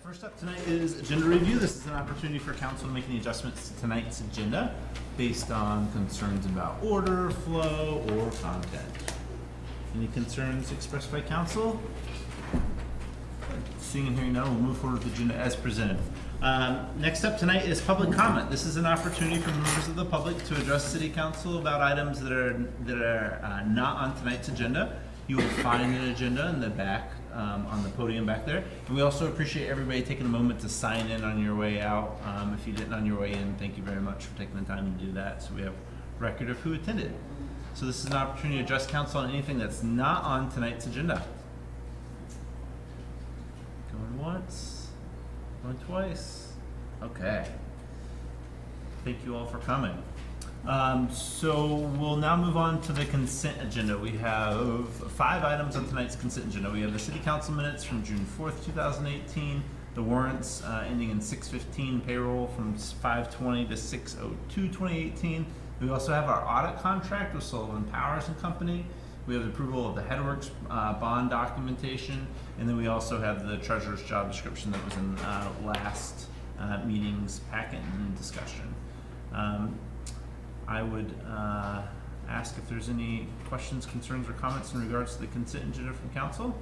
First up tonight is agenda review. This is an opportunity for council to make any adjustments to tonight's agenda based on concerns about order, flow, or content. Any concerns expressed by council? Seeing and hearing none, we'll move forward with the agenda as presented. Next up tonight is public comment. This is an opportunity for members of the public to address city council about items that are not on tonight's agenda. You will find an agenda in the back on the podium back there. And we also appreciate everybody taking a moment to sign in on your way out. If you didn't on your way in, thank you very much for taking the time to do that, so we have record of who attended. So this is an opportunity to address council on anything that's not on tonight's agenda. Going once, going twice. Okay. Thank you all for coming. So we'll now move on to the consent agenda. We have 5 items on tonight's consent agenda. We have the city council minutes from June 4th, 2018, the warrants ending in 6/15, payroll from 5/20 to 6/02, 2018. We also have our audit contract with Sullivan Powers and Company. We have the approval of the Headworks bond documentation, and then we also have the treasurer's job description that was in last meeting's packet and discussion. I would ask if there's any questions, concerns, or comments in regards to the consent agenda from council.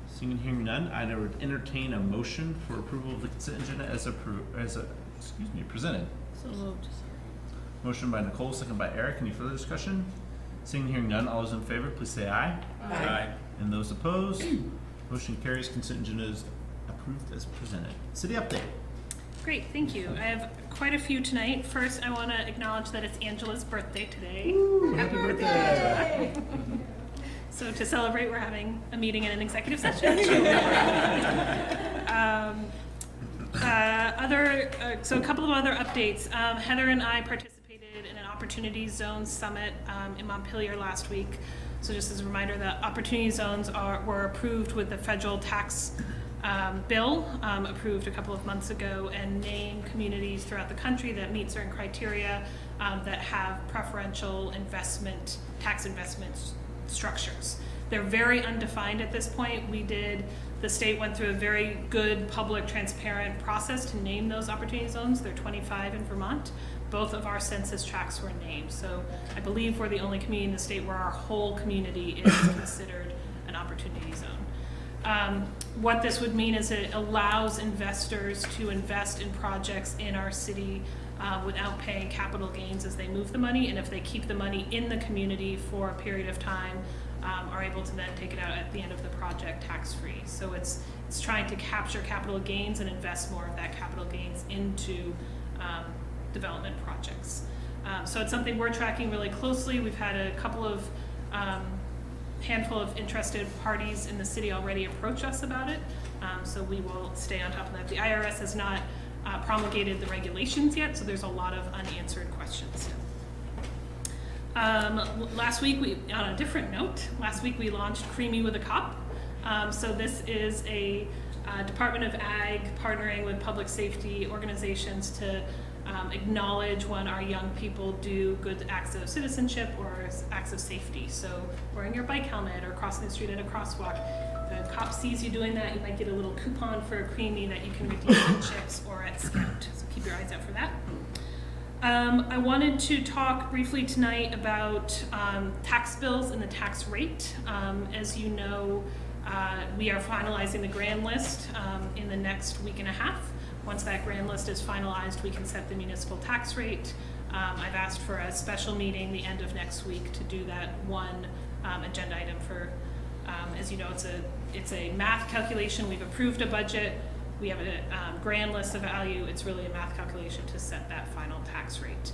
Seeing and hearing none, I would entertain a motion for approval of the consent agenda as presented. So moved. Motion by Nicole, second by Eric. Any further discussion? Seeing and hearing none, all those in favor, please say aye. Aye. And those opposed? Motion carries. Consent agenda is approved as presented. City update. Great, thank you. I have quite a few tonight. First, I want to acknowledge that it's Angela's birthday today. Happy birthday, Angela. So to celebrate, we're having a meeting in an executive session. So a couple of other updates. Heather and I participated in an Opportunity Zone Summit in Montpelier last week. So just as a reminder, the Opportunity Zones were approved with the federal tax bill approved a couple of months ago, and name communities throughout the country that meet certain criteria that have preferential tax investment structures. They're very undefined at this point. The state went through a very good, public, transparent process to name those opportunity zones. There are 25 in Vermont. Both of our census tracts were named. So I believe we're the only community in the state where our whole community is considered an opportunity zone. What this would mean is it allows investors to invest in projects in our city without paying capital gains as they move the money, and if they keep the money in the community for a period of time, are able to then take it out at the end of the project tax-free. So it's trying to capture capital gains and invest more of that capital gains into development projects. So it's something we're tracking really closely. We've had a couple of handful of interested parties in the city already approach us about it, so we will stay on top of that. The IRS has not promulgated the regulations yet, so there's a lot of unanswered questions. Last week, on a different note, we launched Creamy with a Cop. So this is a Department of Ag partnering with public safety organizations to acknowledge when our young people do good acts of citizenship or acts of safety. So wearing your bike helmet or crossing the street at a crosswalk. The cop sees you doing that, you might get a little coupon for a Creamy that you can redeem at Chips or at Scout. So keep your eyes out for that. I wanted to talk briefly tonight about tax bills and the tax rate. As you know, we are finalizing the grand list in the next week and a half. Once that grand list is finalized, we can set the municipal tax rate. I've asked for a special meeting the end of next week to do that one agenda item for, as you know, it's a math calculation. We've approved a budget. We have a grand list of value. It's really a math calculation to set that final tax rate.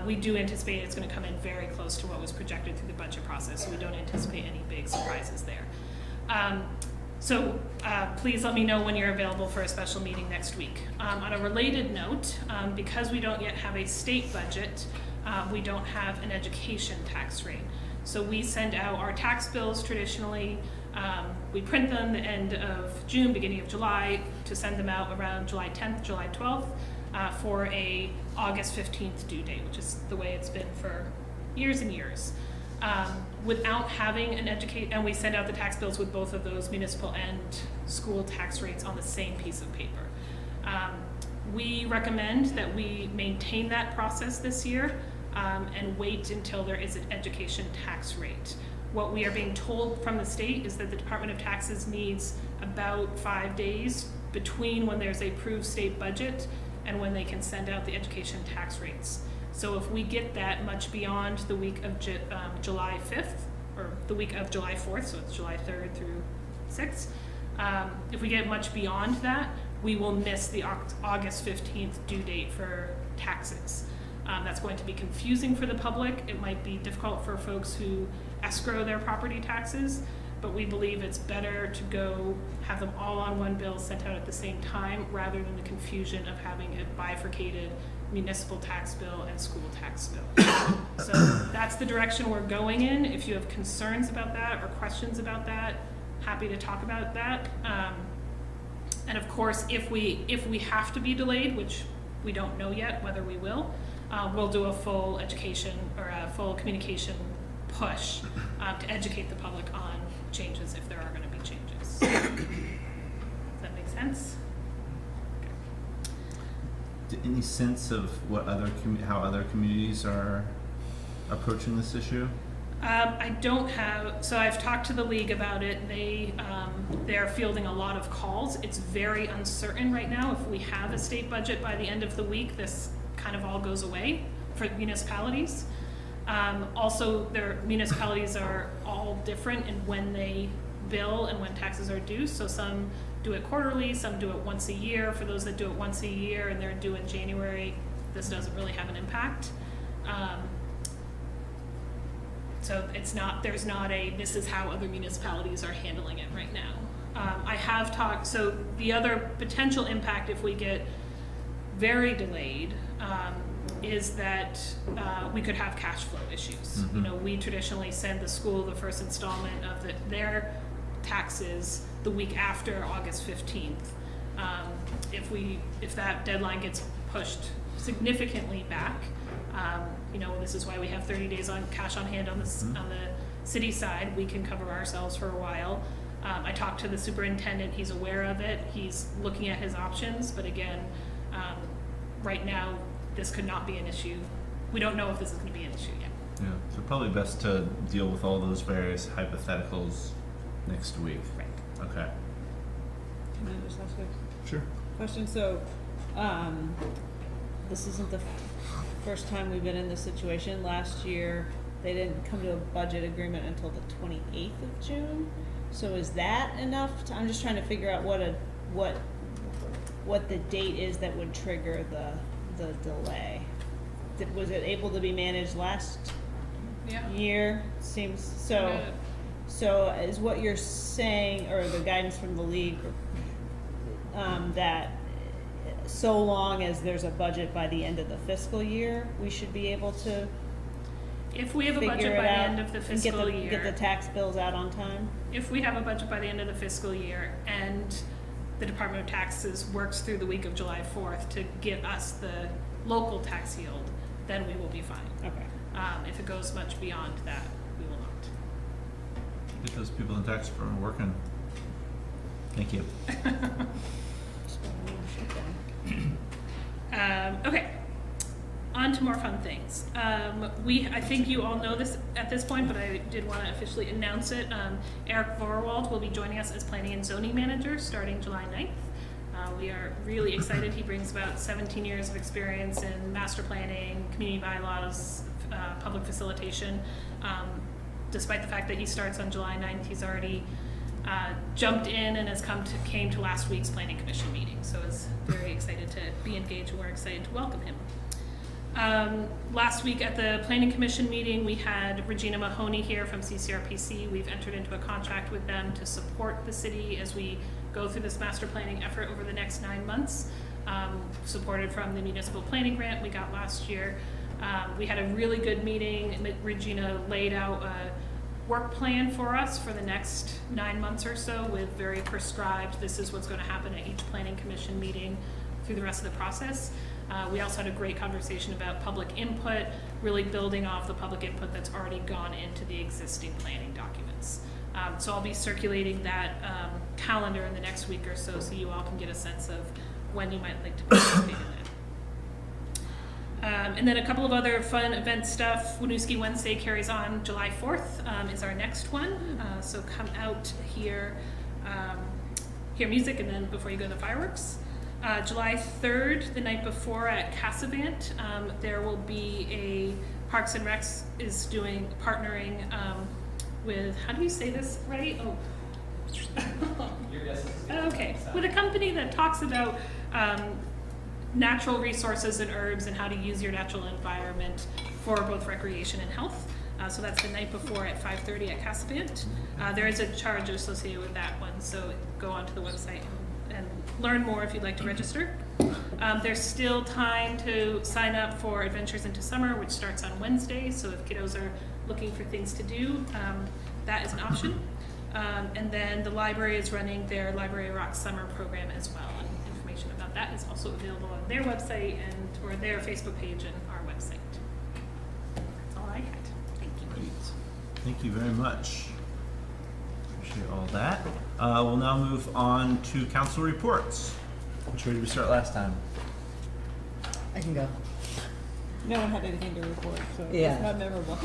We do anticipate it's going to come in very close to what was projected through the budget process, so we don't anticipate any big surprises there. So please let me know when you're available for a special meeting next week. On a related note, because we don't yet have a state budget, we don't have an education tax rate. So we send out our tax bills traditionally. We print them the end of June, beginning of July, to send them out around July 10th, July 12th, for a August 15th due date, which is the way it's been for years and years. without having an and we send out the tax bills with both of those municipal and school tax rates on the same piece of paper. We recommend that we maintain that process this year and wait until there is an education tax rate. What we are being told from the state is that the Department of Taxes needs about 5 days between when there's a approved state budget and when they can send out the education tax rates. So if we get that much beyond the week of July 5th, or the week of July 4th, so it's July 3rd through 6th, if we get much beyond that, we will miss the August 15th due date for taxes. That's going to be confusing for the public. It might be difficult for folks who escrow their property taxes, but we believe it's better to go have them all on one bill sent out at the same time rather than the confusion of having a bifurcated municipal tax bill and school tax bill. So that's the direction we're going in. If you have concerns about that or questions about that, happy to talk about that. And of course, if we have to be delayed, which we don't know yet whether we will, we'll do a full education or a full communication push to educate the public on changes if there are going to be changes. Does that make sense? Any sense of what how other communities are approaching this issue? I don't have, so I've talked to the league about it. They're fielding a lot of calls. It's very uncertain right now. If we have a state budget by the end of the week, this kind of all goes away for municipalities. Also, their municipalities are all different in when they bill and when taxes are due. So some do it quarterly, some do it once a year. For those that do it once a year and they're due in January, this doesn't really have an impact. So there's not a, this is how other municipalities are handling it right now. I have talked, so the other potential impact if we get very delayed is that we could have cash flow issues. Mm-hmm. You know, we traditionally send the school the first installment of their taxes the week after August 15th. If that deadline gets pushed significantly back, you know, this is why we have 30 days on cash on hand on the city side. We can cover ourselves for a while. I talked to the superintendent. He's aware of it. He's looking at his options. But again, right now, this could not be an issue. We don't know if this is going to be an issue yet. Yeah, so probably best to deal with all those various hypotheticals next week. Right. Okay. Can I just ask a Sure. question? So, this isn't the first time we've been in this situation. Last year, they didn't come to a budget agreement until the 28th of June. So is that enough? I'm just trying to figure out what the date is that would trigger the delay. Was it able to be managed last year? Seems so. So is what you're saying, or the guidance from the league, that so long as there's a budget by the end of the fiscal year, we should be able to If we have a budget by the end of the fiscal year, get the tax bills out on time? if we have a budget by the end of the fiscal year and the Department of Taxes works through the week of July 4th to get us the local tax yield, then we will be fine. Okay. If it goes much beyond that, we will not. Get those people in tax firm working. Thank you. Okay, on to more fun things. I think you all know this at this point, but I did want to officially announce it. Eric Vorwald will be joining us as Planning and Zoning Manager starting July 9th. We are really excited. He brings about 17 years of experience in master planning, community bylaws, public facilitation. Despite the fact that he starts on July 9th, he's already jumped in and came to last week's Planning Commission meeting. So is very excited to be engaged, and we're excited to welcome him. Last week at the Planning Commission meeting, we had Regina Mahoney here from CCRPC. We've entered into a contract with them to support the city as we go through this master planning effort over the next 9 months, supported from the municipal planning grant we got last year. We had a really good meeting. Regina laid out a work plan for us for the next 9 months or so with very prescribed, this is what's going to happen at each Planning Commission meeting through the rest of the process. We also had a great conversation about public input, really building off the public input that's already gone into the existing planning documents. So I'll be circulating that calendar in the next week or so you all can get a sense of when you might like to participate in it. And then a couple of other fun event stuff. Winooski Wednesday carries on. July 4th is our next one. So come out here, hear music, and then before you go to the fireworks. July 3rd, the night before at Cassavant, there will be a Parks and Recs is partnering with, how do you say this right? Oh. Okay, with a company that talks about natural resources and herbs and how to use your natural environment for both recreation and health. So that's the night before at 5:30 at Cassavant. There is a charge associated with that one, so go onto the website and learn more if you'd like to register. There's still time to sign up for Adventures into Summer, which starts on Wednesday, so if kiddos are looking for things to do, that is an option. And then the library is running their Library Rock Summer program as well. And information about that is also available on their website or their Facebook page and our website. That's all I had. Thank you. Great. Thank you very much. Appreciate all that. We'll now move on to council reports. Which way did we start last time? I can go. No one had anything to report, so Yeah. it's not memorable.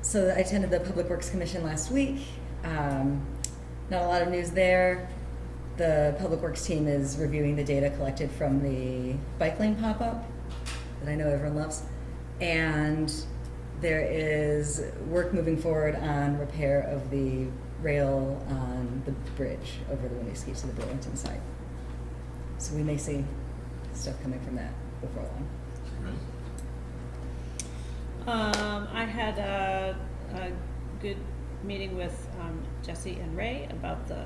So I attended the Public Works Commission last week. Not a lot of news there. The Public Works team is reviewing the data collected from the bike lane pop-up that I know everyone loves. And there is work moving forward on repair of the rail on the bridge over the Winooski to the Burlington side. So we may see stuff coming from that before long. I had a good meeting with Jesse and Ray about the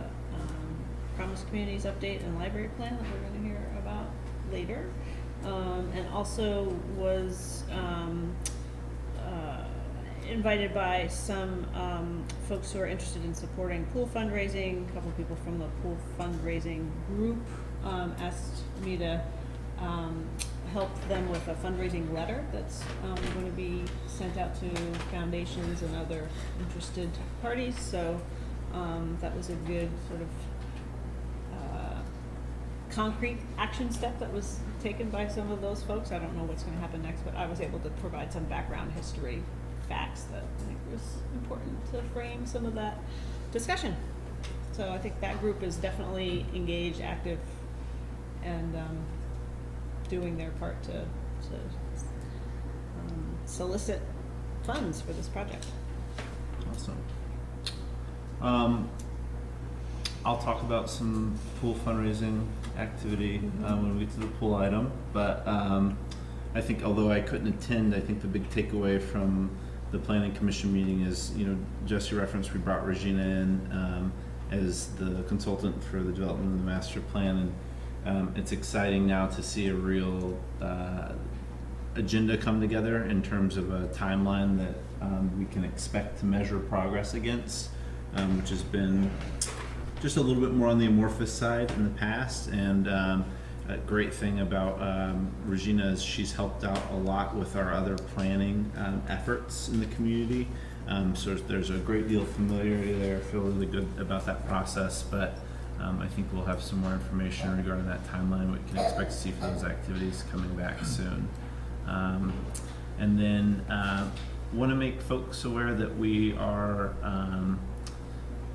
Promise Communities update and library plan that we're going to hear about later. And also was invited by some folks who are interested in supporting pool fundraising. A couple of people from the pool fundraising group asked me to help them with a fundraising letter that's going to be sent out to foundations and other interested parties. So that was a good sort of concrete action step that was taken by some of those folks. I don't know what's going to happen next, but I was able to provide some background history facts that I think was important to frame some of that discussion. So I think that group is definitely engaged, active, and doing their part to solicit funds for this project. Awesome. I'll talk about some pool fundraising activity when we get to the pool item, but I think although I couldn't attend, I think the big takeaway from the planning commission meeting is, Jesse referenced we brought Regina in as the consultant for the development of the master plan, and it's exciting now to see a real agenda come together in terms of a timeline that we can expect to measure progress against, which has been just a little bit more on the amorphous side in the past. And a great thing about Regina is she's helped out a lot with our other planning efforts in the community. So there's a great deal of familiarity there. I feel really good about that process, but I think we'll have some more information regarding that timeline, what you can expect to see for those activities coming back soon. And then want to make folks aware that we are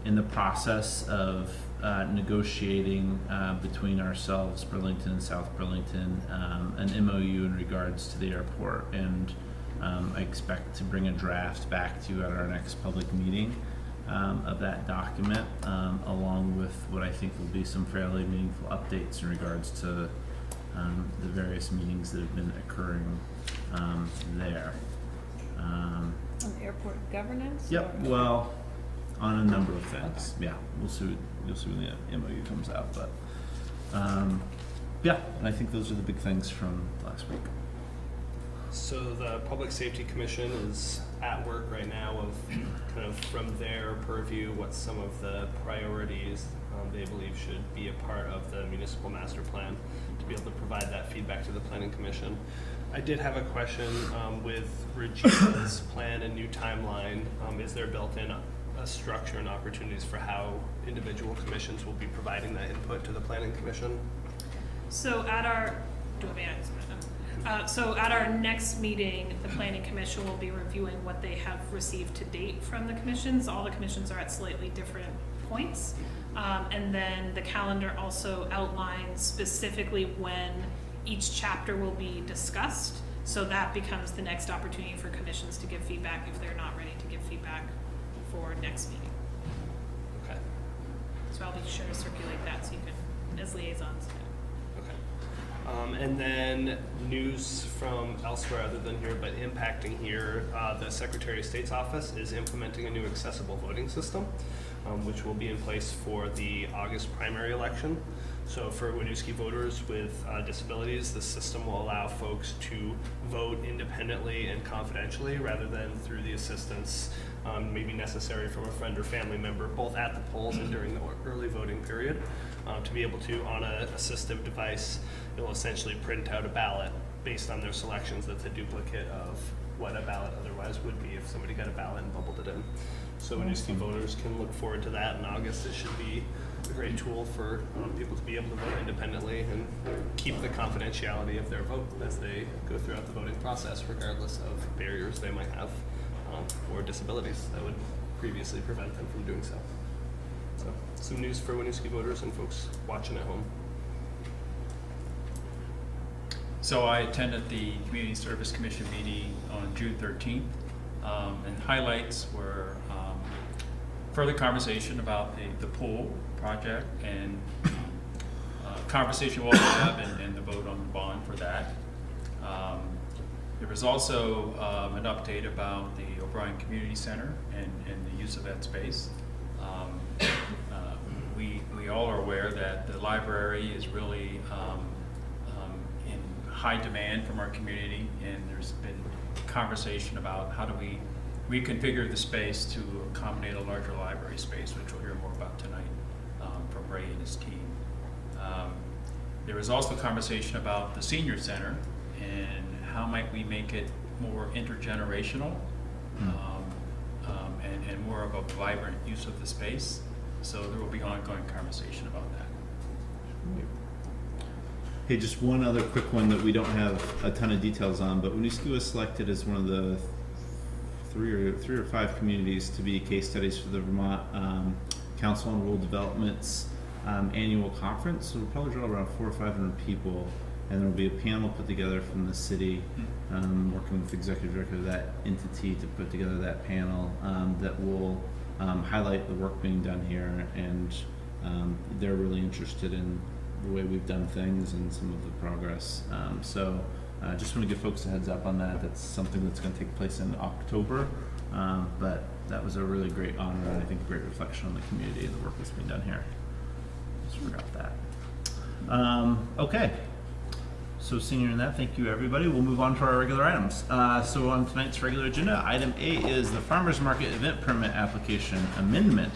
in the process of negotiating between ourselves, Burlington and South Burlington, an MOU in regards to the airport, and I expect to bring a draft back to you at our next public meeting of that document, along with what I think will be some fairly meaningful updates in regards to the various meetings that have been occurring there. On airport governance? Yep. Or? Well, on a number of things. Okay. Yeah, we'll see. You'll see when the MOU comes out, but yeah, and I think those are the big things from last week. So the Public Safety Commission is at work right now of kind of from their purview, what's some of the priorities they believe should be a part of the municipal master plan to be able to provide that feedback to the planning commission. I did have a question with Regina's plan and new timeline. Is there built-in a structure and opportunities for how individual commissions will be providing that input to the planning commission? So at our, so at our next meeting, the planning commission will be reviewing what they have received to date from the commissions. All the commissions are at slightly different points. And then the calendar also outlines specifically when each chapter will be discussed. So that becomes the next opportunity for commissions to give feedback if they're not ready to give feedback for next meeting. Okay. So I'll be sure to circulate that so you can, as liaisons. And then news from elsewhere other than here, but impacting here, the Secretary of State's office is implementing a new accessible voting system, which will be in place for the August primary election. So for Winooski voters with disabilities, the system will allow folks to vote independently and confidentially rather than through the assistance maybe necessary from a friend or family member, both at the polls and during the early voting period. To be able to, on an assistive device, it will essentially print out a ballot based on their selections that's a duplicate of what a ballot otherwise would be if somebody got a ballot and bubbled it in. So Winooski voters can look forward to that in August. It should be a great tool for people to be able to vote independently and keep the confidentiality of their vote as they go throughout the voting process, regardless of barriers they might have or disabilities that would previously prevent them from doing so. So some news for Winooski voters and folks watching at home. So I attended the Community Service Commission meeting on June 13th, and highlights were further conversation about the pool project and conversation we'll have and the vote on the bond for that. There was also an update about the O'Brien Community Center and the use of that space. We all are aware that the library is really in high demand from our community, and there's been conversation about how do we reconfigure the space to accommodate a larger library space, which we'll hear more about tonight from Ray and his team. There was also conversation about the senior center and how might we make it more intergenerational and more of a vibrant use of the space. So there will be ongoing conversation about that. Hey, just one other quick one that we don't have a ton of details on, but Winooski was selected as one of the three or five communities to be case studies for the Vermont Council on Rural Development's annual conference. So we'll probably draw around 400 or 500 people, and there will be a panel put together from the city, working with the executive director of that entity to put together that panel that will highlight the work being done here, and they're really interested in the way we've done things and some of the progress. So just want to give folks a heads up on that. That's something that's going to take place in October, but that was a really great honor and I think a great reflection on the community and the work that's being done here. Just forgot that. Okay. So senior in that, thank you everybody. We'll move on to our regular items. So on tonight's regular agenda, item A is the Farmers Market Event Permit Application Amendment.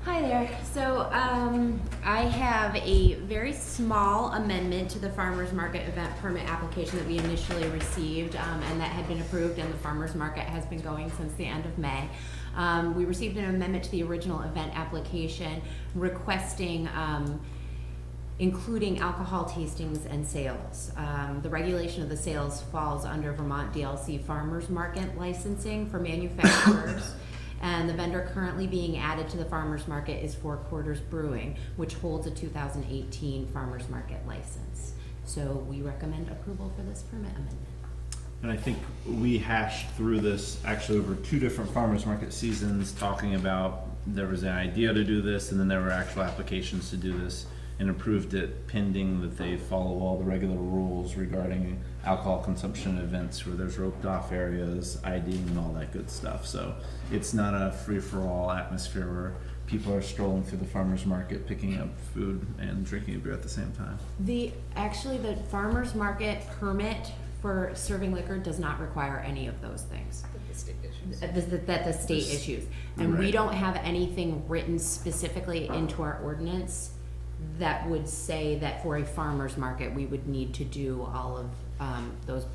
Hi there. So I have a very small amendment to the farmers market event permit application that we initially received and that had been approved, and the farmers market has been going since the end of May. We received an amendment to the original event application requesting including alcohol tastings and sales. The regulation of the sales falls under Vermont DLC farmers market licensing for manufacturers. And the vendor currently being added to the farmers market is Four Quarters Brewing, which holds a 2018 farmers market license. So we recommend approval for this permit amendment. And I think we hashed through this actually over 2 different farmers market seasons, talking about there was an idea to do this and then there were actual applications to do this, and approved it pending that they follow all the regular rules regarding alcohol consumption events where there's roped off areas, IDing and all that good stuff. So it's not a free-for-all atmosphere where people are strolling through the farmer's market, picking up food and drinking a beer at the same time. Actually, the farmer's market permit for serving liquor does not require any of those things. That the state issues. And we Right. don't have anything written specifically into our ordinance that would say that for a farmer's market, we would need to do all of those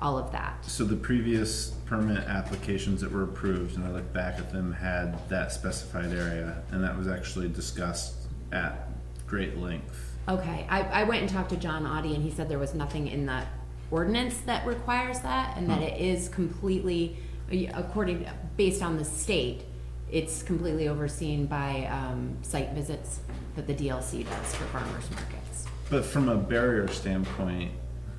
all of that. So the previous permit applications that were approved, and I look back at them, had that specified area, and that was actually discussed at great length. Okay, I went and talked to John Audie, and he said there was nothing in the ordinance that requires that, and that it is completely, based on the state, it's completely overseen by site visits that the DLC does for farmers markets. But from a barrier standpoint,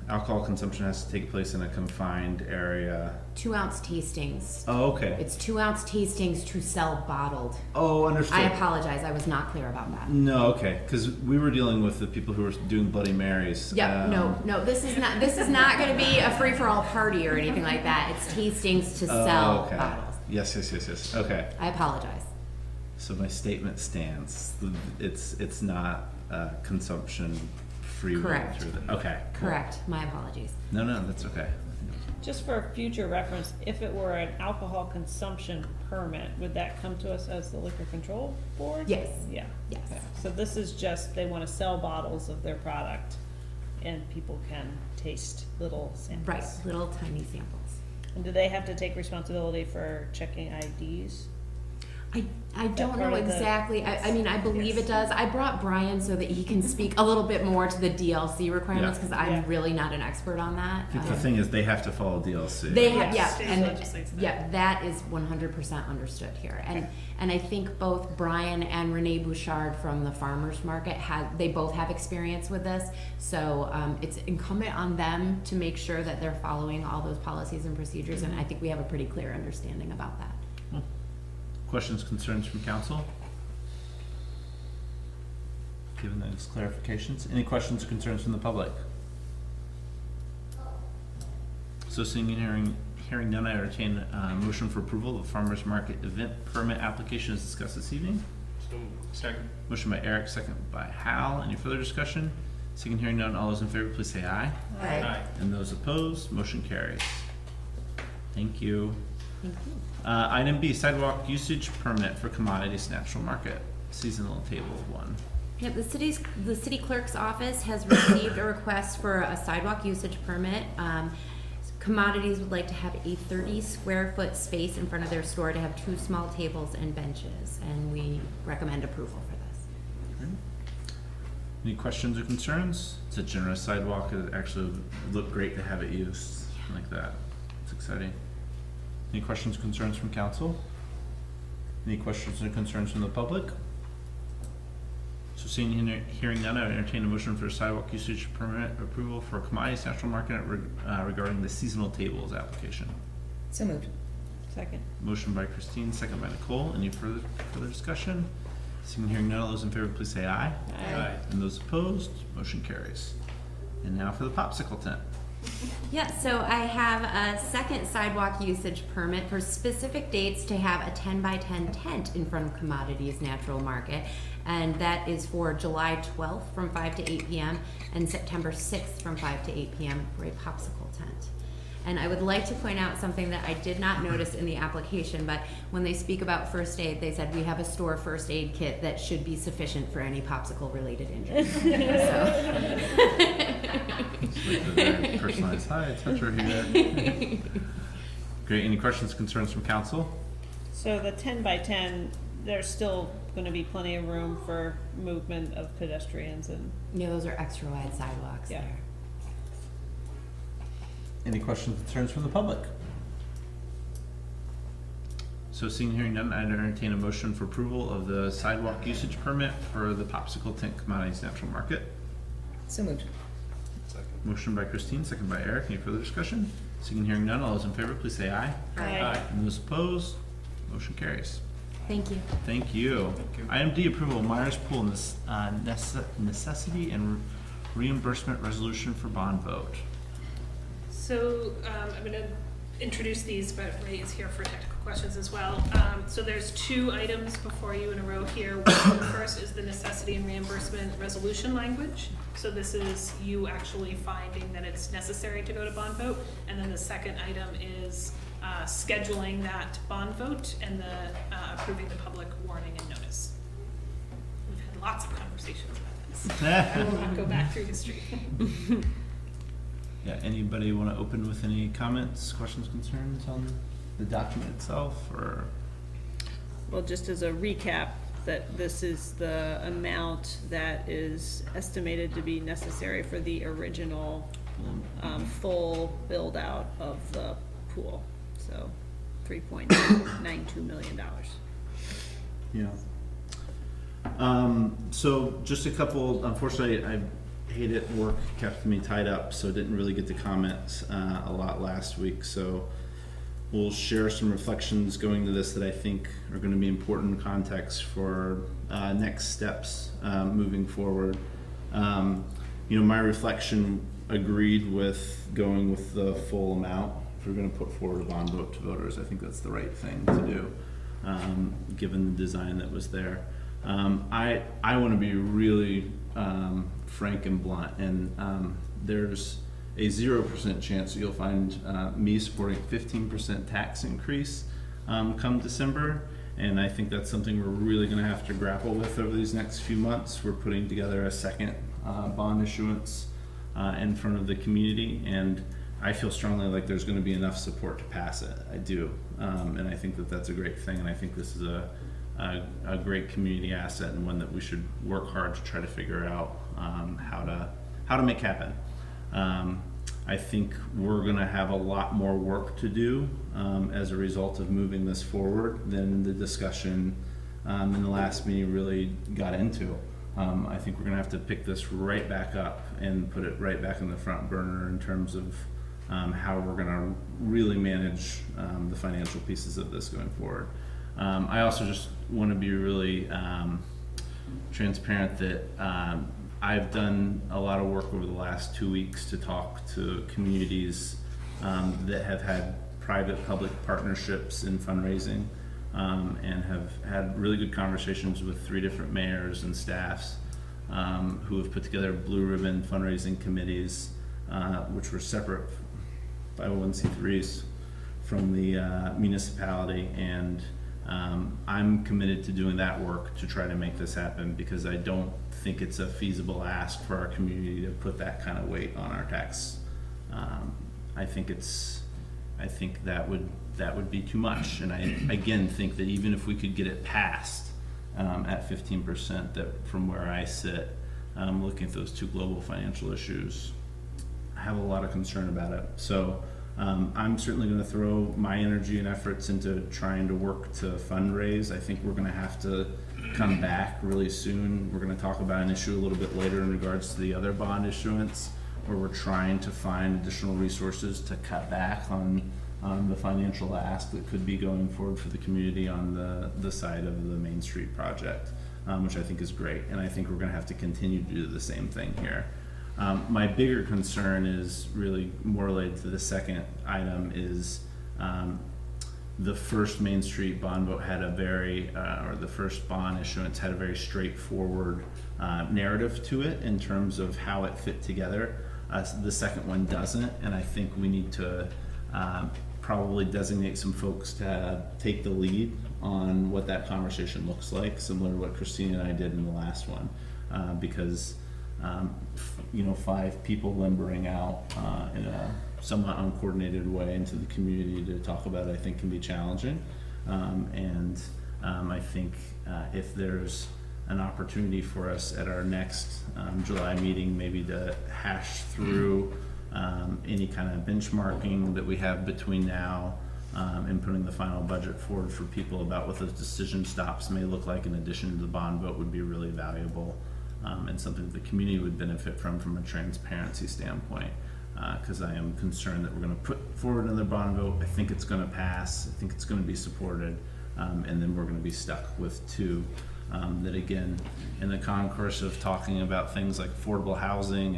alcohol consumption has to take place in a confined area. 2-ounce tastings. Oh, okay. It's 2-ounce tastings to sell bottled. Oh, understood. I apologize, I was not clear about that. No, okay, because we were dealing with the people who were doing Bloody Marys. Yep, no, this is not gonna be a free-for-all party or anything like that. It's tastings to sell okay. bottles. Yes. Okay. I apologize. So my statement stands. It's not consumption free. Correct. Okay. Cool. Correct, my apologies. No, that's okay. Just for future reference, if it were an alcohol consumption permit, would that come to us as the liquor control board? Yes. Yeah. Yes. Okay. So this is just, they wanna sell bottles of their product and people can taste little samples. Right, little tiny samples. And do they have to take responsibility for checking IDs? I don't part know of the- exactly, I mean, I believe it does. I brought Brian so that he can speak a little bit more to the DLC requirements, Yeah. cause I'm Yeah. really not an expert on that. The thing is, they have to follow DLC. They have, Yes, yeah, state and, legislates that. yeah, that is 100% understood here. And I think both Brian and Renee Bouchard from the farmer's market they both have experience with this. So, it's incumbent on them to make sure that they're following all those policies and procedures, and I think we have a pretty clear understanding about that. Questions, concerns from council? Given those clarifications, any questions or concerns from the public? So seeing and hearing none, I entertain a motion for approval of the farmer's market event permit application as discussed this evening. Second. Motion by Eric, second by Hal. Any further discussion? Seeing and hearing none, all those in favor, please say aye. Aye. And those opposed, motion carries. Thank you. Thank you. Item B, sidewalk usage permit for commodities natural market, seasonal table 1. Yeah, the city clerk's office has received a request for a sidewalk usage permit. Commodities would like to have a 30-square-foot space in front of their store to have 2 small tables and benches, and we recommend approval for this. Any questions or concerns? It's a generous sidewalk. It actually would look great to have it used like that. It's exciting. Any questions or concerns from council? Any questions or concerns from the public? So seeing and hearing none, I would entertain a motion for sidewalk usage permit approval for commodities natural market regarding the seasonal tables application. So moved. Second. Motion by Christine, second by Nicole. Any further discussion? Seeing and hearing none, all those in favor, please say aye. Aye. And those opposed, motion carries. And now for the popsicle tent. Yeah, so I have a second sidewalk usage permit for specific dates to have a 10-by-10 tent in front of Commodities Natural Market. And that is for July 12th from 5 to 8 p.m. and September 6th from 5 to 8 p.m. for a popsicle tent. And I would like to point out something that I did not notice in the application, but when they speak about first aid, they said we have a store first aid kit that should be sufficient for any popsicle related injury. So. Like the very personalized, hi, it's Hunter here. Great, any questions, concerns from council? So the 10-by-10, there's still gonna be plenty of room for movement of pedestrians and, Yeah, those are extra wide sidewalks Yeah. there. Any questions, concerns from the public? So seeing, hearing none, I'd entertain a motion for approval of the sidewalk usage permit for the popsicle tent commodities natural market. So moved. Second. Motion by Christine, second by Eric. Any further discussion? Seeing, hearing none, all those in favor, please say aye. Aye. And those opposed, motion carries. Thank you. Thank you. Thank you. Item D, approval of Myers Pool necessity and reimbursement resolution for bond vote. So, I'm gonna introduce these, but Ray is here for technical questions as well. So there's 2 items before you in a row here. The first is the necessity and reimbursement resolution language. So this is you actually finding that it's necessary to go to bond vote. And then the second item is scheduling that bond vote and the approving the public warning and notice. We've had lots of conversations about this. I will not go back through history. Yeah, anybody want to open with any comments, questions, concerns on the document itself, or? Well, just as a recap, that this is the amount that is estimated to be necessary for the original full build out of the pool. So $3.92 million. Yeah. So just a couple, unfortunately, I hate it, work kept me tied up, so didn't really get to comment a lot last week. So we'll share some reflections going to this that I think are going to be important context for next steps moving forward. My reflection agreed with going with the full amount. If we're going to put forward a bond vote to voters, I think that's the right thing to do, given the design that was there. I want to be really frank and blunt, and there's a 0% chance that you'll find me supporting 15% tax increase come December, and I think that's something we're really going to have to grapple with over these next few months. We're putting together a second bond issuance in front of the community, and I feel strongly like there's going to be enough support to pass it. I do, and I think that that's a great thing, and I think this is a great community asset and one that we should work hard to try to figure out how to make happen. I think we're going to have a lot more work to do as a result of moving this forward than the discussion in the last meeting really got into. I think we're going to have to pick this right back up and put it right back in the front burner in terms of how we're going to really manage the financial pieces of this going forward. I also just want to be really transparent that I've done a lot of work over the last 2 weeks to talk to communities that have had private-public partnerships in fundraising and have had really good conversations with 3 different mayors and staffs who have put together blue ribbon fundraising committees, which were separate 501c3s from the municipality, and I'm committed to doing that work to try to make this happen, because I don't think it's a feasible ask for our community to put that kind of weight on our tax. I think that would be too much, and I again think that even if we could get it passed at 15%, that from where I sit, looking at those 2 global financial issues, I have a lot of concern about it. So I'm certainly going to throw my energy and efforts into trying to work to fundraise. I think we're going to have to come back really soon. We're going to talk about an issue a little bit later in regards to the other bond issuance, where we're trying to find additional resources to cut back on the financial ask that could be going forward for the community on the side of the Main Street project, which I think is great. And I think we're going to have to continue to do the same thing here. My bigger concern is really more related to the second item, is the first Main Street bond vote had or the first bond issuance had a very straightforward narrative to it in terms of how it fit together. The second one doesn't, and I think we need to probably designate some folks to take the lead on what that conversation looks like, similar to what Christine and I did in the last one, because 5 people limbering out in a somewhat uncoordinated way into the community to talk about it, I think can be challenging. I think if there's an opportunity for us at our next July meeting, maybe to hash through any kind of benchmarking that we have between now and putting the final budget forward for people about what those decision stops may look like in addition to the bond vote would be really valuable. And something that the community would benefit from a transparency standpoint, because I am concerned that we're going to put forward another bond vote. I think it's going to pass. I think it's going to be supported, and then we're going to be stuck with 2 that, again, in the concourse of talking about things like affordable housing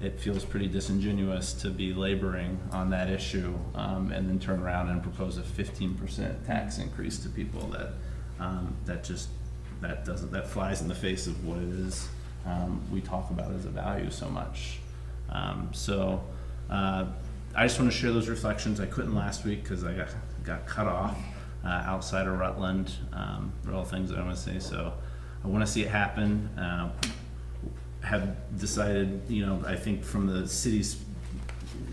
it feels pretty disingenuous to be laboring on that issue, and then turn around and propose a 15% tax increase to people that flies in the face of what it is we talk about as a value so much. I just want to share those reflections. I couldn't last week because I got cut off outside of Rutland for all things that I want to say. So I want to see it happen. Have decided, I think from the city's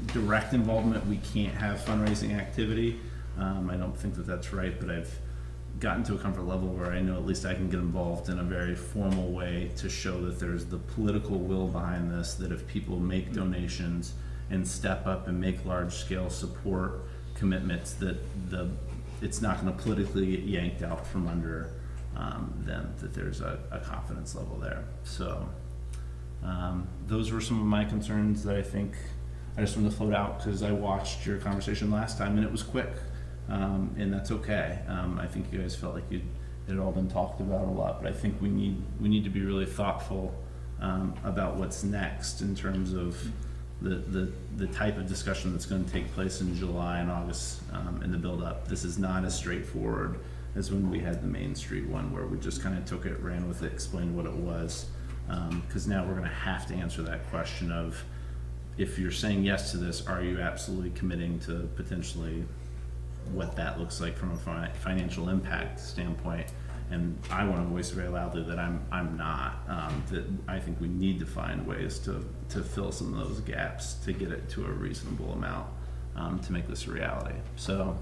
direct involvement, we can't have fundraising activity. I don't think that that's right, but I've gotten to a comfort level where I know at least I can get involved in a very formal way to show that there's the political will behind this, that if people make donations and step up and make large scale support commitments, that it's not going to politically get yanked out from under them, that there's a confidence level there. So those were some of my concerns that I think I just wanted to float out because I watched your conversation last time and it was quick, and that's okay. I think you guys felt like it had all been talked about a lot, but I think we need to be really thoughtful about what's next in terms of the type of discussion that's going to take place in July and August in the build-up. This is not as straightforward as when we had the Main Street one, where we just kind of took it, ran with it, explained what it was. Because now we're going to have to answer that question of, if you're saying yes to this, are you absolutely committing to potentially what that looks like from a financial impact standpoint? And I want to voice very loudly that I'm not. That I think we need to find ways to fill some of those gaps to get it to a reasonable amount to make this a reality. So,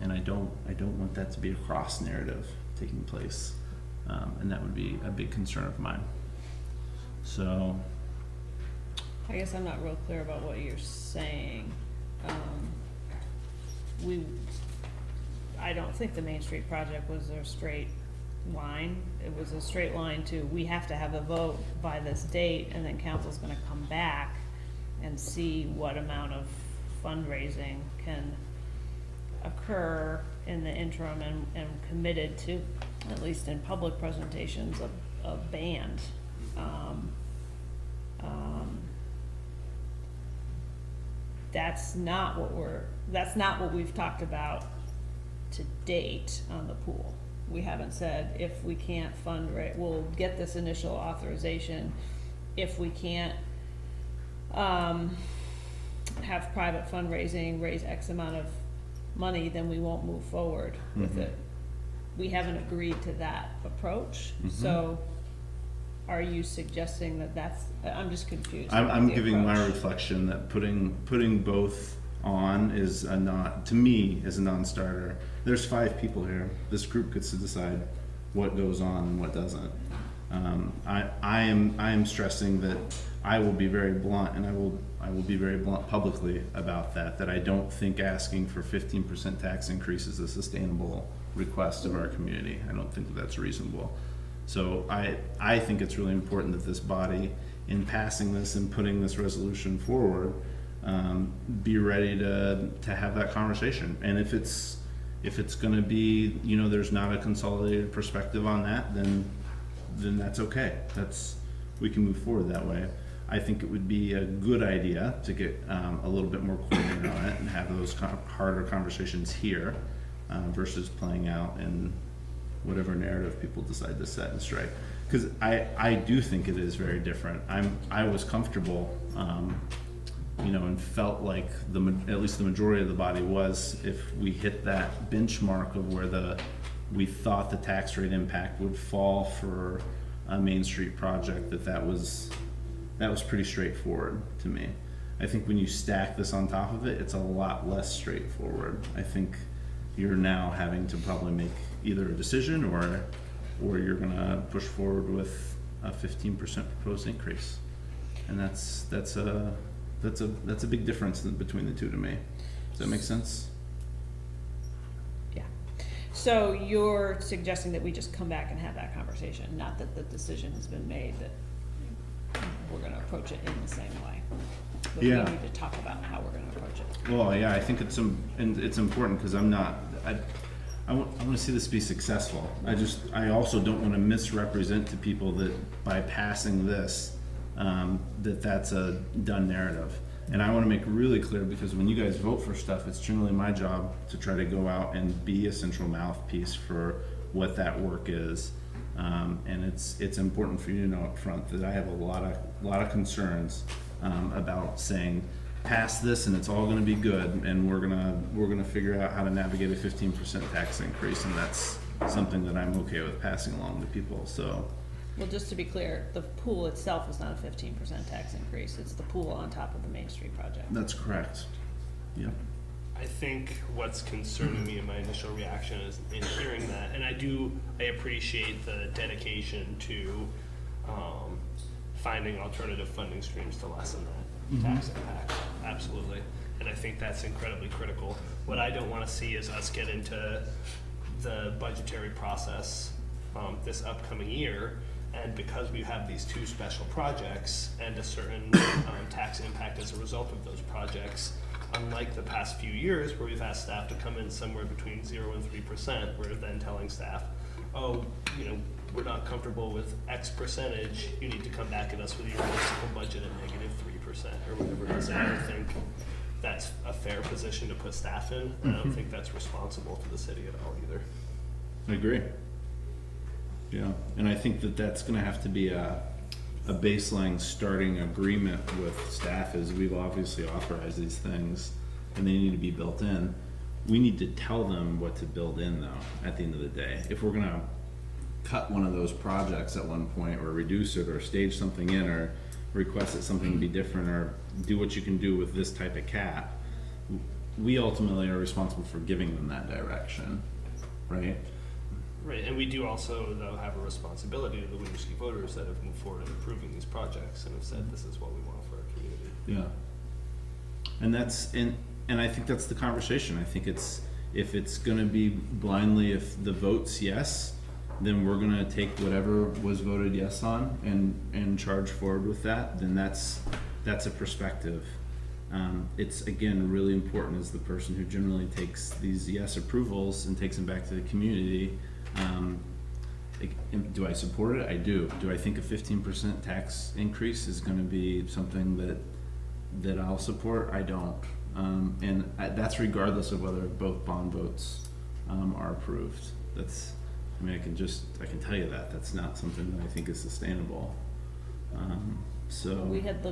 and I don't want that to be a cross narrative taking place, and that would be a big concern of mine. So, I guess I'm not real clear about what you're saying. I don't think the Main Street project was a straight line. It was a straight line to, we have to have a vote by this date, and then council's gonna come back and see what amount of fundraising can occur in the interim, and committed to, at least in public presentations, a band. That's not what we've talked about to date on the pool. We haven't said, if we can't fundraise, we'll get this initial authorization. If we can't have private fundraising, raise X amount of money, then we won't move forward with it. We haven't agreed to that approach. So are you suggesting that that's, I'm just confused. I'm giving my reflection that putting both on is to me is a non-starter. There's 5 people here. This group gets to decide what goes on and what doesn't. I am stressing that I will be very blunt, and I will be very blunt publicly about that I don't think asking for 15% tax increase is a sustainable request of our community. I don't think that's reasonable. So I think it's really important that this body, in passing this and putting this resolution forward, be ready to have that conversation. And if it's going to be, there's not a consolidated perspective on that, then that's okay. We can move forward that way. I think it would be a good idea to get a little bit more coordinated on it and have those harder conversations here versus playing out in whatever narrative people decide to set and strike. Because I do think it is very different. I was comfortable, and felt like at least the majority of the body was, if we hit that benchmark of where we thought the tax rate impact would fall for a Main Street project, that was pretty straightforward to me. I think when you stack this on top of it, it's a lot less straightforward. I think you're now having to probably make either a decision or you're gonna push forward with a 15% proposed increase, and that's a big difference between the two to me. Does that make sense? Yeah. So you're suggesting that we just come back and have that conversation, not that the decision has been made that we're gonna approach it in the same way. But Yeah. we need to talk about how we're gonna approach it. Well, yeah, I think it's important because I want to see this be successful. I also don't want to misrepresent to people that by passing this, that's a done narrative. And I want to make really clear, because when you guys vote for stuff, it's generally my job to try to go out and be a central mouthpiece for what that work is. And it's important for you to know up front that I have a lot of concerns about saying, pass this and it's all going to be good, and we're gonna figure out how to navigate a 15% tax increase, and that's something that I'm okay with passing along to people. So. Well, just to be clear, the pool itself is not a 15% tax increase. It's the pool on top of the Main Street project. That's correct. Yep. I think what's concerning me in my initial reaction is in hearing that, and I appreciate the dedication to finding alternative funding streams to lessen that tax impact. Absolutely. And I think that's incredibly critical. What I don't want to see is us get into the budgetary process this upcoming year, and because we have these two special projects and a certain tax impact as a result of those projects, unlike the past few years where we've asked staff to come in somewhere between 0 and 3%, we're then telling staff, oh, we're not comfortable with X percentage, you need to come back at us with your municipal budget at -3% or whatever it is. I don't think that's a fair position to put staff in, and I don't think that's responsible for the city at all either. I agree. Yeah, and I think that's gonna have to be a baseline starting agreement with staff, is we've obviously authorized these things and they need to be built in. We need to tell them what to build in though, at the end of the day. If we're gonna cut one of those projects at one point, or reduce it, or stage something in, or request that something be different, or do what you can do with this type of cap, we ultimately are responsible for giving them that direction, right? Right, and we do also, though, have a responsibility to the Winooski voters that have moved forward in approving these projects and have said this is what we want for our community. Yeah. And I think that's the conversation. I think if it's gonna be blindly, if the vote's yes, then we're gonna take whatever was voted yes on and charge forward with that, then that's a perspective. It's, again, really important as the person who generally takes these yes approvals and takes them back to the community. Do I support it? I do. Do I think a 15% tax increase is gonna be something that I'll support? I don't. That's regardless of whether both bond votes are approved. I can tell you that's not something that I think is sustainable. So We had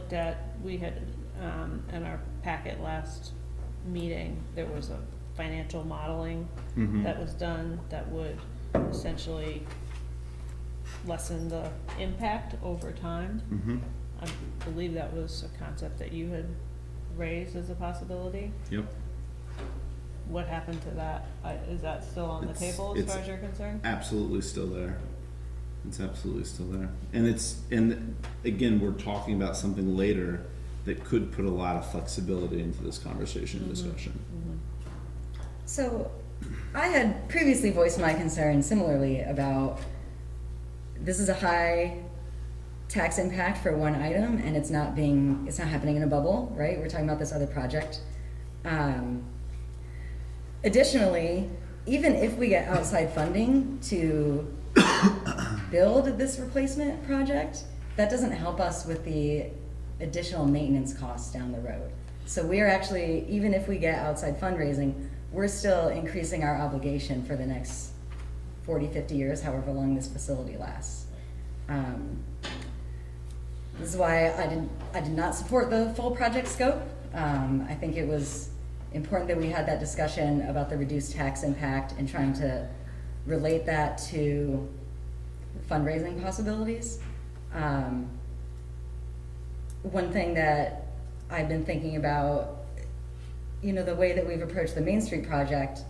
in our packet last meeting, there was a financial modeling that was done that would essentially lessen the impact over time. I believe that was a concept that you had raised as a possibility. Yep. What happened to that? Is that still on the table as far as you're concerned? Absolutely still there. It's absolutely still there. And again, we're talking about something later that could put a lot of flexibility into this conversation and discussion. So, I had previously voiced my concern similarly about this is a high tax impact for one item, and it's not happening in a bubble, right? We're talking about this other project. Additionally, even if we get outside funding to build this replacement project, that doesn't help us with the additional maintenance costs down the road. So we are actually, even if we get outside fundraising, we're still increasing our obligation for the next 40, 50 years, however long this facility lasts. This is why I did not support the full project scope. I think it was important that we had that discussion about the reduced tax impact and trying to relate that to fundraising possibilities. One thing that I've been thinking about, the way that we've approached the Main Street project,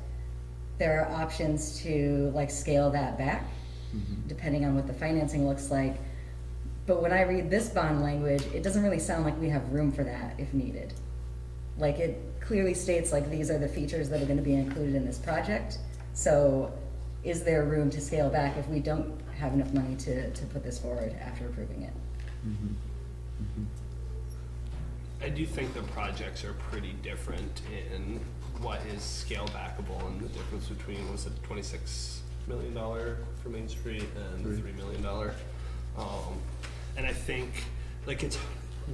there are options to scale that back, depending on what the financing looks like. But when I read this bond language, it doesn't really sound like we have room for that if needed. It clearly states these are the features that are going to be included in this project. So is there room to scale back if we don't have enough money to put this forward after approving it? I do think the projects are pretty different in what is scale backable, and the difference between, was it $26 million for Main Street and $3 million? And I think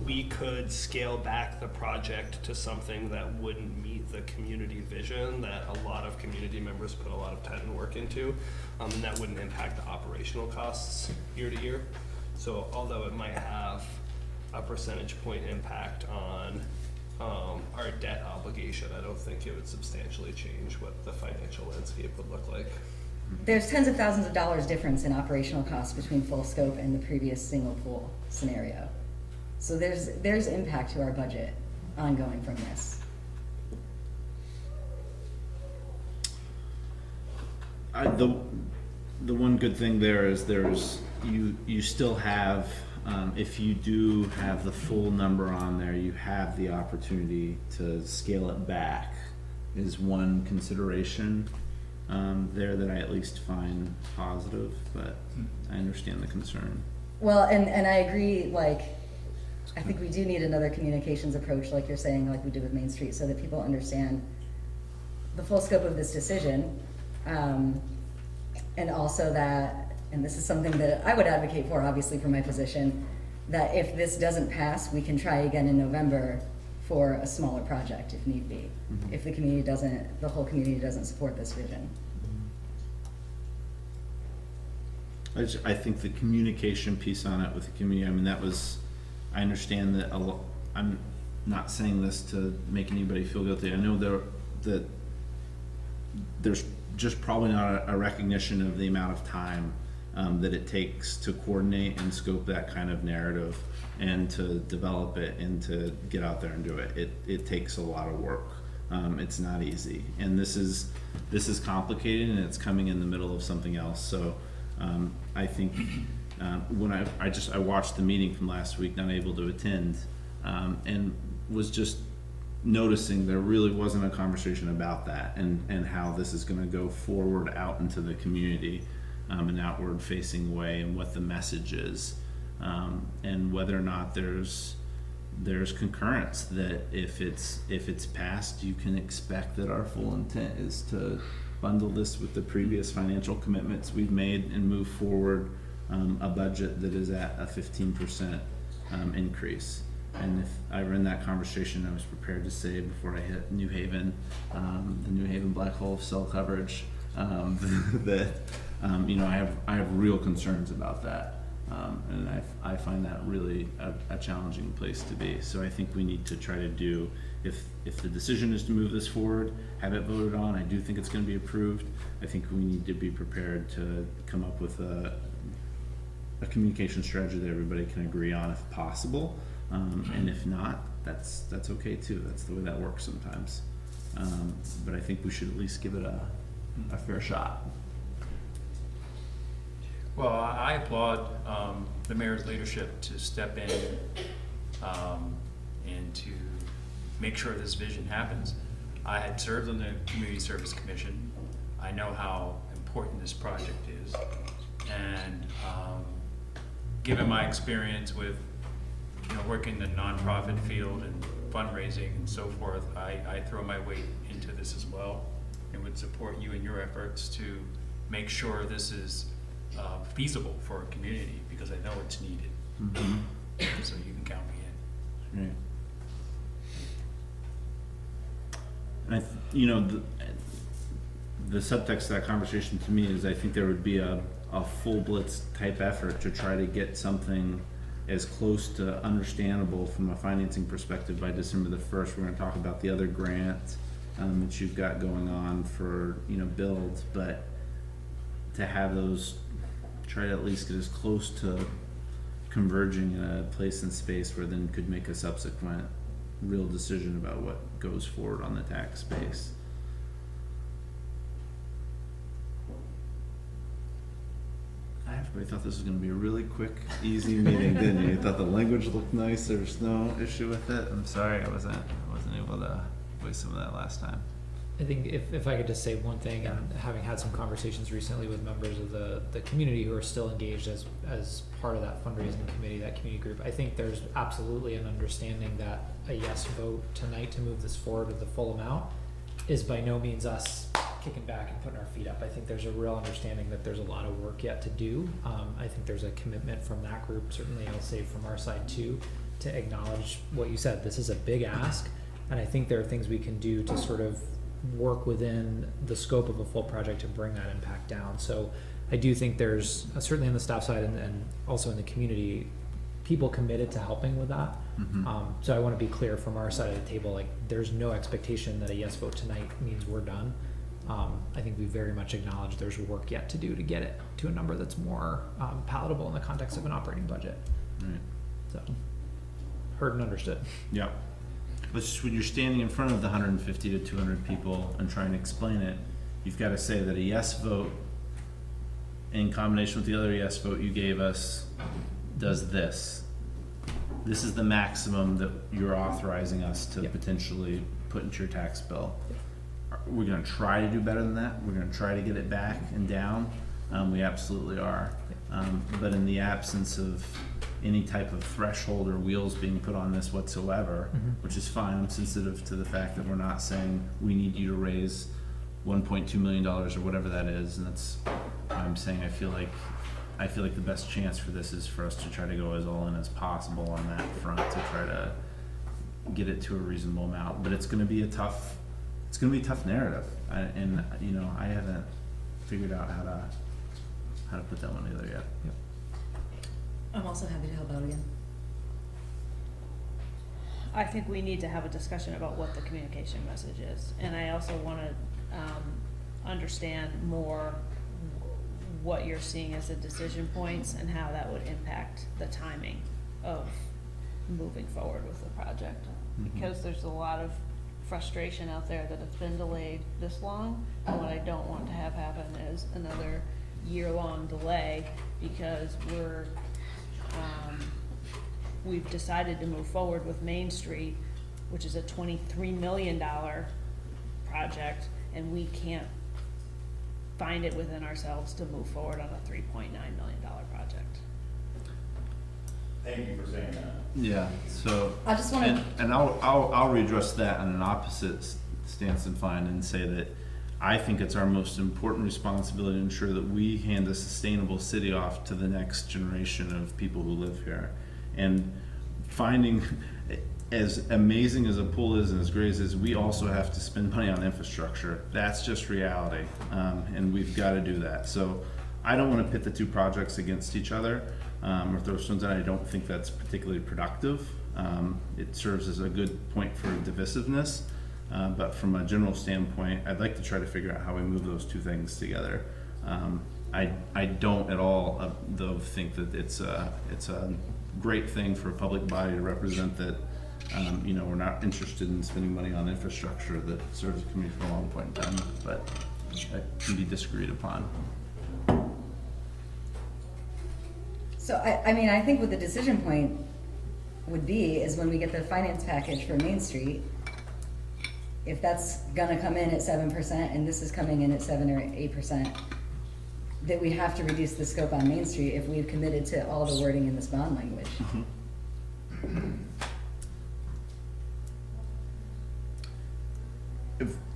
we could scale back the project to something that wouldn't meet the community vision that a lot of community members put a lot of time and work into, and that wouldn't impact the operational costs year to year. So although it might have a percentage point impact on our debt obligation, I don't think it would substantially change what the financial landscape would look like. There's tens of thousands of dollars difference in operational costs between full scope and the previous single pool scenario. So there's impact to our budget ongoing from this. The one good thing there is you still have, if you do have the full number on there, you have the opportunity to scale it back is one consideration there that I at least find positive, but I understand the concern. Well, and I agree, like, I think we do need another communications approach, like you're saying, like we did with Main Street, so that people understand the full scope of this decision. And also that, and this is something that I would advocate for, obviously, from my position, that if this doesn't pass, we can try again in November for a smaller project if need be, if the community doesn't, the whole community doesn't support this vision. I think the communication piece on it with the community, I mean, I understand that I'm not saying this to make anybody feel guilty. I know that there's just probably not a recognition of the amount of time that it takes to coordinate and scope that kind of narrative and to develop it and to get out there and do it. It takes a lot of work. It's not easy, and this is complicated, and it's coming in the middle of something else. So I think when I watched the meeting from last week, not able to attend, and was just noticing there really wasn't a conversation about that and how this is going to go forward out into the community, an outward facing way, and what the message is, and whether or not there's concurrence that if it's passed, you can expect that our full intent is to bundle this with the previous financial commitments we've made and move forward a budget that is at a 15% increase. And if I were in that conversation, I was prepared to say before I hit New Haven, the New Haven black hole of cell coverage, that I have real concerns about that, and I find that really a challenging place to be. So I think we need to try to do, if the decision is to move this forward, have it voted on. I do think it's going to be approved. I think we need to be prepared to come up with a communication strategy that everybody can agree on if possible. And if not, that's okay too. That's the way that works sometimes. But I think we should at least give it a fair shot. Well, I applaud the mayor's leadership to step in and to make sure this vision happens. I had served on the Community Service Commission. I know how important this project is, and given my experience with working the nonprofit field and fundraising and so forth, I throw my weight into this as well, and would support you in your efforts to make sure this is feasible for our community, because I know it's needed. So you can count me in. Right. And the subtext of that conversation to me is I think there would be a full blitz type effort to try to get something as close to understandable from a financing perspective by December the 1st. We're going to talk about the other grant that you've got going on for build, but to have those, try to at least get as close to converging in a place and space where then could make a subsequent real decision about what goes forward on the tax base. Everybody thought this was going to be a really quick, easy meeting, didn't you? You thought the language looked nice. There was no issue with it. I'm sorry, I wasn't able to voice some of that last time. I think if I could just say one thing, and having had some conversations recently with members of the community who are still engaged as part of that fundraising committee, that community group, I think there's absolutely an understanding that a yes vote tonight to move this forward with the full amount is by no means us kicking back and putting our feet up. I think there's a real understanding that there's a lot of work yet to do. I think there's a commitment from that group, certainly I'll say from our side too, to acknowledge what you said. This is a big ask, and I think there are things we can do to sort of work within the scope of a full project to bring that impact down. So I do think there's certainly on the staff side and also in the community, people committed to helping with that. So I want to be clear from our side of the table, like there's no expectation that a yes vote tonight means we're done. I think we very much acknowledge there's work yet to do to get it to a number that's more palatable in the context of an operating budget. Right. So heard and understood. Yeah. But just when you're standing in front of the 150 to 200 people and trying to explain it, you've got to say that a yes vote in combination with the other yes vote you gave us does this. This is the maximum that you're authorizing us to potentially put into your tax bill. We're going to try to do better than that. We're going to try to get it back and down. We absolutely are. But in the absence of any type of threshold or wheels being put on this whatsoever, which is fine. I'm sensitive to the fact that we're not saying we need you to raise $1.2 million or whatever that is, and that's why I'm saying I feel like the best chance for this is for us to try to go as all in as possible on that front to try to get it to a reasonable amount. But it's going to be a tough narrative, and you know, I haven't figured out how to put that one together yet. Yep. I'm also happy to help out again. I think we need to have a discussion about what the communication message is, and I also wanna, understand more what you're seeing as the decision points and how that would impact the timing of moving forward with the project. Because there's a lot of frustration out there that it's been delayed this long, and what I don't want to have happen is another year-long delay because we've decided to move forward with Main Street, which is a $23 million project, and we can't find it within ourselves to move forward on a $3.9 million project. Thank you for saying that. Yeah. So I just want to. and I'll readdress that on an opposite stance and fine and say that I think it's our most important responsibility to ensure that we hand a sustainable city off to the next generation of people who live here. And finding, as amazing as a pool is and as great as it is, we also have to spend money on infrastructure. That's just reality, and we've got to do that. So I don't want to pit the two projects against each other or throw stones out. I don't think that's particularly productive. It serves as a good point for divisiveness. But from a general standpoint, I'd like to try to figure out how we move those two things together. I don't at all though think that it's a great thing for a public body to represent that you know, we're not interested in spending money on infrastructure that serves the community for a long point in time, but that can be disagreed upon. So I mean, I think what the decision point would be is when we get the finance package for Main Street, if that's gonna come in at 7% and this is coming in at 7 or 8%, that we have to reduce the scope on Main Street if we've committed to all the wording in this bond language.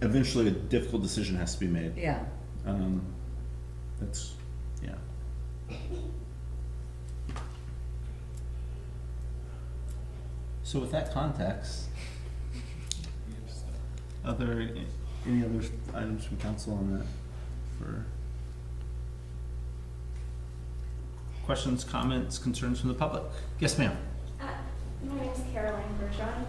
Eventually, a difficult decision has to be made. Yeah. That's, yeah. So with that context, any other items from council on that for questions, comments, concerns from the public? Yes, ma'am. My name is Caroline Bergeron.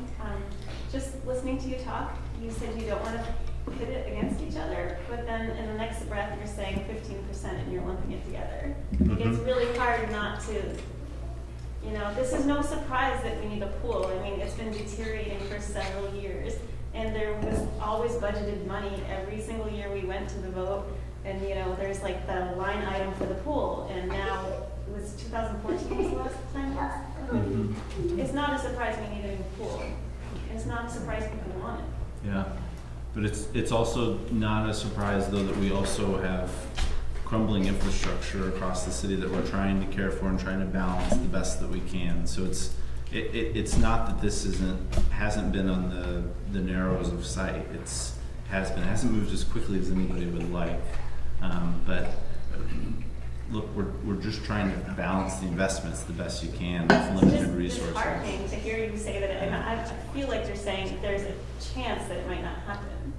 Just listening to you talk, you said you don't want to pit it against each other, but then in the next breath you're saying 15% and you're lumping it together. Like, it's really hard not to, you know, this is no surprise that we need a pool. I mean, it's been deteriorating for several years, and there was always budgeted money every single year we went to the vote, and you know, there's like the line item for the pool, and now it was 2014 was the last time it was. It's not a surprise we need a new pool. It's not a surprise people want it. Yeah, but it's also not a surprise though that we also have crumbling infrastructure across the city that we're trying to care for and trying to balance the best that we can. So it's not that this hasn't been on the narrows of sight. has been. It hasn't moved as quickly as anybody would like. But look, we're just trying to balance the investments the best you can with limited resources. It's disheartening to hear you say that, and I feel like you're saying there's a chance that it might not happen.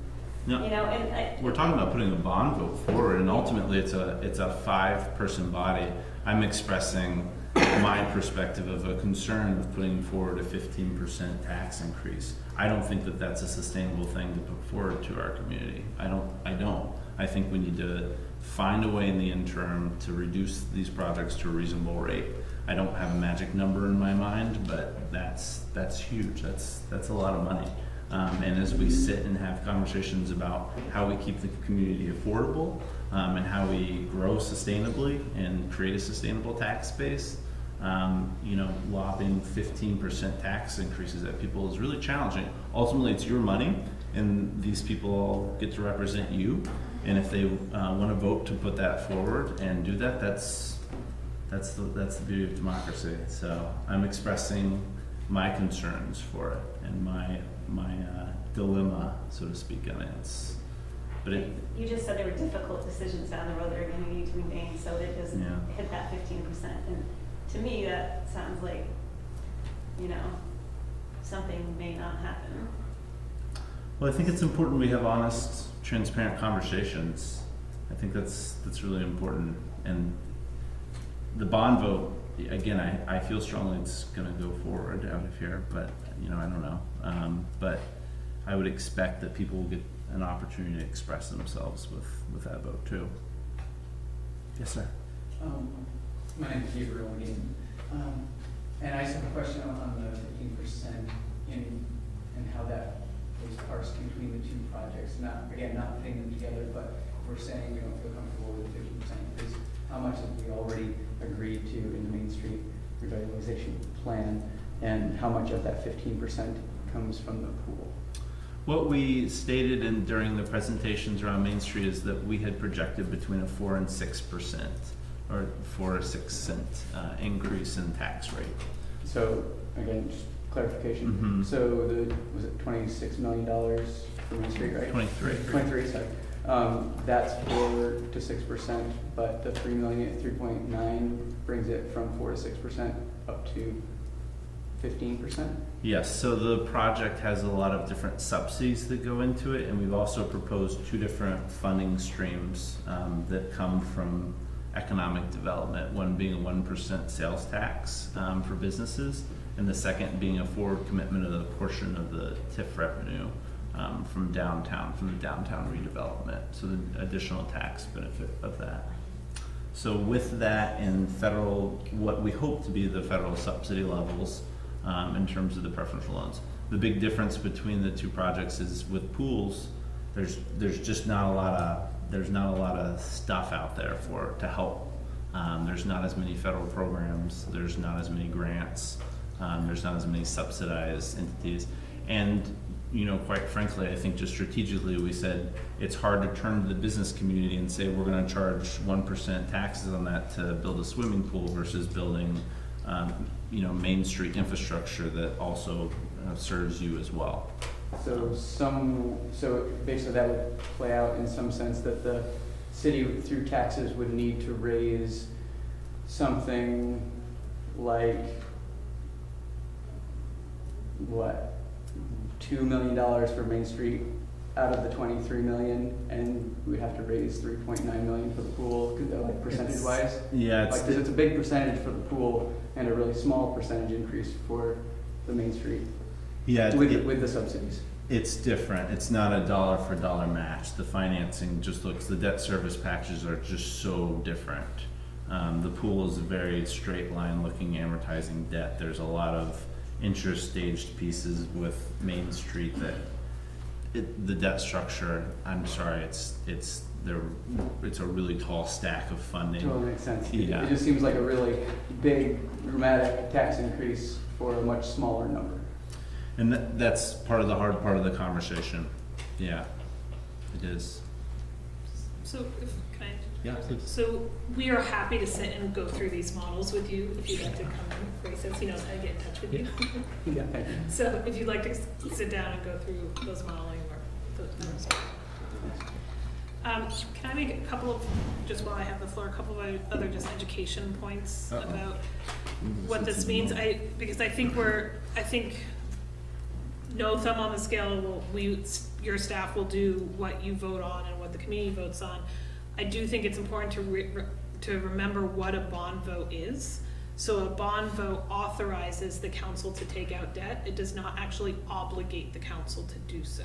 No, You know, and we're talking about putting a bond vote forward, and ultimately it's a 5-person body. I'm expressing my perspective of a concern of putting forward a 15% tax increase. I don't think that that's a sustainable thing to put forward to our community. I don't. I think we need to find a way in the interim to reduce these projects to a reasonable rate. I don't have a magic number in my mind, but that's huge. That's a lot of money. And as we sit and have conversations about how we keep the community affordable, and how we grow sustainably and create a sustainable tax base, lobbing 15% tax increases at people is really challenging. Ultimately, it's your money, and these people all get to represent you. And if they want to vote to put that forward and do that, that's the beauty of democracy. So I'm expressing my concerns for it and my dilemma, so to speak, on it. you just said there were difficult decisions down the road that are going to need to be made, so that it doesn't hit that 15%. And to me, that sounds like, something may not happen. Well, I think it's important we have honest, transparent conversations. I think that's really important. And the bond vote, again, I feel strongly it's going to go forward out of here, but I don't know. But I would expect that people will get an opportunity to express themselves with that vote too. Yes, sir. My name is Gabriel again. And I just have a question on the 15% and how that is parsed between the two projects. Not putting them together, but we're saying we don't feel comfortable with the 15% increase. How much have we already agreed to in the Main Street revitalization plan, and how much of that 15% comes from the pool? What we stated during the presentations around Main Street is that we had projected between a 4 and 6%, or 4 or 6 cent increase in tax rate. So again, just clarification. Mm-hmm. So was it $26 million for Main Street, right? 23, sorry. That's 4 to 6%, but the 3.9 brings it from 4 to 6% up to 15%? Yes, so the project has a lot of different subsidies that go into it, and we've also proposed 2 different funding streams that come from economic development, one being a 1% sales tax for businesses, and the second being a forward commitment of the portion of the TIF revenue from the downtown redevelopment, so the additional tax benefit of that. So with that and what we hope to be the federal subsidy levels in terms of the preferential loans. The big difference between the two projects is with pools, there's just not a lot of stuff out there to help. There's not as many federal programs, there's not as many grants, there's not as many subsidized entities, and quite frankly, I think just strategically we said it's hard to turn to the business community and say we're going to charge 1% taxes on that to build a swimming pool versus building Main Street infrastructure that also serves you as well. So basically that would play out in some sense that the city through taxes would need to raise something like $2 million for Main Street out of the 23 million, and we'd have to raise 3.9 million for the pool, like percentage wise. Yeah, because it's a big percentage for the pool and a really small percentage increase for the Main Street. Yeah, with the subsidies. It's different. It's not a dollar for dollar match. The financing the debt service packages are just so different. The pool is a very straight line looking amortizing debt. There's a lot of interest staged pieces with Main Street that the debt structure, I'm sorry, it's a really tall stack of funding. Totally makes sense. Yeah. It just seems like a really big dramatic tax increase for a much smaller number. And that's part of the hard part of the conversation. Yeah, it is. So, can I? Yeah, please. So we are happy to sit and go through these models with you if you'd like to come in. Grace says he knows how to get in touch with you. Yeah, thank you. So if you'd like to sit down and go through those modeling or those numbers. Can I make a couple of, just while I have the floor, a couple of other just education points about what this means? Because I think no thumb on the scale, your staff will do what you vote on and what the community votes on. I do think it's important to remember what a bond vote is. So a bond vote authorizes the council to take out debt. It does not actually obligate the council to do so.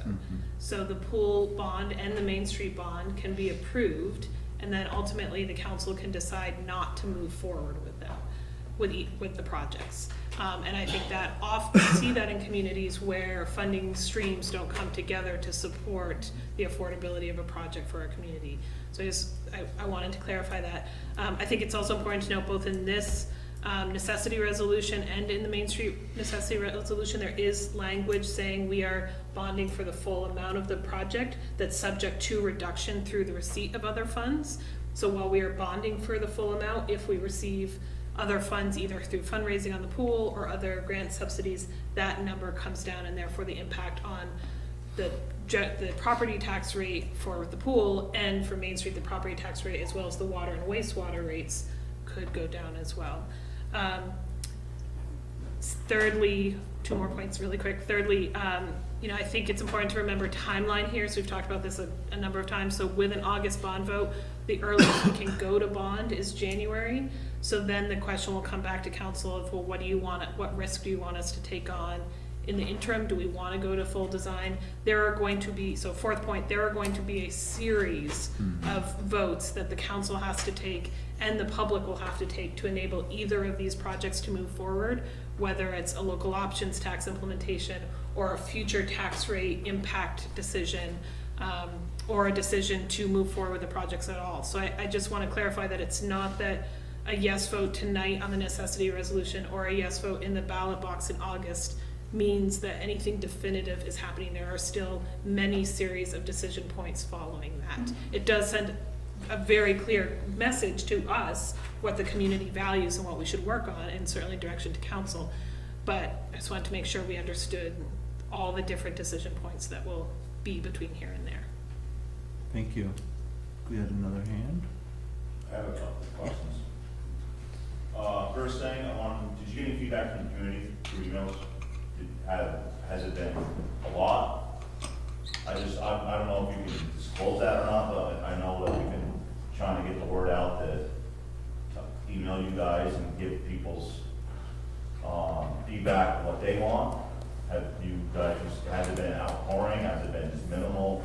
So the pool bond and the Main Street bond can be approved, and then ultimately the council can decide not to move forward with them, with the projects. And I think that often see that in communities where funding streams don't come together to support the affordability of a project for a community. So I wanted to clarify that. I think it's also important to note both in this necessity resolution and in the Main Street necessity resolution, there is language saying we are bonding for the full amount of the project that's subject to reduction through the receipt of other funds. So while we are bonding for the full amount, if we receive other funds either through fundraising on the pool or other grant subsidies, that number comes down, and therefore the impact on the property tax rate for the pool and for Main Street, the property tax rate, as well as the water and wastewater rates, could go down as well. Thirdly, two more points really quick. Thirdly, I think it's important to remember timeline here. So we've talked about this a number of times. So with an August bond vote, the earliest we can go to bond is January. So then the question will come back to council of, well, what risk do you want us to take on in the interim? Do we want to go to full design? There are going to be, so fourth point, there are going to be a series of votes that the council has to take and the public will have to take to enable either of these projects to move forward, whether it's a local options tax implementation or a future tax rate impact decision, or a decision to move forward with the projects at all. So I just want to clarify that it's not that a yes vote tonight on the necessity resolution or a yes vote in the ballot box in August means that anything definitive is happening. There are still many series of decision points following that. It does send a very clear message to us what the community values and what we should work on, and certainly direction to council. But I just wanted to make sure we understood all the different decision points that will be between here and there. Thank you. We had another hand. I have a couple of questions. First thing, did you get any feedback from the community through emails? Has it been a lot? I don't know if you can disclose that or not, but I know that we've been trying to get the word out to email you guys and give people's feedback, what they want. Have you guys, has it been outpouring? Has it been minimal?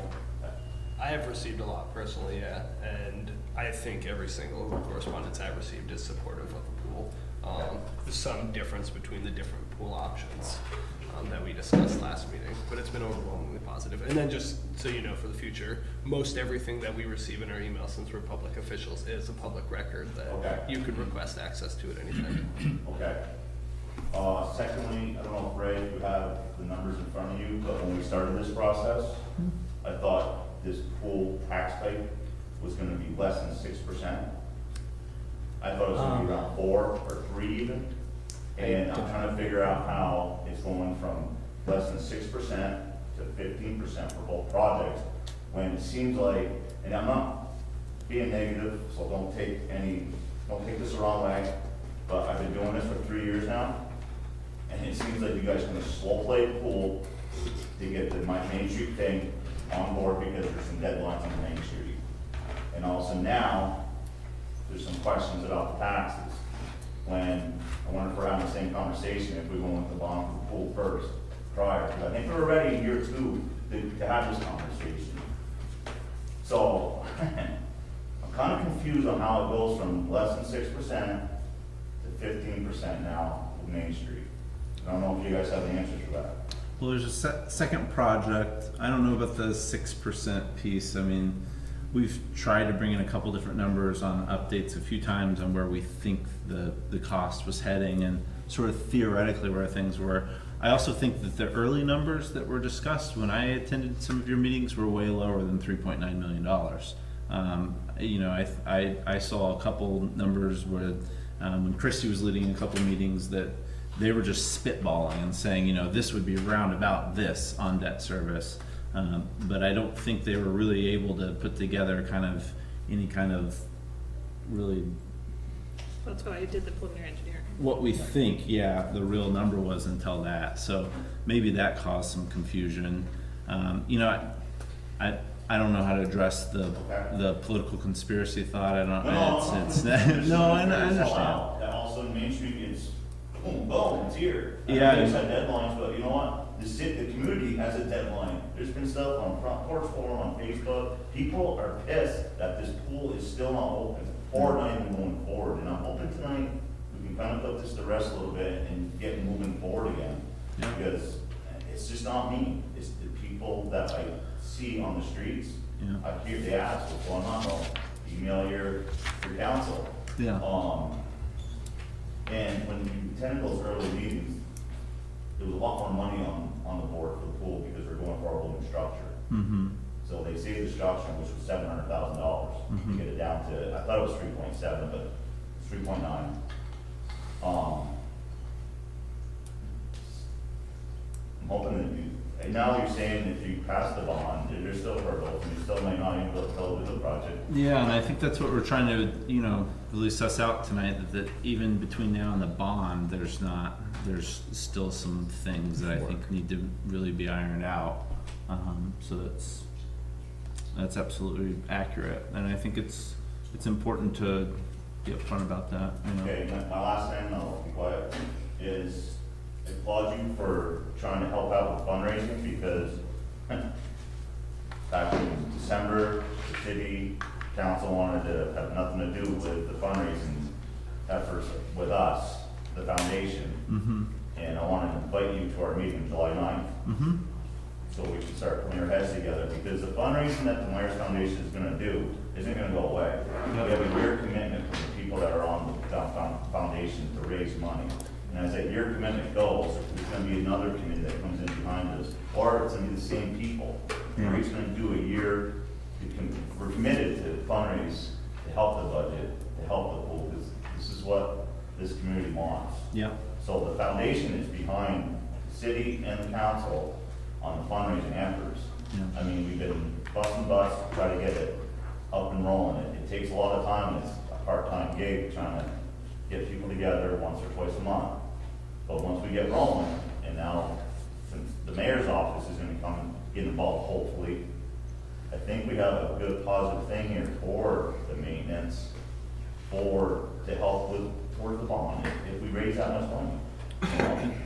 I have received a lot personally, yeah, and I think every single correspondence I've received is supportive of the pool. There's some difference between the different pool options that we discussed last meeting, but it's been overwhelmingly positive. And then just so you know for the future, most everything that we receive in our email, since we're public officials, is a public record that you could request access to at any time. Okay. Secondly, I don't know if Ray, you have the numbers in front of you, but when we started this process, I thought this pool tax rate was gonna be less than 6%. I thought it was gonna be around 4 or 3 even. And I'm trying to figure out how it's going from less than 6% to 15% for both projects, when it seems like, and I'm not being negative, so don't take this the wrong way, but I've been doing this for 3 years now, and it seems like you guys are gonna slow play the pool to get the Main Street thing on board because there's some deadlines on Main Street. And also now, there's some questions about the taxes. When, I wonder if we're having the same conversation if we go with the bond for the pool first, prior. Because I think we're ready in year 2 to have this conversation. So, I'm kind of confused on how it goes from less than 6% to 15% now with Main Street. I don't know if you guys have the answers for that. Well, there's a second project. I don't know about the 6% piece. I mean, we've tried to bring in a couple different numbers on updates a few times on where we think the cost was heading and sort of theoretically where things were. I also think that the early numbers that were discussed when I attended some of your meetings were way lower than $3.9 million. I saw a couple numbers where when Christy was leading a couple meetings that they were just spitballing and saying, this would be around about this on debt service. But I don't think they were really able to put together any kind of really That's why I did the preliminary engineering. what we think, the real number was until that. So maybe that caused some confusion. You know, I don't know how to address the political conspiracy thought. I don't. It's no, I understand. That also in Main Street is boom, boom, it's here. Yeah. They set deadlines, but you know what? The community has a deadline. There's been stuff on Front Porch Forum, on Facebook. People are pissed that this pool is still not open, or not even going forward. And I'm hoping tonight we can kind of put this to rest a little bit and get moving forward again. Yeah. Because it's just not me. It's the people that I see on the streets. Yeah. I hear they ask, what's going on? Well, email your council. Yeah. And when you attended those early meetings, there was a lot more money on the board for the pool because we're going for our whole new structure. Mm-hmm. So they saved the structure, which was $700,000 Mhm. to get it down to, I thought it was 3.7, but it's 3.9. I'm hoping that and now you're saying if you pass the bond, there's still hurdles, and you still may not even be able to do the project. Yeah, and I think that's what we're trying to, really suss out tonight, that even between now and the bond, there's still some things that I think need to really be ironed out. So that's absolutely accurate, and I think it's important to be upfront about that, Okay, my last thing, I'll be quiet, is I applaud you for trying to help out with fundraising, because back in December, the city council wanted to have nothing to do with the fundraising efforts with us, the foundation. Mm-hmm. And I wanted to invite you to our meeting July 9th, Mm-hmm. so we can start putting our heads together, because the fundraising that the Myers Foundation is gonna do isn't gonna go away. We have a year commitment from the people that are on the foundation to raise money. And as that year commitment goes, there's gonna be another committee that comes in behind us, or it's gonna be the same people. And we're just gonna do a year, we're committed to fundraise, to help the budget, to help the pool, because this is what this community wants. Yeah. So the foundation is behind the city and the council on the fundraising efforts. Yeah. I mean, we've been busting butts to try to get it up and rolling. It takes a lot of time, it's a part-time gig, trying to get people together once or twice a month. But once we get rolling, and now, since the mayor's office is gonna come and get involved, hopefully, I think we have a good positive thing here for the maintenance, to help towards the bond, if we raise that much money.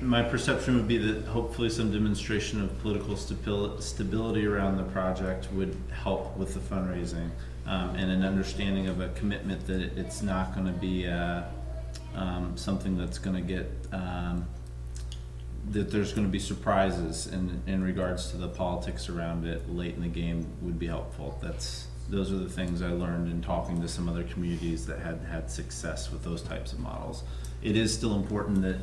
My perception would be that hopefully some demonstration of political stability around the project would help with the fundraising, and an understanding of a commitment that it's not gonna be something that's gonna get, that there's gonna be surprises in regards to the politics around it late in the game would be helpful. Those are the things I learned in talking to some other communities that had success with those types of models. It is still important that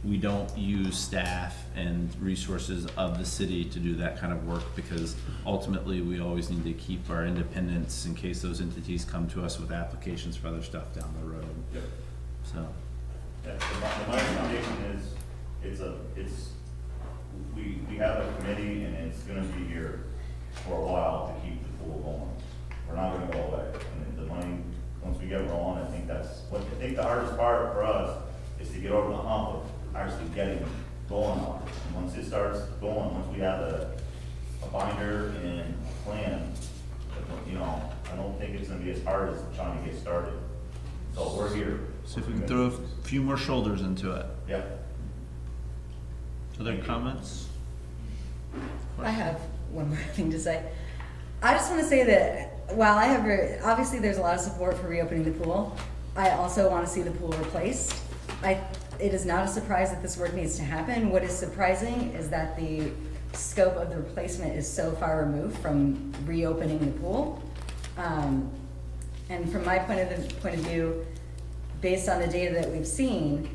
we don't use staff and resources of the city to do that kind of work, because ultimately we always need to keep our independence in case those entities come to us with applications for other stuff down the road. Yep. So, Yeah, the Myers Foundation we have a committee, and it's gonna be here for a while to keep the pool going. We're not gonna go away, and the money, once we get rolling, I think the hardest part for us is to get over the hump of actually getting going on it. And once it starts going, once we have a binder and a plan, I don't think it's gonna be as hard as trying to get started. So we're here. see if we can throw a few more shoulders into it. Yep. Other comments? I have one more thing to say. I just want to say that while I have, obviously there's a lot of support for reopening the pool, I also want to see the pool replaced. It is not a surprise that this work needs to happen. What is surprising is that the scope of the replacement is so far removed from reopening the pool. And from my point of view, based on the data that we've seen,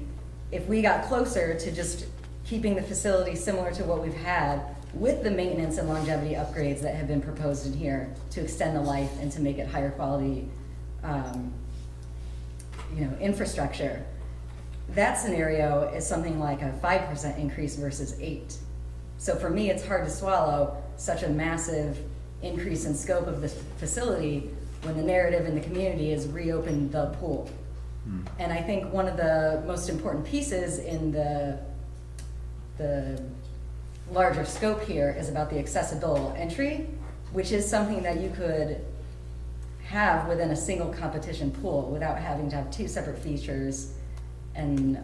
if we got closer to just keeping the facility similar to what we've had with the maintenance and longevity upgrades that have been proposed in here to extend the life and to make it higher quality, infrastructure, that scenario is something like a 5% increase versus 8%. So for me, it's hard to swallow such a massive increase in scope of this facility when the narrative in the community is reopen the pool. And I think one of the most important pieces in the larger scope here is about the accessible entry, which is something that you could have within a single competition pool without having to have two separate features and,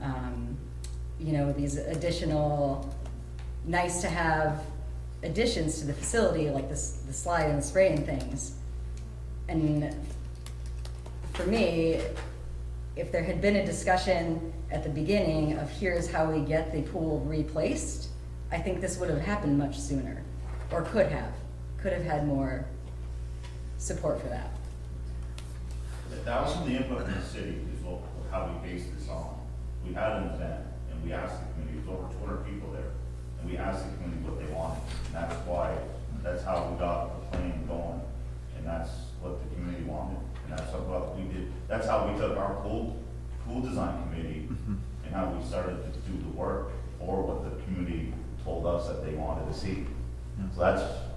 you know, these additional nice to have additions to the facility, like the slide and the spray and things. And for me, if there had been a discussion at the beginning of here's how we get the pool replaced, I think this would have happened much sooner, or could have had more support for that. That was from the input from the city, is how we based this on. We had an event, and we asked the community, there was over 200 people there, and we asked the community what they wanted. And that's how we got the plan going, and that's what the community wanted. And that's what we did, that's how we took our pool design committee, and how we started to do the work, or what the community told us that they wanted to see. So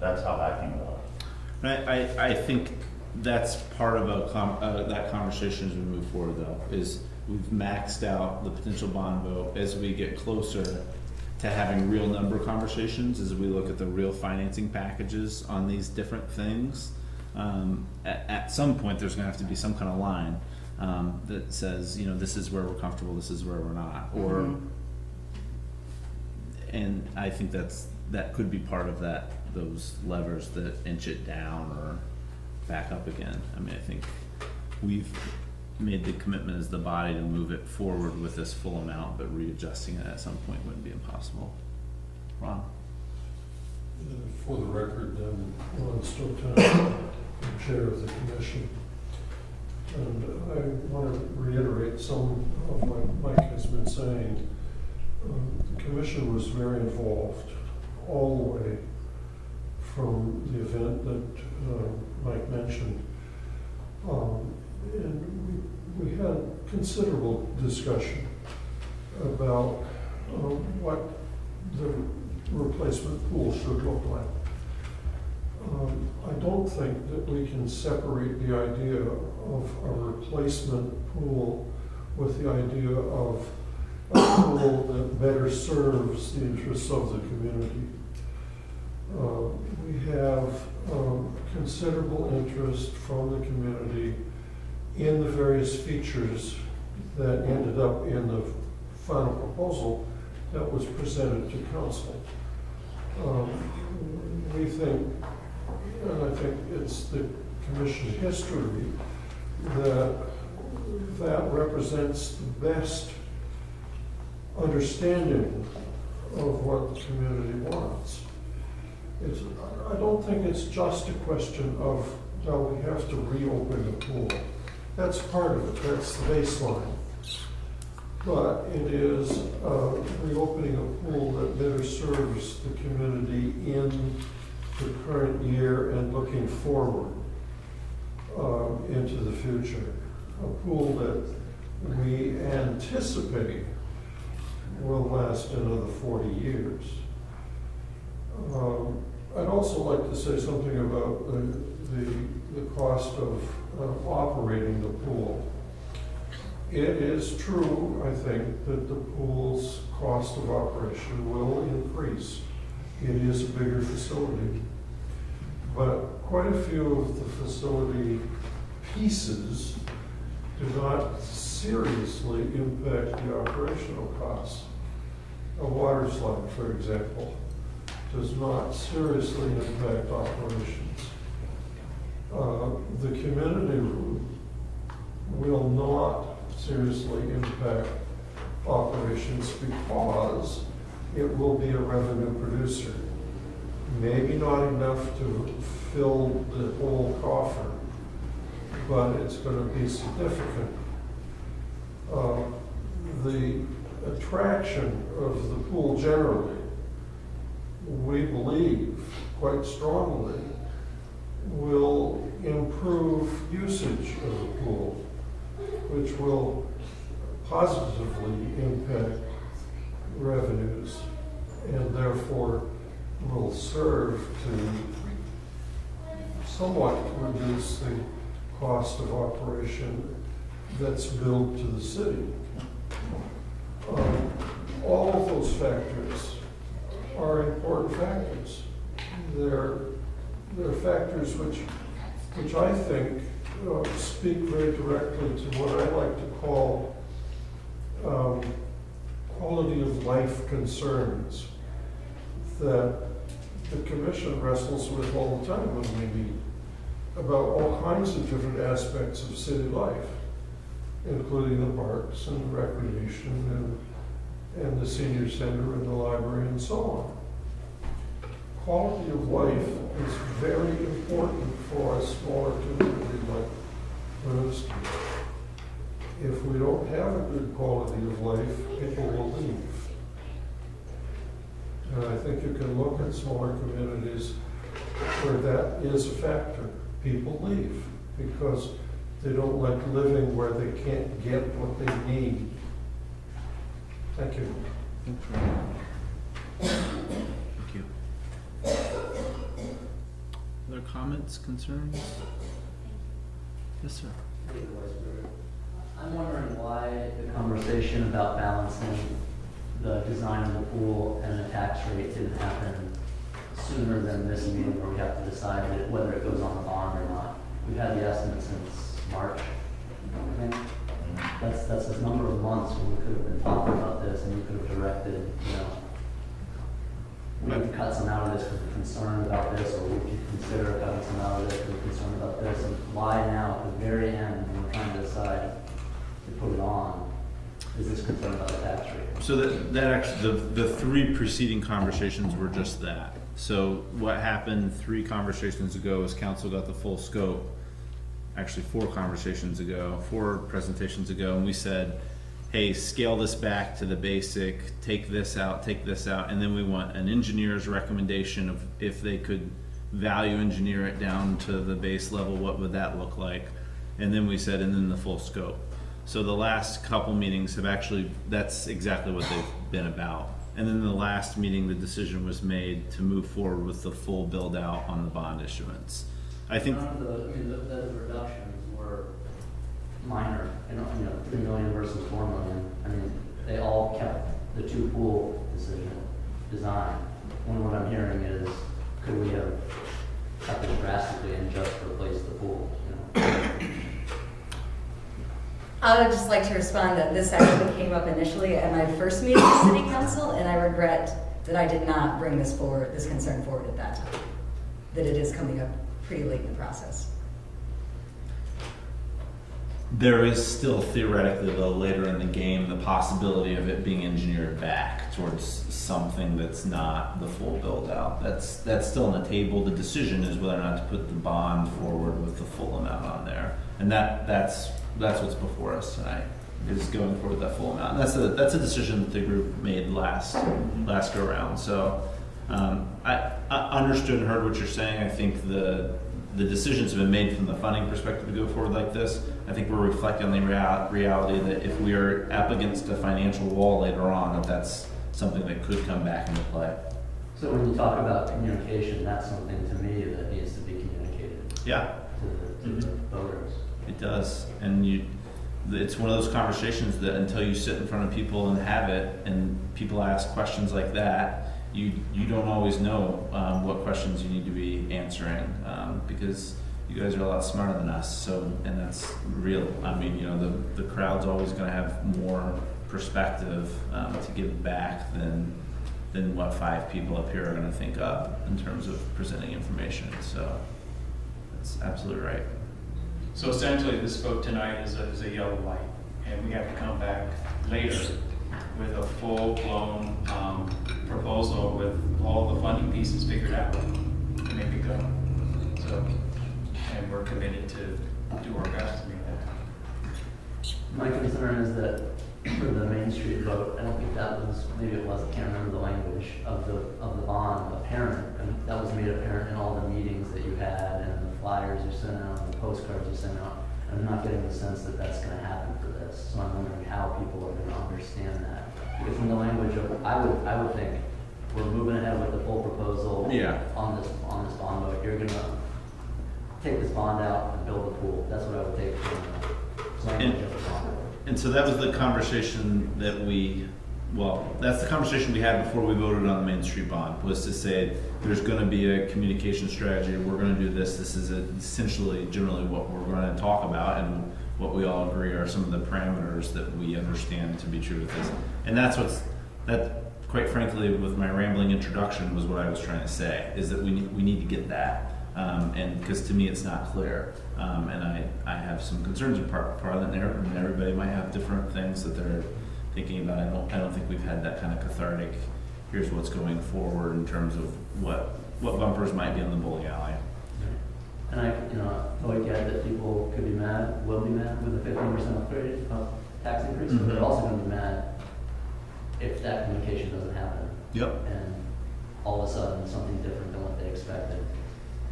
that's how that came about. I think that's part of that conversation as we move forward, though, is we've maxed out the potential bond vote. As we get closer to having real number conversations, as we look at the real financing packages on these different things, at some point there's going to have to be some kind of line that says, you know, this is where we're comfortable, this is where we're not, or and I think that could be part of those levers that inch it down or back up again. I mean, I think we've made the commitment as the body to move it forward with this full amount, but readjusting it at some point wouldn't be impossible. Ron? For the record, Ron Stoketown, chair of the commission. And I want to reiterate some of what Mike has been saying. The commission was very involved all the way from the event that Mike mentioned. And we had considerable discussion about what the replacement pool should look like. I don't think that we can separate the idea of a replacement pool with the idea of a pool that better serves the interests of the community. We have considerable interest from the community in the various features that ended up in the final proposal that was presented to council. We think, and I think it's the commission's history, that represents the best understanding of what the community wants. I don't think it's just a question of, well, we have to reopen the pool. That's part of it, that's the baseline. But it is reopening a pool that better serves the community in the current year and looking forward into the future. A pool that we anticipate will last another 40 years. I'd also like to say something about the cost of operating the pool. It is true, I think, that the pool's cost of operation will increase. It is a bigger facility. But quite a few of the facility pieces do not seriously impact the operational costs. A water slide, for example, does not seriously impact operations. The community room will not seriously impact operations because it will be a revenue producer. Maybe not enough to fill the whole coffer, but it's going to be significant. The attraction of the pool generally, we believe quite strongly, will improve usage of the pool, which will positively impact revenues and therefore will serve to somewhat reduce the cost of operation that's billed to the city. All of those factors are important factors. They're factors which I think speak very directly to what I like to call quality of life concerns that the commission wrestles with all the time when we meet about all kinds of different aspects of city life, including the parks and recreation and the senior center and the library and so on. Quality of life is very important for a smaller community like Winooski. If we don't have a good quality of life, people will leave. And I think you can look at smaller communities where that is a factor. People leave because they don't like living where they can't get what they need. Thank you. Thank you. Other comments, concerns? Yes, sir. I'm wondering why the conversation about balancing the design of the pool and the tax rate didn't happen sooner than this meeting where we have to decide whether it goes on the bond or not. We've had the estimate since March, I think. That's a number of months when we could have been talking about this and you could have directed, we need to cut some out of this because we're concerned about this, or we could consider cutting some out of this because we're concerned about this. And why now, at the very end, when we're trying to decide to put it on, is this concern about the tax rate? So that actually, the three preceding conversations were just that. So what happened 3 conversations ago is council got the full scope. Actually 4 presentations ago, and we said, hey, scale this back to the basic, take this out, and then we want an engineer's recommendation of if they could value engineer it down to the base level, what would that look like? And then we said, and then the full scope. So the last couple meetings have actually, that's exactly what they've been about. And then the last meeting, the decision was made to move forward with the full build out on the bond issuance. I think None of the reductions were minor, 3 million versus 4 million. I mean, they all kept the 2 pool design. When what I'm hearing is, could we have cut this drastically and just replaced the pool? I would just like to respond that this actually came up initially at my first meeting with City Council, and I regret that I did not bring this concern forward at that time. That it is coming up pretty late in the process. there is still theoretically, though, later in the game, the possibility of it being engineered back towards something that's not the full build out. That's still on the table. The decision is whether or not to put the bond forward with the full amount on there, and that's what's before us tonight, is going forward that full amount. And that's a decision that the group made last go around. So I understood and heard what you're saying. I think the decisions have been made from the funding perspective to go forward like this. I think we're reflecting on the reality that if we are up against a financial wall later on, that's something that could come back into play. So when you talk about communication, that's something to me that needs to be communicated. Yeah. To the voters. It does, and it's one of those conversations that until you sit in front of people and have it, and people ask questions like that, you don't always know what questions you need to be answering, because you guys are a lot smarter than us. So, and that's real. I mean, the crowd's always going to have more perspective to give back than what 5 people up here are going to think of in terms of presenting information. So, that's absolutely right. So essentially, this vote tonight is a yellow light, and we have to come back later with a full-blown proposal with all the funding pieces figured out to make it go. So, and we're committed to do our best to make that happen. My concern is that for the Main Street vote, I don't think that was, maybe it was, I can't remember the language of the bond apparent, and that was made apparent in all the meetings that you had and the flyers you sent out and the postcards you sent out. I'm not getting the sense that that's going to happen for this, so I'm wondering how people are going to understand that. Because from the language of, I would think we're moving ahead with the full proposal Yeah. on this bond vote. You're gonna take this bond out and build a pool. That's what I would take from the language of the bond. And so that was the conversation that that's the conversation we had before we voted on the Main Street bond, was to say there's gonna be a communication strategy, we're gonna do this, this is essentially generally what we're gonna talk about, and what we all agree are some of the parameters that we understand to be true with this. And that quite frankly, with my rambling introduction, was what I was trying to say, is that we need to get that. And because to me it's not clear, and I have some concerns with part of that narrative, and everybody might have different things that they're thinking about. I don't think we've had that kind of cathartic, here's what's going forward in terms of what bumpers might be on the bowling alley. And I totally get that people could be mad, will be mad with the 15% upgrade of tax increase, but they're also gonna be mad if that communication doesn't happen. Yep. And all of a sudden, something different than what they expected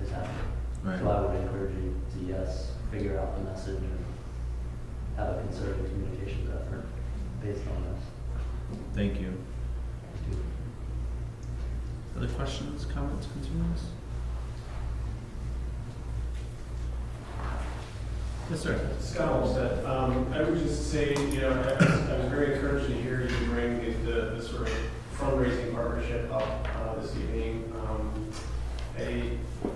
is happening. Right. So I would encourage you to, yes, figure out the message and have a concerted communications effort based on this. Thank you. Other questions, comments, concerns? Yes, sir. Scott Olmstead. I would just say, I was very encouraged to hear you bring the sort of fundraising partnership up this evening.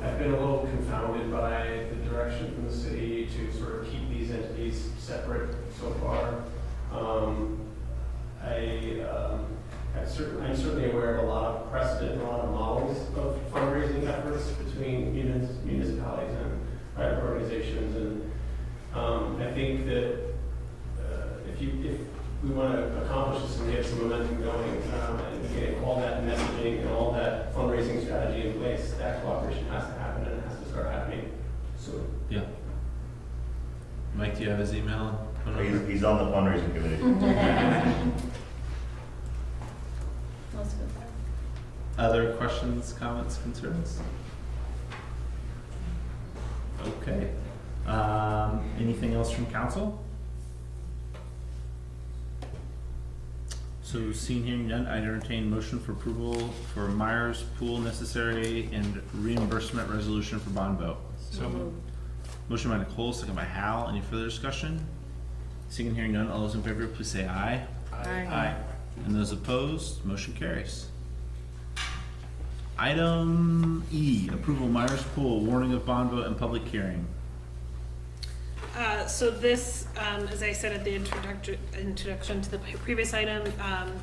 I've been a little confounded by the direction from the city to sort of keep these entities separate so far. I'm certainly aware of a lot of precedent and a lot of models of fundraising efforts between municipalities and private organizations, and I think that if we want to accomplish this and get some momentum going, and get all that messaging and all that fundraising strategy in place, that cooperation has to happen, and it has to start happening soon. Yeah. Mike, do you have his email? He's on the fundraising committee. Other questions, comments, concerns? Okay. Anything else from council? So seeing hearing none, I entertain motion for approval for Myers Pool necessary and reimbursement resolution for bond vote. So moved. Motion by Nicole, second by Hal. Any further discussion? Seeing and hearing none, all those in favor, please say aye. Aye. And those opposed, motion carries. Item E, approval Myers Pool, warning of bond vote and public hearing. So this, as I said at the introduction to the previous item,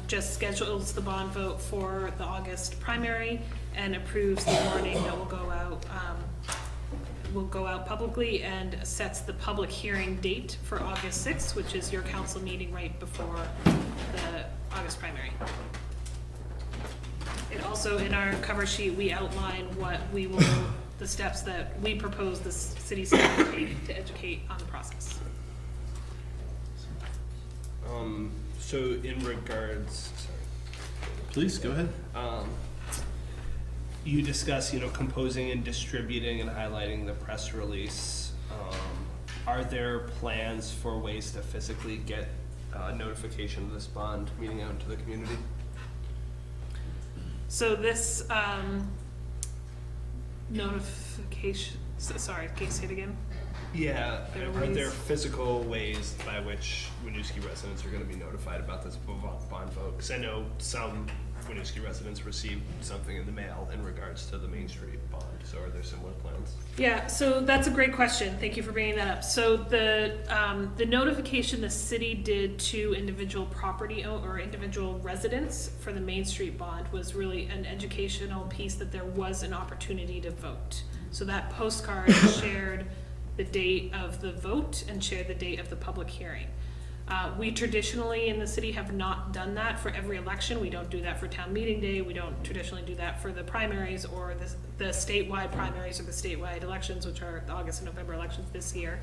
just schedules the bond vote for the August primary and approves the warning that will go out publicly, and sets the public hearing date for August 6th, which is your council meeting right before the August primary. It also, in our cover sheet, we outline the steps that we propose the city staff to take to educate on the process. So in regards, Please, go ahead. you discuss, composing and distributing and highlighting the press release. Are there plans for ways to physically get notification of this bond meeting out into the community? So this notification, sorry, can you say it again? Yeah, There are there ways- physical ways by which Winooski residents are going to be notified about this bond vote? Because I know some Winooski residents received something in the mail in regards to the Main Street bond, so are there similar plans? Yeah, so that's a great question. Thank you for bringing that up. So the notification the city did to individual or individual residents for the Main Street bond was really an educational piece that there was an opportunity to vote. So that postcard shared the date of the vote and shared the date of the public hearing. We traditionally in the city have not done that for every election. We don't do that for town meeting day. We don't traditionally do that for the primaries or the statewide primaries or the statewide elections, which are the August and November elections this year.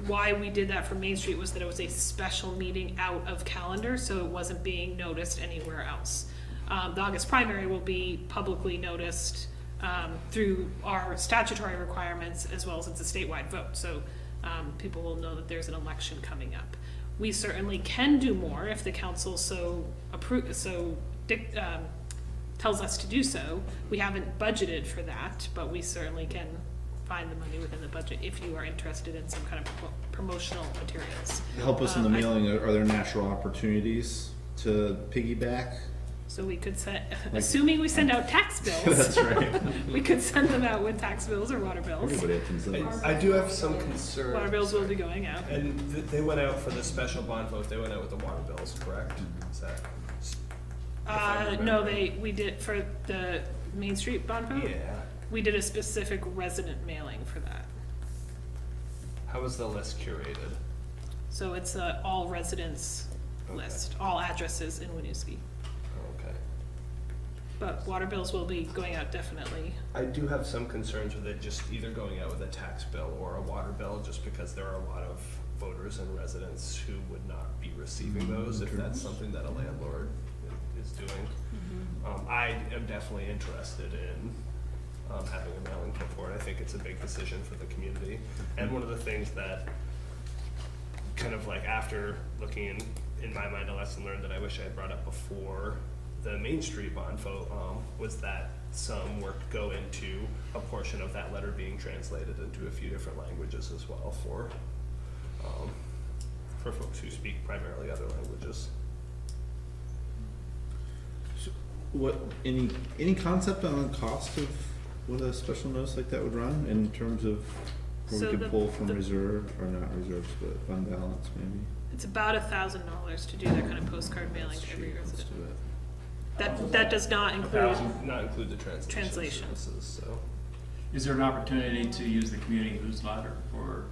Why we did that for Main Street was that it was a special meeting out of calendar, so it wasn't being noticed anywhere else. The August primary will be publicly noticed through our statutory requirements, as well as it's a statewide vote. So people will know that there's an election coming up. We certainly can do more if the council tells us to do so. We haven't budgeted for that, but we certainly can find the money within the budget if you are interested in some kind of promotional materials. Help us in the I- mailing. Are there natural opportunities to piggyback? So we could send, assuming we send out tax bills. That's right. We could send them out with tax bills or water bills. Everybody attends those. I do have some concerns. Water bills will be going out. And they went out for the special bond vote, they went out with the water bills, correct? Is that? No, we did, for the Main Street bond vote? Yeah. We did a specific resident mailing for that. How was the list curated? So it's a all residents list, all addresses in Winooski. Okay. But water bills will be going out definitely. I do have some concerns with it just either going out with a tax bill or a water bill, just because there are a lot of voters and residents who would not be receiving those if that's something that a landlord is doing. I am definitely interested in having a mailing put forward. I think it's a big decision for the community. And one of the things that kind of like after looking in my mind, a lesson learned that I wish I had brought up before the Main Street bond vote was that some work go into a portion of that letter being translated into a few different languages as well for folks who speak primarily other languages. So what, any concept on the cost of what a special notice like that would run in terms of where So we could the- pull from reserve, or not reserves, but fund balance maybe? It's about $1,000 to do that kind of postcard mailing to every Let's resident. do it. That does not include, Not include the translation Translation. services, so. Is there an opportunity to use the community newsletter for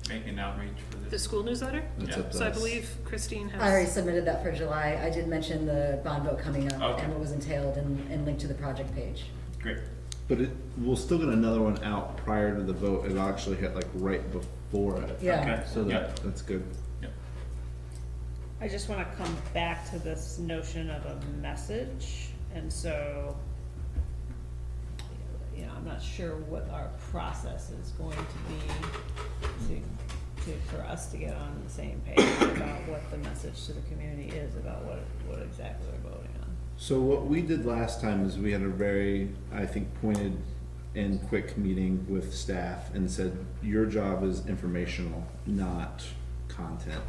making outreach for the this? school newsletter. That's Yeah. up to So I us. believe Christine has. I already submitted that for July. I did mention the bond vote coming up Okay. and what was entailed and linked to the project page. Great. But we'll still get another one out prior to the vote. It'll actually hit like right before it. Yeah. Okay. So Yeah. that's good. Yeah. I just wanna come back to this notion of a message, and so, you know, I'm not sure what our process is going to be for us to get on the same page about what the message to the community is, about what exactly we're voting on. So what we did last time is we had a very, I think, pointed and quick meeting with staff and said, your job is informational, not content.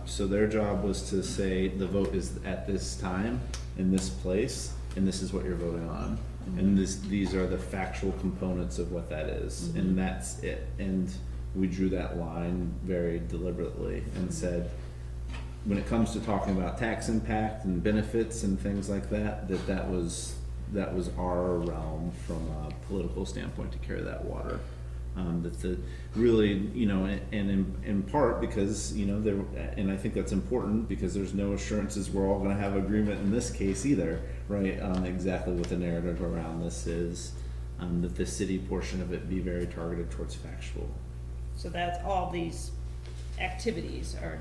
So their job was to say, the vote is at this time, in this place, and this is what you're voting on. And these are the factual components of what that is, and that's it. And we drew that line very deliberately and said, when it comes to talking about tax impact and benefits and things like that, that was our realm from a political standpoint to carry that water. That's the really, you know, and in part because, you know, there, and I think that's important because there's no assurances we're all gonna have agreement in this case either, right? On exactly what the narrative around this is, that the city portion of it be very targeted towards factual. So that's, all these activities are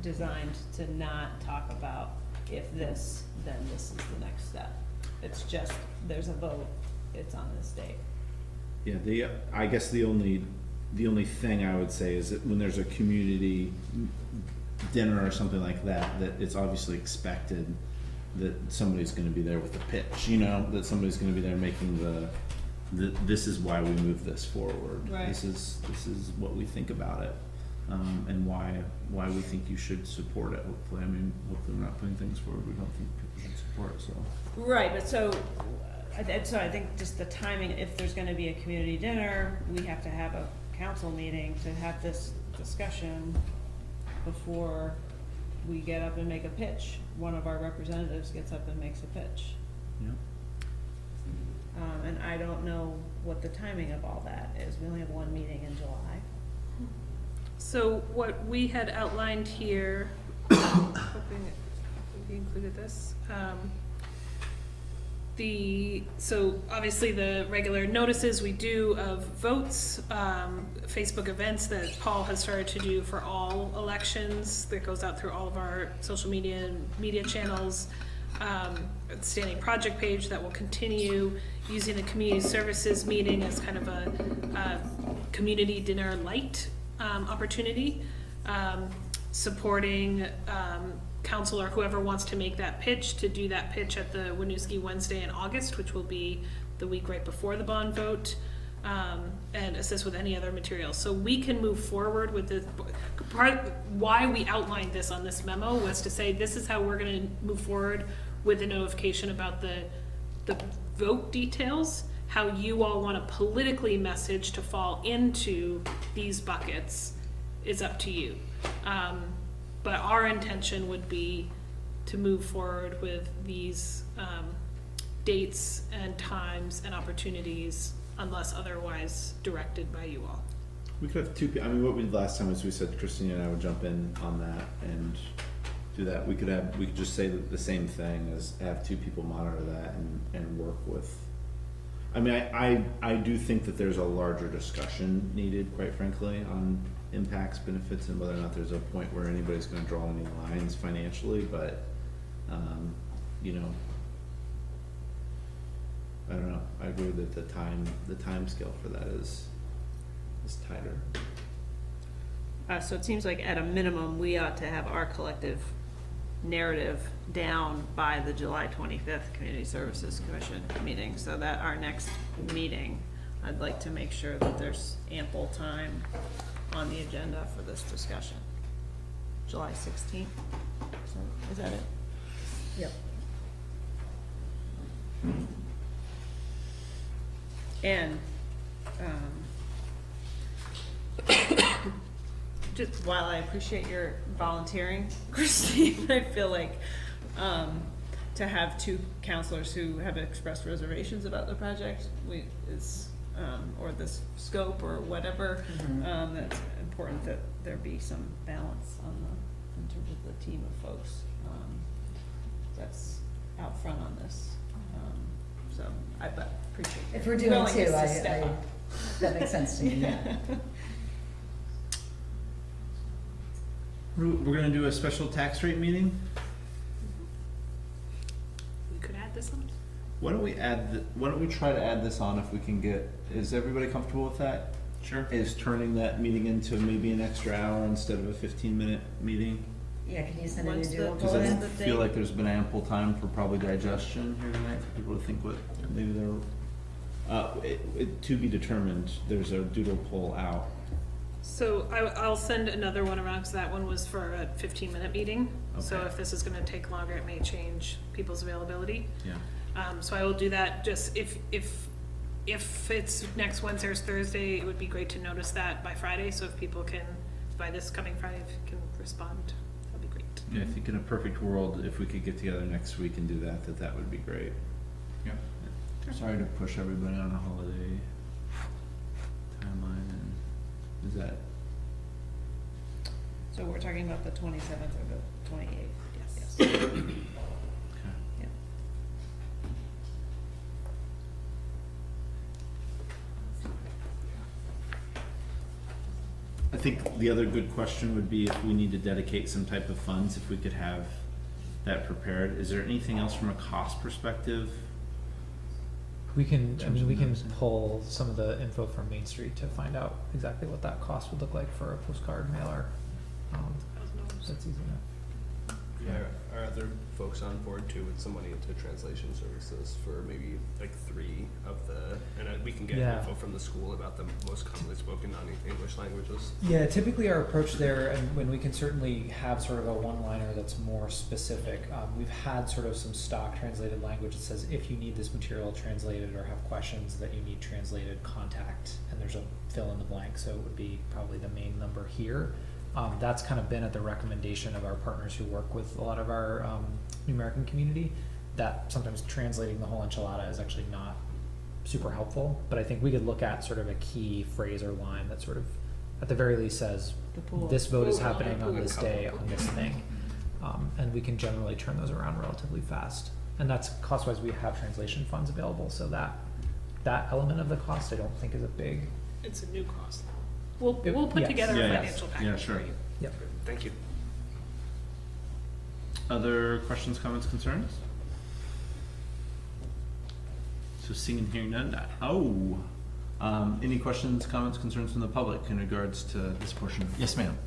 designed to not talk about if this, then this is the next step. It's just, there's a vote, it's on this date. Yeah, I guess the only thing I would say is that when there's a community dinner or something like that, that it's obviously expected that somebody's gonna be there with the pitch, you know, that somebody's gonna be there making this is why we move this forward. Right. This is what we think about it, and why we think you should support it, hopefully. I mean, hopefully we're not putting things forward we don't think people should support, so. Right, but so I think just the timing, if there's gonna be a community dinner, we have to have a council meeting to have this discussion before we get up and make a pitch. One of our representatives gets up and makes a pitch. Yeah. And I don't know what the timing of all that is. We only have one meeting in July. So what we had outlined here, hoping we included this, so obviously the regular notices we do of votes, Facebook events that Paul has started to do for all elections, that goes out through all of our social media and media channels, standing project page that will continue, using the community services meeting as kind of a community dinner light opportunity. supporting council or whoever wants to make that pitch, to do that pitch at the Winooski Wednesday in August, which will be the week right before the bond vote, and assist with any other materials. So we can move forward with this. Why we outlined this on this memo was to say this is how we're going to move forward with the notification about the vote details. How you all want to politically message to fall into these buckets is up to you. But our intention would be to move forward with these dates and times and opportunities unless otherwise directed by you all. We could have two, I mean, what we did last time is we said Christina and I would jump in on that and do that. We could just say the same thing, as have two people monitor that and work with. I mean, I do think that there's a larger discussion needed, quite frankly, on impacts, benefits, and whether or not there's a point where anybody's gonna draw any lines financially, but, you know, I don't know, I agree that the time scale for that is tighter. So it seems like at a minimum, we ought to have our collective narrative down by the July 25th Community Services Commission meeting, so that our next meeting, I'd like to make sure that there's ample time on the agenda for this discussion. July 16th, is that it? Yep. And, just while I appreciate your volunteering, Christine, I feel like, to have two counselors who have expressed reservations about the project, or this scope or whatever, that's important that there be some balance in terms of the team of folks, that's out front on this. So I appreciate If your we're doing willingness two, to step up. that makes sense to me, yeah. We're gonna do a special tax rate meeting. We could add this on. Why don't we try to add this on if we can get, is everybody comfortable with that? Sure. Is turning that meeting into maybe an extra hour instead of a 15-minute meeting? Yeah, can you send a new When's the- doodle Because poll I in? the feel date? like there's been ample time for probably digestion here tonight, for people to think what maybe they're, to be determined, there's a doodle poll out. So I'll send another one around, because that one was for a 15-minute meeting. So Okay. if this is gonna take longer, it may change people's availability. Yeah. So I will do that. Just if it's next Wednesday or Thursday, it would be great to notice that by Friday. So if people can, by this coming Friday, if you can respond, that'd be great. Yeah, I think in a perfect world, if we could get together next week and do that would be great. Yep. Sorry to push everybody on a holiday timeline, and is that? So we're talking about the 27th or the 28th? Yes. Okay. Yeah. I think the other good question would be if we need to dedicate some type of funds, if we could have that prepared. Is there anything else from a cost perspective? We can pull some of the info from Main Street to find out exactly what that cost would look like for a postcard mailer. That's easy enough. Yeah, are other folks on board too with some money into translation services for maybe like 3 of the, and we can get Yeah. info from the school about the most commonly spoken non-English languages. Yeah, typically our approach there, and when we can certainly have sort of a one-liner that's more specific, we've had sort of some stock translated language that says if you need this material translated or have questions that you need translated, contact, and there's a fill in the blank, so it would be probably the main number here. That's kind of been at the recommendation of our partners who work with a lot of our New American community, that sometimes translating the whole enchilada is actually not super helpful, but I think we could look at sort of a key phrase or line that sort of, at the very least, says this vote is happening on this day on this thing, and we can generally turn those around relatively fast. And that's cost-wise, we have translation funds available, so that element of the cost I don't think is a big. It's a new cost. We'll put Yes. together Yeah, a yeah. financial Yeah, package sure. for you. Yep. Thank you. Other questions, comments, concerns? So seeing and hearing none. Any questions, comments, concerns from the public in regards to this portion? Yes, ma'am.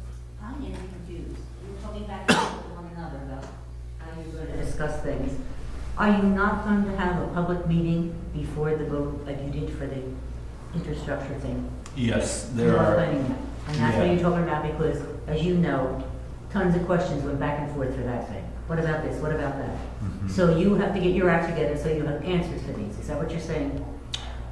I'm getting confused. talking back and forth with one another about how you're going to discuss things. Are you not going to have a public meeting before the vote like you did for the infrastructure thing? Yes, You're there not are. planning that. And that's what Yeah. you're talking about because, as you know, tons of questions went back and forth for that thing. What about this? What about that? Mhm. So you have to get your act together so you have answers for these. Is that what you're saying?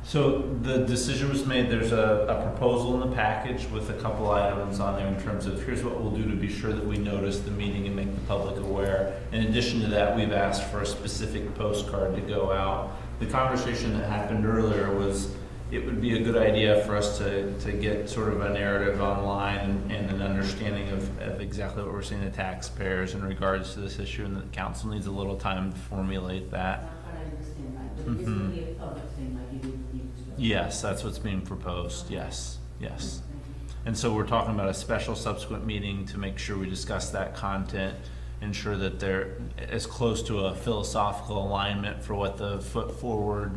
So the decision was made, there's a proposal in the package with a couple items on there in terms of, here's what we'll do to be sure that we notice the meeting and make the public aware. In addition to that, we've asked for a specific postcard to go out. The conversation that happened earlier was, it would be a good idea for us to get sort of a narrative online and an understanding of exactly what we're seeing to taxpayers in regards to this issue, and the council needs a little time to formulate that. I understand that, but it is going to be a public thing like you did with the infrastructure. Yes, that's what's being proposed, yes, yes. And so we're talking about a special subsequent meeting to make sure we discuss that content, ensure that they're as close to a philosophical alignment for what the foot forward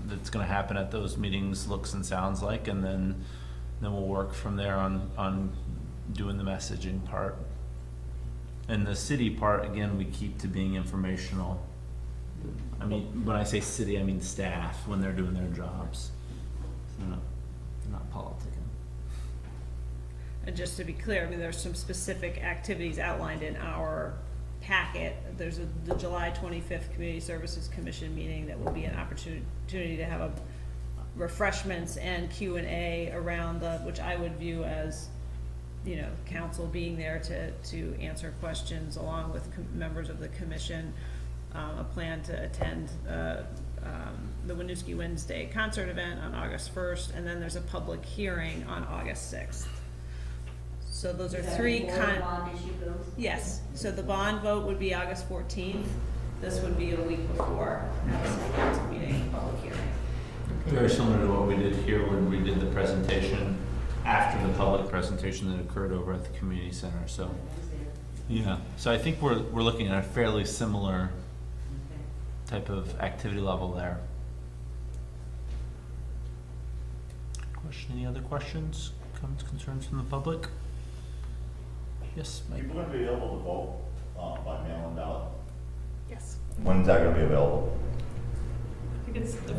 that's gonna happen at those meetings looks and sounds like, and then we'll work from there on doing the messaging part. And the city part, again, we keep to being informational. I mean, when I say city, I mean staff, when they're doing their jobs. They're not politicking. And just to be clear, I mean, there's some specific activities outlined in our packet. There's the July 25th Community Services Commission meeting that will be an opportunity to have a refreshments and Q&A around which I would view as, you know, council being there to answer questions along with members of the commission. A plan to attend the Winooski Wednesday concert event on August 1st, and then there's a public hearing on August 6th. So those are three bond issue goes? Yes, so the bond vote would be August 14th. This would be a week before, at the city council meeting, public hearing. Very similar to what we did here when we did the presentation after the public presentation that occurred over at the community center, so. Yeah, so I think we're looking at a fairly similar type of activity level there. Any other questions, comments, concerns from the public? Yes, Mike? People gonna be able to vote by mail-in ballot? Yes. When's that gonna be available? I think it's the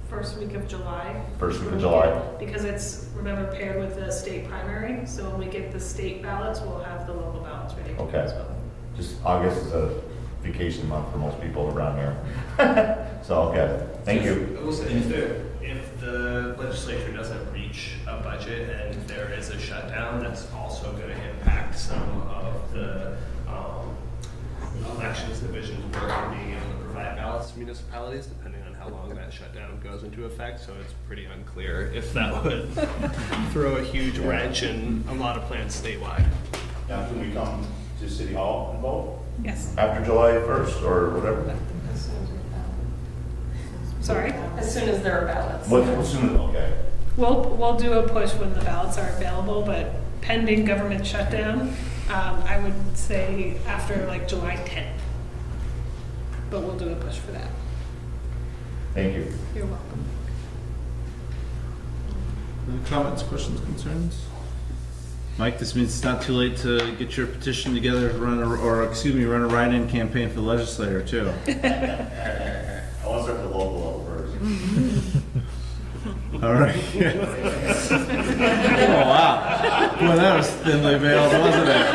first week of July. First week of July? Because it's, remember, paired with the state primary, so when we get the state ballots, we'll have the local ballots ready to go Okay. as well. Just August is a vacation month for most people around here. So, okay, thank you. I will say, if the legislature doesn't reach a budget and there is a shutdown, that's also going to impact some of the elections divisions work on being able to provide ballots to municipalities, depending on how long that shutdown goes into effect. So it's pretty unclear if that would throw a huge wrench in a lot of plans statewide. Now, can we come to City Hall and vote? Yes. After July 1st or whatever? Sorry? As soon as there are ballots. What's soon, okay. We'll do a push when the ballots are available, but pending government shutdown, I would say after like July 10th. But we'll do a push for that. Thank you. You're welcome. Any comments, questions, concerns? Mike, this means it's not too late to get your petition together, run a write-in campaign for the legislator too. I want to start the local level first. All right. Oh, wow. Boy, that was thinly veiled, wasn't it?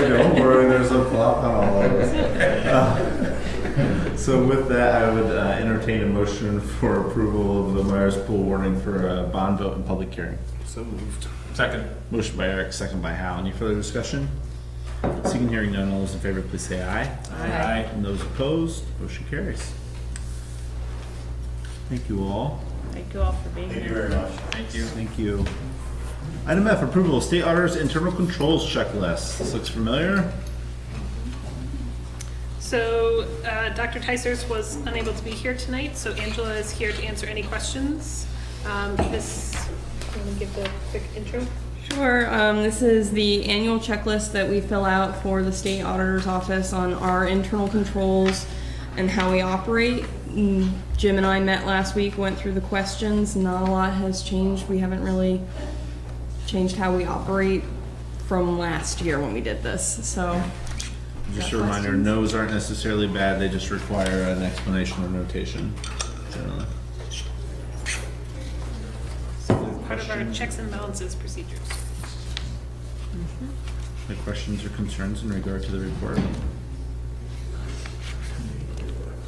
Don't worry, there's a plot on all of us. So with that, I would entertain a motion for approval of the Myers Pool warning for a bond vote and public hearing. So moved. Second. Motion by Eric, second by Hal. Any further discussion? Seeing and hearing none, all those in favor, please say aye. Aye. And those opposed, motion carries. Thank you all. Thank you all for being Thank you here. very much. Thank you. Thank you. Item F, approval of state auditor's internal controls checklist. This looks familiar. So Dr. Tysers was unable to be here tonight, so Angela is here to answer any questions. This, can you give the quick intro? Sure. This is the annual checklist that we fill out for the state auditor's office on our internal controls and how we operate. Jim and I met last week, went through the questions. Not a lot has changed. We haven't really changed how we operate from last year when we did this, so. Just a reminder, no's aren't necessarily bad, they just require an explanation or notation, generally. Part of our checks and balances procedures. Any questions or concerns in regard to the report?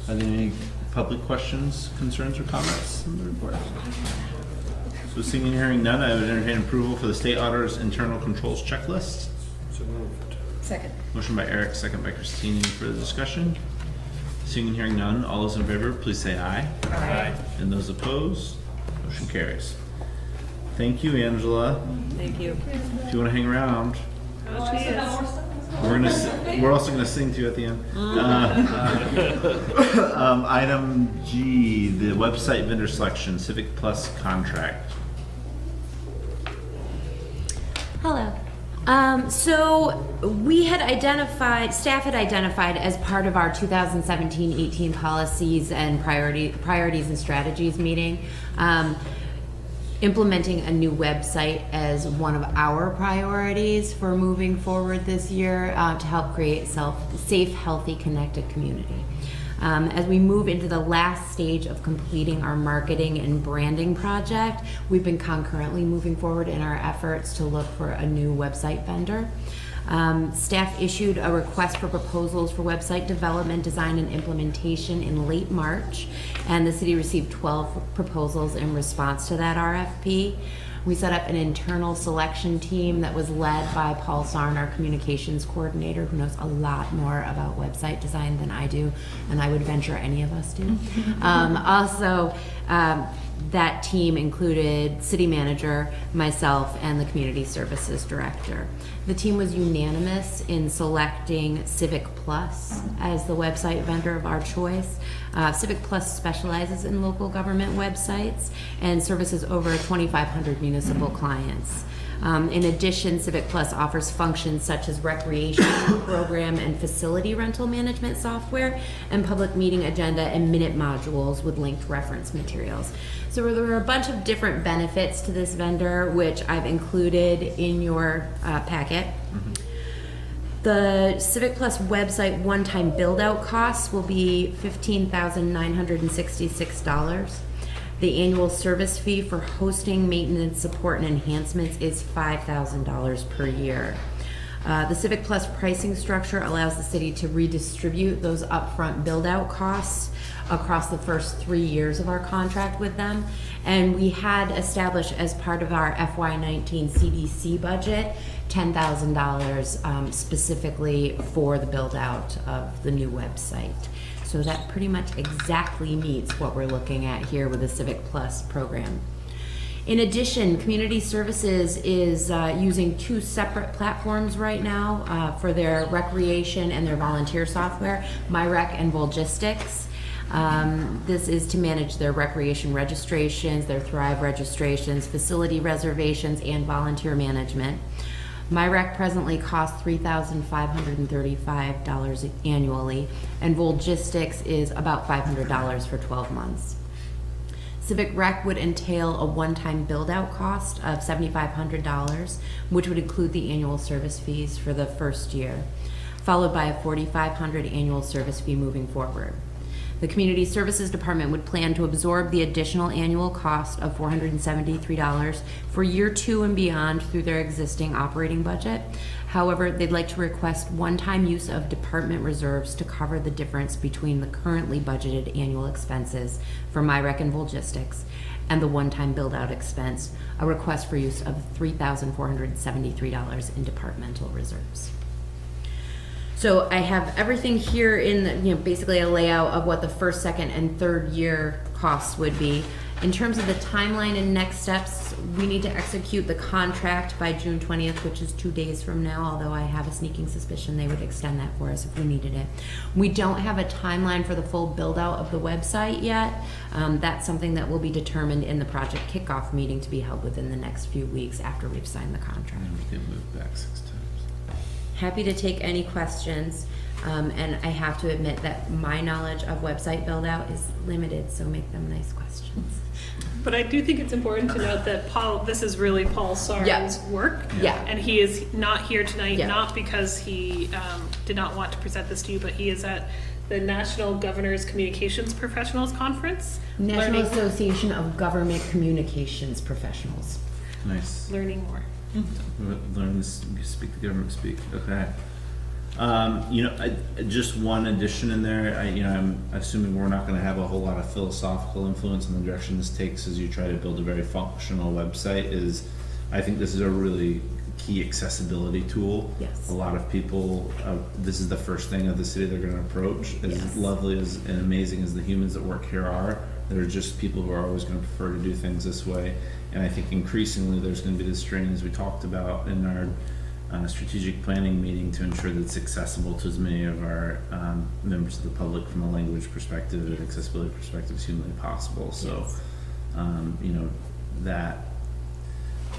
Are there any public questions, concerns, or comments on the report? So seeing and hearing none, I would entertain approval for the state auditor's internal controls checklist. So moved. Second. Motion by Eric, second by Christine. Any further discussion? Seeing and hearing none, all those in favor, please say aye. Aye. And those opposed, motion carries. Thank you, Angela. Thank you. If you want to hang around, Oh, geez. we're also gonna sing to you at the end. Item G, the website vendor selection, Civic Plus contract. Hello. So we had identified, staff had identified as part of our 2017-18 policies and priorities and strategies meeting, implementing a new website as one of our priorities for moving forward this year to help create safe, healthy, connected community. As we move into the last stage of completing our marketing and branding project, we've been concurrently moving forward in our efforts to look for a new website vendor. Staff issued a request for proposals for website development, design, and implementation in late March, and the city received 12 proposals in response to that RFP. We set up an internal selection team that was led by Paul Sarn, our communications coordinator, who knows a lot more about website design than I do, and I would venture any of us do. That team included city manager, myself, and the community services director. The team was unanimous in selecting Civic Plus as the website vendor of our choice. Civic Plus specializes in local government websites and services over 2,500 municipal clients. In addition, Civic Plus offers functions such as recreation program and facility rental management software, and public meeting agenda and minute modules with linked reference materials. So there were a bunch of different benefits to this vendor, which I've included in your packet. Mm-hmm. The Civic Plus website one-time build-out costs will be $15,966. The annual service fee for hosting, maintenance, support, and enhancements is $5,000 per year. The Civic Plus pricing structure allows the city to redistribute those upfront build-out costs across the first 3 years of our contract with them. And we had established as part of our FY19 CDC budget $10,000 specifically for the build-out of the new website. So that pretty much exactly meets what we're looking at here with the Civic Plus program. In addition, Community Services is using 2 separate platforms right now for their recreation and their volunteer software, MyRec and Volgistics. This is to manage their recreation registrations, their Thrive registrations, facility reservations, and volunteer management. MyRec presently costs $3,535 annually, and Volgistics is about $500 for 12 months. Civic Rec would entail a one-time build-out cost of $7,500, which would include the annual service fees for the first year, followed by a $4,500 annual service fee moving forward. The Community Services Department would plan to absorb the additional annual cost of $473 for year 2 and beyond through their existing operating budget. However, they'd like to request one-time use of department reserves to cover the difference between the currently budgeted annual expenses for MyRec and Volgistics and the one-time build-out expense, a request for use of $3,473 in departmental reserves. So I have everything here in basically a layout of what the first, second, and third year costs would be. In terms of the timeline and next steps, we need to execute the contract by June 20th, which is 2 days from now, although I have a sneaking suspicion they would extend that for us if we needed it. We don't have a timeline for the full build out of the website yet. That's something that will be determined in the project kickoff meeting to be held within the next few weeks after we've signed the contract. And we can move back 6 times. Happy to take any questions. And I have to admit that my knowledge of website build out is limited, so make them nice questions. But I do think it's important to note that this is really Paul Sarn's Yeah. work. Yeah. And he is not here tonight, Yeah. not because he did not want to present this to you, but he is at the National Governors Communications Professionals Conference. National learning, Association of Government Communications Professionals. Nice. learning more. Learn to speak the government speak. Okay. Just one addition in there. I'm assuming we're not going to have a whole lot of philosophical influence in the direction this takes as you try to build a very functional website. I think this is a really key accessibility tool. Yes. A lot of people, this is the first thing of the city they're going to approach. As Yes. lovely and amazing as the humans that work here are, there are just people who are always going to prefer to do things this way. And I think increasingly there's going to be this strain, as we talked about in our strategic planning meeting, to ensure that it's accessible to as many of our members of the public from a language perspective and accessibility perspective as humanly possible. So, that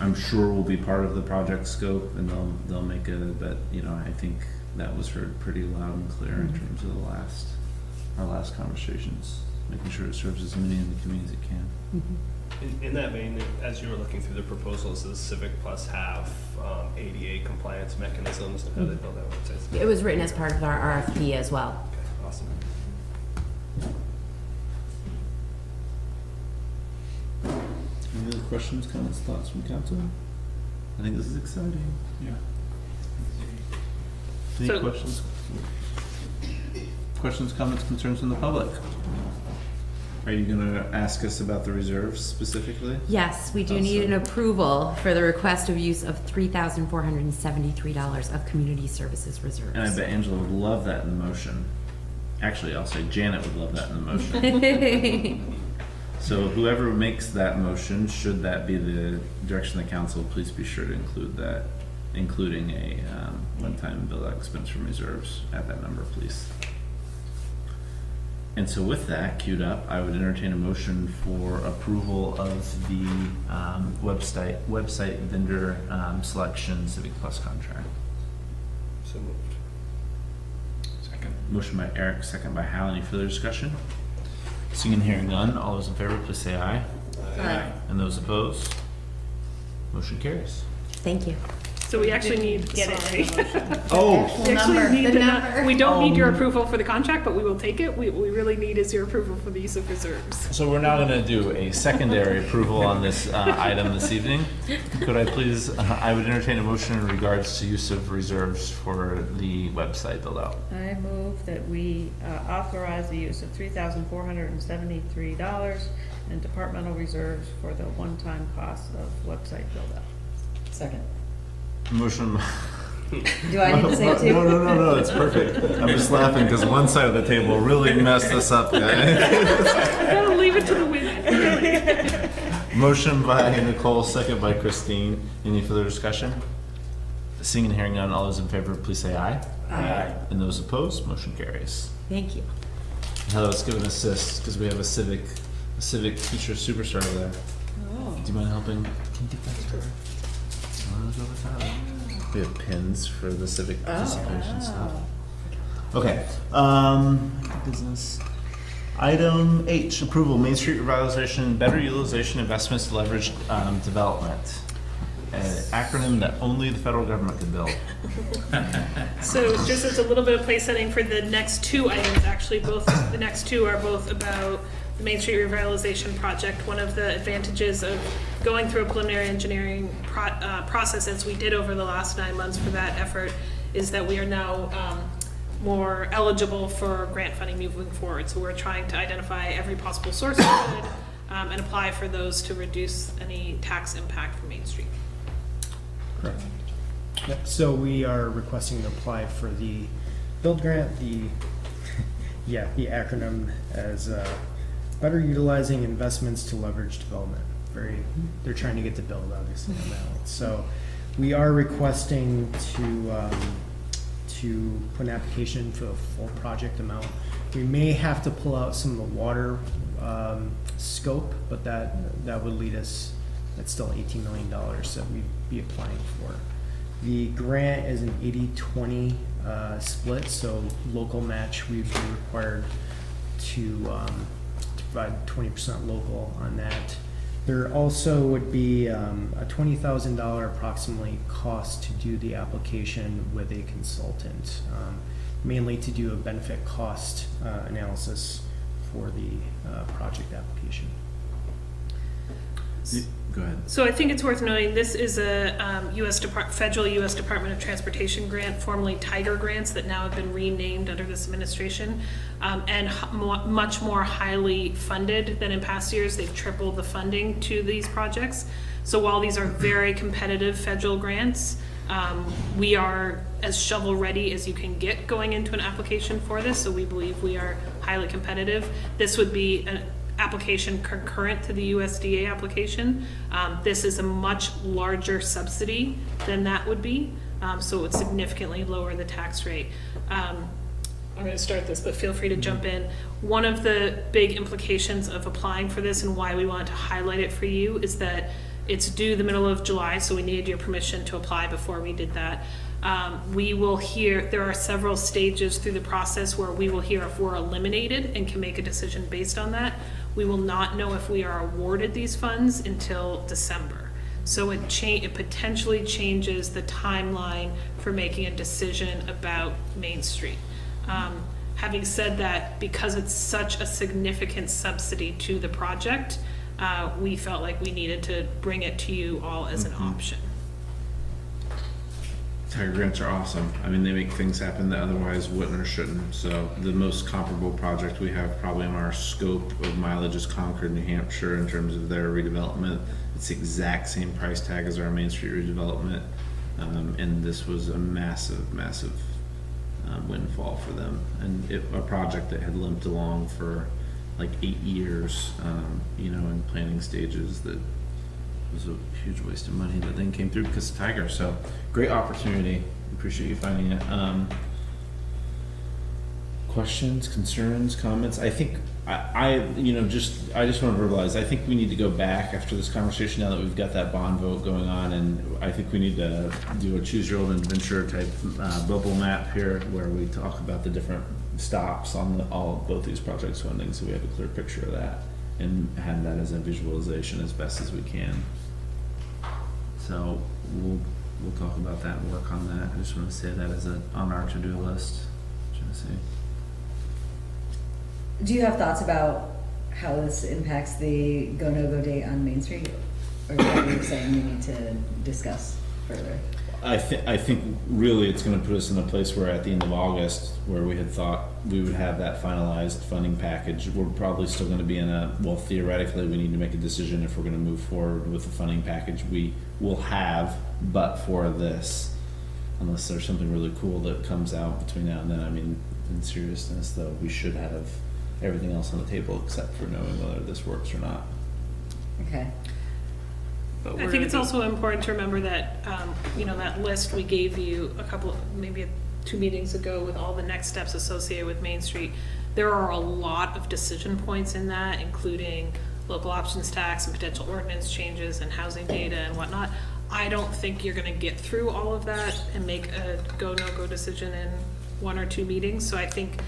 I'm sure will be part of the project scope, and they'll make but I think that was heard pretty loud and clear in terms of our last conversations, making sure it serves as many in the community as it can. In that vein, as you were looking through the proposals, does Civic Plus have ADA compliance mechanisms and how they build that website? It was written as part of our RFP as well. Okay, awesome. Any other questions, comments, thoughts from council? I think this is exciting. Yeah. Any So- questions? Questions, comments, concerns from the public? Are you gonna ask us about the reserves specifically? Yes, we do need an approval for the request of use of $3,473 of community services reserves. And I bet Angela would love that in the motion. Actually, I'll say Janet would love that in the motion. So whoever makes that motion, should that be the direction of the council, please be sure to include that, including a one-time bill expense from reserves at that number, please. And so with that queued up, I would entertain a motion for approval of the website vendor selection Civic Plus contract. So moved. Second. Motion by Eric, second by Hal. Any further discussion? Seeing and hearing none, all those in favor, please say aye. Aye. And those opposed? Motion carries. Thank you. So we actually need, Get it sorry. in the motion. Oh, We actually need The to number. we don't need your approval for the contract, but we will take it. What we really need is your approval for the use of reserves. so we're now gonna do a secondary approval on this item this evening. Could I please, I would entertain a motion in regards to use of reserves for the website build out. I move that we authorize the use of $3,473 in departmental reserves for the one-time cost of website build-out. Second. Motion. Do I need to say it too? No, it's perfect. I'm just laughing because one side of the table really messed us up, guys. Gotta leave it to the women. Motion by Nicole, second by Christine. Any further discussion? Seeing and hearing none, all those in favor, please say aye. Aye. And those opposed, motion carries. Thank you. Heather, let's give an assist because we have a civic teacher superstar over there. Oh. Do you mind helping? Can you get that to her? We have pins for the civic participation stuff. Okay, business. Item H, approval, Main Street revitalization, better utilization investments to leverage development. An acronym that only the federal government could build. So just as a little bit of place setting for the next two items, actually the next two are both about the Main Street revitalization project. One of the advantages of going through a preliminary engineering process, as we did over the last 9 months for that effort, is that we are now more eligible for grant funding moving forward. So we're trying to identify every possible source we could and apply for those to reduce any tax impact for Main Street. Correct. Yep, so we are requesting to apply for the build grant, the acronym as better utilizing investments to leverage development. They're trying to get the build obviously on that one. So we are requesting to put an application for the full project amount. We may have to pull out some of the water scope, but that would lead us, that's still $18 million that we'd be applying for. The grant is an 80-20 split, so local match, we'd be required to provide 20% local on that. There also would be a $20,000 approximately cost to do the application with a consultant, mainly to do a benefit cost analysis for the project application. Go ahead. So I think it's worth noting, this is a federal U.S. Department of Transportation grant, formerly Tiger grants, that now have been renamed under this administration, and much more highly funded than in past years. They've tripled the funding to these projects. So while these are very competitive federal grants, we are as shovel-ready as you can get going into an application for this, so we believe we are highly competitive. This would be an application concurrent to the USDA application. This is a much larger subsidy than that would be, so it would significantly lower the tax rate. I'm going to start this, but feel free to jump in. One of the big implications of applying for this and why we wanted to highlight it for you is that it's due the middle of July, so we needed your permission to apply before we did that. We will hear, there are several stages through the process where we will hear if we're eliminated and can make a decision based on that. We will not know if we are awarded these funds until December. So it potentially changes the timeline for making a decision about Main Street. Having said that, because it's such a significant subsidy to the project, we felt like we needed to bring it to you all as an option. Tiger grants are awesome. I mean, they make things happen that otherwise wouldn't or shouldn't. So the most comparable project we have probably in our scope of mileage is Concord, New Hampshire, in terms of their redevelopment. It's the exact same price tag as our Main Street redevelopment. And this was a massive windfall for them. And a project that had limped along for like 8 years, in planning stages, that was a huge waste of money that then came through because of Tiger. So great opportunity. Appreciate you finding it. Questions, concerns, comments? I think I just want to verbalize. I think we need to go back after this conversation now that we've got that bond vote going on, and I think we need to do a choose your own adventure type bubble map here where we talk about the different stops on both these projects funding, so we have a clear picture of that and have that as a visualization as best as we can. So we'll talk about that and work on that. I just want to say that as on our to-do list. Do you have thoughts about how this impacts the go no go date on Main Street, or what you're saying we need to discuss further? I think really it's going to put us in a place where at the end of August, where we had thought we would have that finalized funding package, we're probably still going to be theoretically we need to make a decision if we're going to move forward with the funding package we will have, but for this, unless there's something really cool that comes out between now and then. I mean, in seriousness though, we should have everything else on the table except for knowing whether this works or not. Okay. I think it's also important to remember that, that list we gave you maybe 2 meetings ago with all the next steps associated with Main Street. There are a lot of decision points in that, including local options tax and potential ordinance changes and housing data and whatnot. I don't think you're going to get through all of that and make a go, no go decision in 1 or 2 meetings. So I think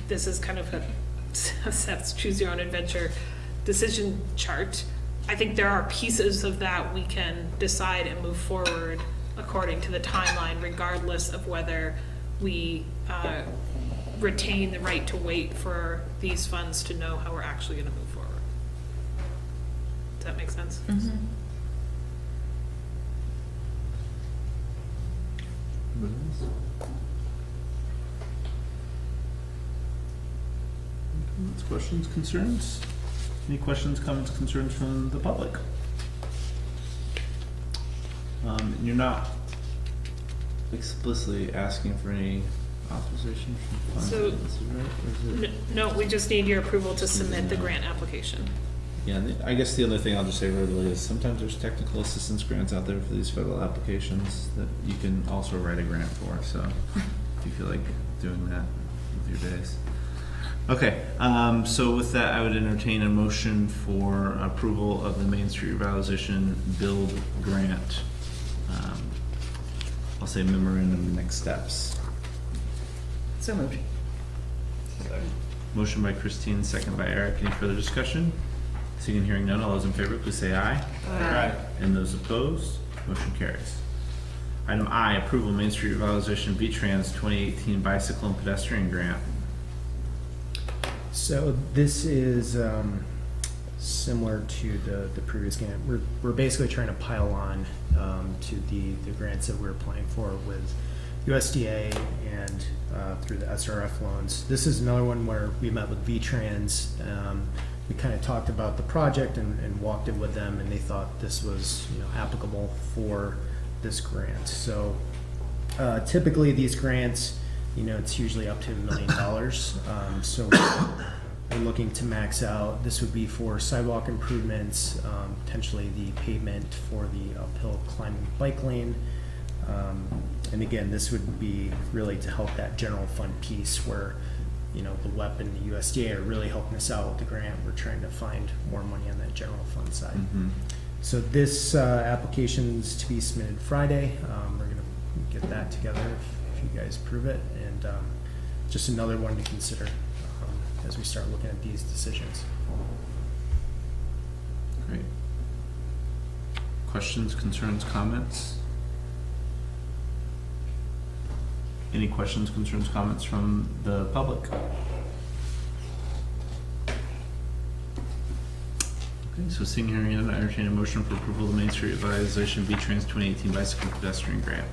this is kind of a Seth's choose your own adventure decision chart. I think there are pieces of that we can decide and move forward according to the timeline, regardless of whether we retain the right to wait for these funds to know how we're actually going to move forward. Does that make sense? Mm-hmm. Questions, concerns? Any questions, comments, concerns from the public? You're not explicitly asking for any authorization from funds, So, right? Or is it? No, we just need your approval to submit the grant application. Yeah, I guess the other thing I'll just say readily is sometimes there's technical assistance grants out there for these federal applications that you can also write a grant for, so if you feel like doing that with your days. Okay, so with that, I would entertain a motion for approval of the Main Street Revitalization Build Grant. I'll say memorandum next steps. So moved. Motion by Christine, second by Eric. Any further discussion? Seeing and hearing none, all those in favor, please say aye. Aye. And those opposed, motion carries. Item I, approval Main Street Revitalization V-Trans 2018 Bicycle and Pedestrian Grant. So this is similar to the previous grant. We're basically trying to pile on to the grants that we're applying for with USDA and through the SRF loans. This is another one where we met with V-Trans. We kind of talked about the project and walked it with them, and they thought this was applicable for this grant. So typically these grants, it's usually up to $1 million. So we're looking to max out. This would be for sidewalk improvements, potentially the pavement for the uphill climbing bike lane. And again, this would be really to help that general fund piece where, the WEP and the USDA are really helping us out with the grant. We're trying to find more money on that general fund side. Mm-hmm. So this application's to be submitted Friday. We're gonna get that together if you guys approve it, and just another one to consider as we start looking at these decisions. Great. Questions, concerns, comments? Any questions, concerns, comments from the public? Okay, so seeing here, I entertain a motion for approval of the Main Street Revitalization V-Trans 2018 Bicycle and Pedestrian Grant.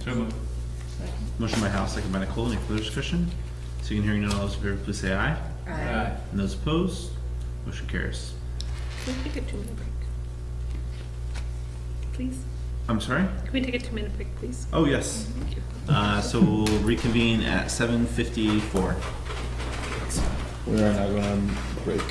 So moved. Motion by House, second by Nicole. Any further discussion? Seeing and hearing none, all those in favor, please say aye. Aye. And those opposed, motion carries. Can we take a 2-minute break? Please? I'm sorry? Can we take a 2-minute break, please? Oh, yes. Thank you. So we'll reconvene at 7:54. We are now going on break.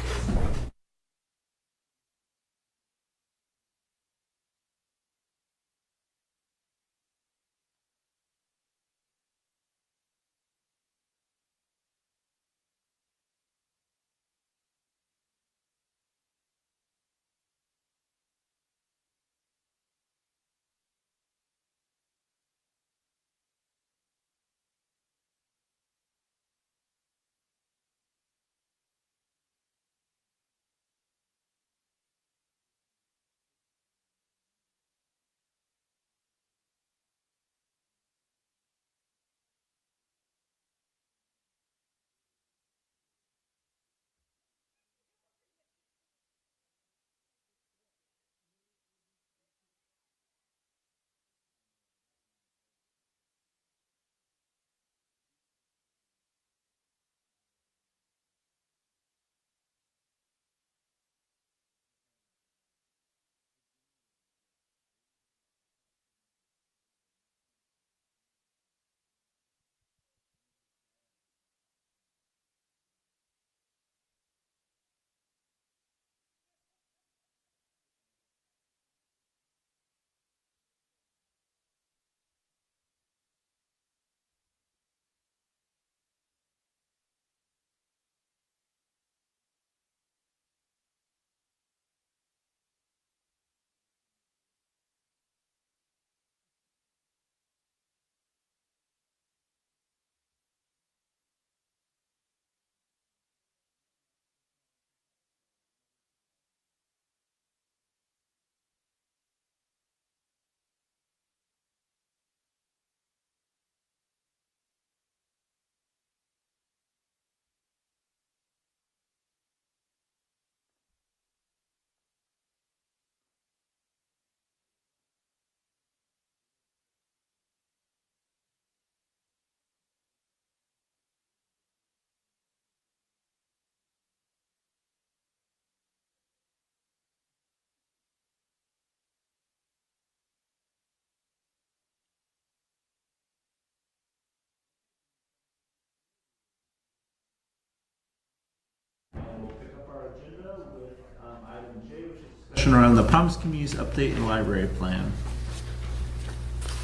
Item J, which is discussion around the Promise Communities update and library plan.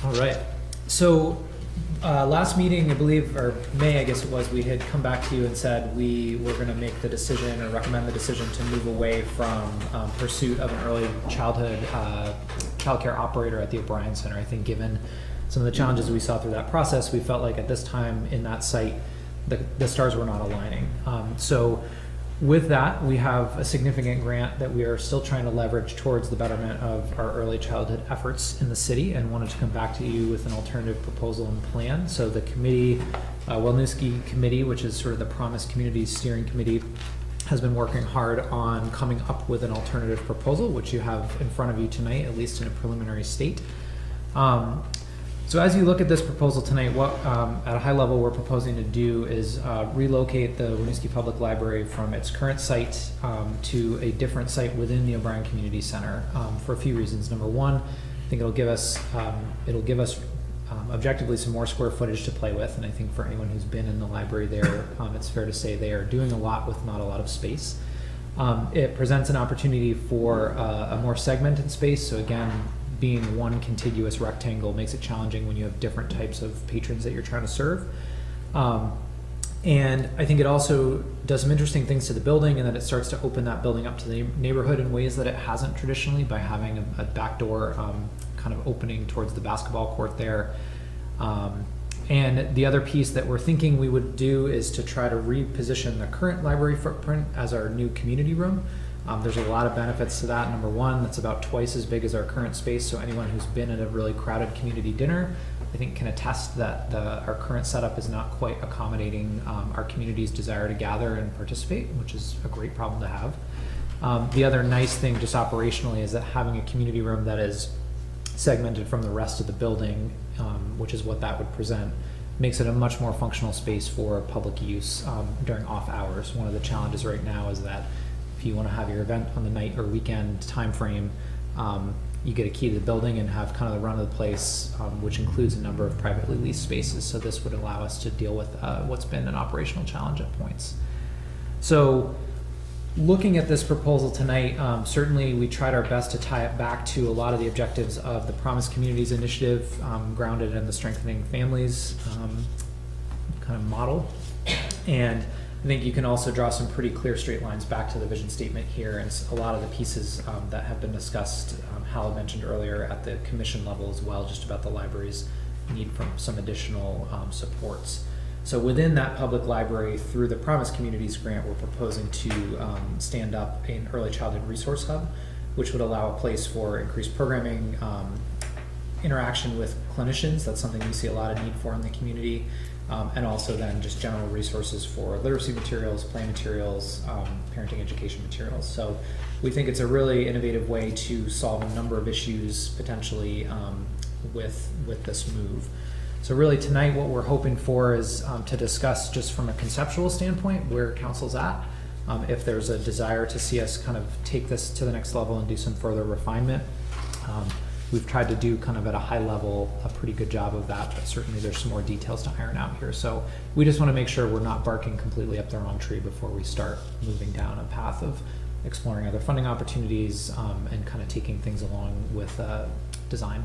All right. So last meeting, I believe, or May, I guess it was, we had come back to you and said we were going to make the decision or recommend the decision to move away from pursuit of an early childhood childcare operator at the O'Brien Center. I think given some of the challenges we saw through that process, we felt like at this time in that site, the stars were not aligning. So with that, we have a significant grant that we are still trying to leverage towards the betterment of our early childhood efforts in the city, and wanted to come back to you with an alternative proposal and plan. So the committee, Winooski committee, which is sort of the Promise Communities Steering Committee, has been working hard on coming up with an alternative proposal, which you have in front of you tonight, at least in a preliminary state. So as you look at this proposal tonight, what at a high level we're proposing to do is relocate the Winooski Public Library from its current site to a different site within the O'Brien Community Center for a few reasons. Number one, I think it'll give us objectively some more square footage to play with, and I think for anyone who's been in the library there, it's fair to say they are doing a lot with not a lot of space. It presents an opportunity for a more segmented space. So again, being one contiguous rectangle makes it challenging when you have different types of patrons that you're trying to serve. And I think it also does some interesting things to the building, and that it starts to open that building up to the neighborhood in ways that it hasn't traditionally, by having a back door kind of opening towards the basketball court there. And the other piece that we're thinking we would do is to try to reposition the current library footprint as our new community room. There's a lot of benefits to that. Number one, that's about twice as big as our current space, so anyone who's been at a really crowded community dinner, I think, can attest that our current setup is not quite accommodating our community's desire to gather and participate, which is a great problem to have. The other nice thing just operationally is that having a community room that is segmented from the rest of the building, which is what that would present, makes it a much more functional space for public use during off hours. One of the challenges right now is that if you want to have your event on the night or weekend time frame, you get a key to the building and have kind of the run of the place, which includes a number of privately leased spaces. So this would allow us to deal with what's been an operational challenge at points. So looking at this proposal tonight, certainly we tried our best to tie it back to a lot of the objectives of the Promise Communities Initiative, grounded in the Strengthening Families kind of model. And I think you can also draw some pretty clear straight lines back to the vision statement here, and a lot of the pieces that have been discussed, Hal mentioned earlier at the commission level as well, just about the library's need for some additional supports. So within that public library, through the Promise Communities grant, we're proposing to stand up an early childhood resource hub, which would allow a place for increased programming, interaction with clinicians. That's something we see a lot of need for in the community. And also then just general resources for literacy materials, play materials, parenting education materials. So we think it's a really innovative way to solve a number of issues potentially with this move. So really tonight what we're hoping for is to discuss just from a conceptual standpoint where council's at. If there's a desire to see us kind of take this to the next level and do some further refinement. We've tried to do kind of at a high level a pretty good job of that, but certainly there's some more details to iron out here. So we just want to make sure we're not barking completely up the wrong tree before we start moving down a path of exploring other funding opportunities and kind of taking things along with design.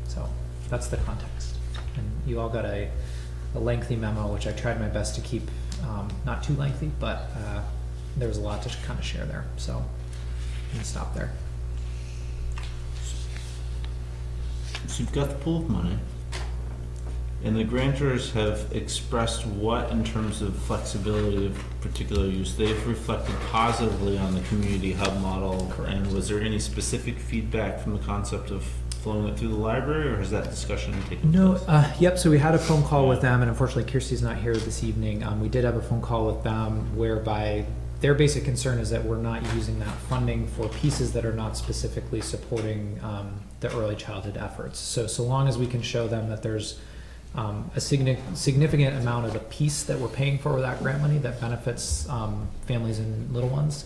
So that's the context. And you all got a lengthy memo, which I tried my best to keep not too lengthy, but there was a lot to kind of share there. So I'm going to stop there. So you've got the pool of money, and the grantors have expressed what in terms of flexibility of particular use. They've reflected positively on the community hub model. Correct. And was there any specific feedback from the concept of flowing it through the library, or has that discussion taken place? No, yep, so we had a phone call with them, and unfortunately Kirsty's not here this evening. We did have a phone call with them whereby their basic concern is that we're not using that funding for pieces that are not specifically supporting the early childhood efforts. So long as we can show them that there's a significant amount of the piece that we're paying for with that grant money that benefits families and little ones,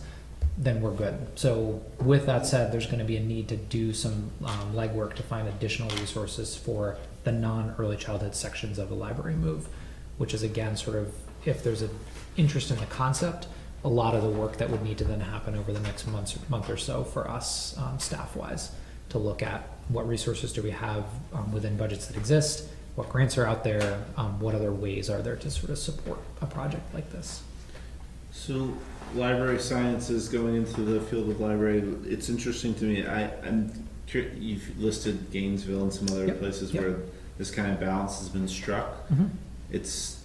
then we're good. So with that said, there's going to be a need to do some legwork to find additional resources for the non-early childhood sections of the library move, which is again sort of, if there's an interest in the concept, a lot of the work that would need to then happen over the next month or so for us staff-wise to look at what resources do we have within budgets that exist, what grants are out there, what other ways are there to sort of support a project like this. So library sciences going into the field of library, it's interesting to me. You've listed Gainesville and some other places where this kind of balance has been struck. Mm-hmm. It's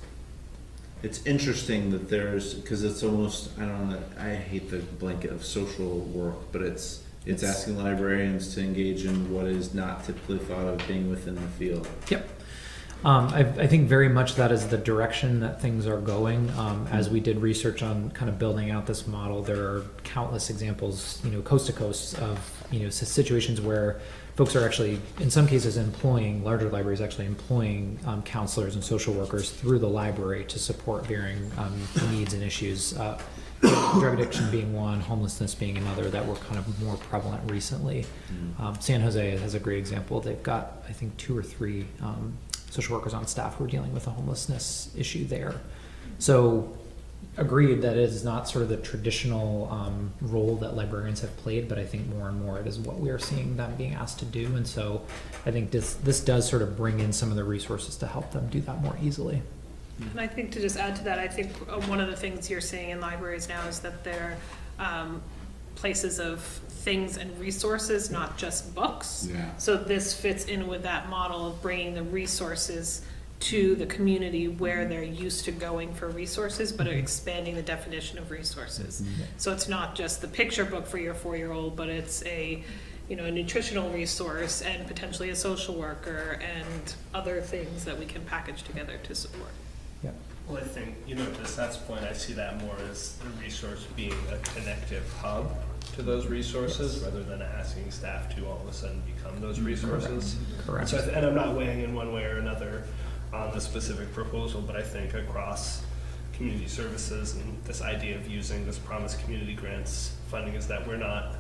it's interesting that there's, because it's almost, I don't know, I hate the blanket of social work, but it's asking librarians to engage in what is not typically thought of being within the field. Yep. I think very much that is the direction that things are going. As we did research on kind of building out this model, there are countless examples, coast to coast of, situations where folks are actually, in some cases, larger libraries actually employing counselors and social workers through the library to support varying needs and issues. Drug addiction being one, homelessness being another that were kind of more prevalent recently. San Jose has a great example. They've got, I think, 2 or 3 social workers on staff who are dealing with a homelessness issue there. So agreed that it is not sort of the traditional role that librarians have played, but I think more and more it is what we are seeing them being asked to do. And so I think this does sort of bring in some of the resources to help them do that more easily. And I think to just add to that, I think one of the things you're seeing in libraries now is that they're places of things and resources, not just books. Yeah. So this fits in with that model of bringing the resources to the community where they're used to going for resources, but expanding the definition of resources. So it's not just the picture book for your 4-year-old, but it's a nutritional resource and potentially a social worker and other things that we can package together to support. Yeah. Well, I think, to Seth's point, I see that more as the resource being a connective hub to those resources, rather than asking staff to all of a sudden become those resources. Correct. So, and I'm not weighing in one way or another on the specific proposal, but I think across community services and this idea of using this Promise Community Grants funding is that we're not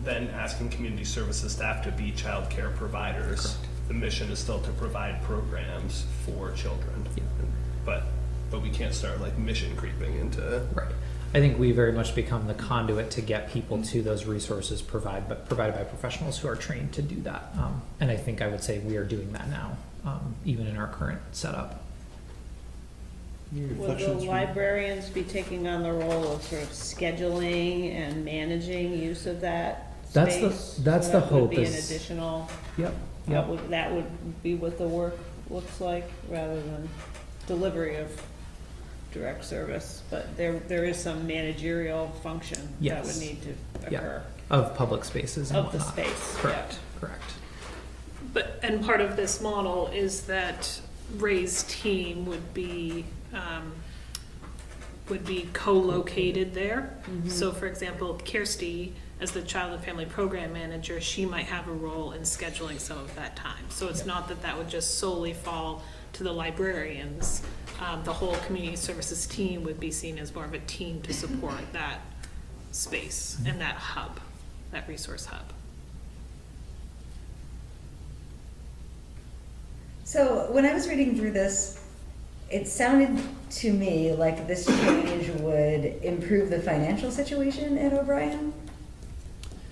then asking community services staff to be child care providers. Correct. The mission is still to provide programs for children, but we can't start like mission creeping into. Right. I think we very much become the conduit to get people to those resources provided by professionals who are trained to do that. And I think I would say we are doing that now, even in our current setup. Will the librarians be taking on the role of sort of scheduling and managing use of that space? That's the hope. Would be an additional. Yep. That would be what the work looks like, rather than delivery of direct service. But there is some managerial function that would need to occur. Of public spaces and of the whatnot. space. Correct. Correct. And part of this model is that Ray's team would be co-located there. So for example, Kirsty, as the Child and Family Program Manager, she might have a role in scheduling some of that time. So it's not that would just solely fall to the librarians. The whole community services team would be seen as more of a team to support that space and that hub, that resource hub. So when I was reading through this, it sounded to me like this change would improve the financial situation at O'Brien.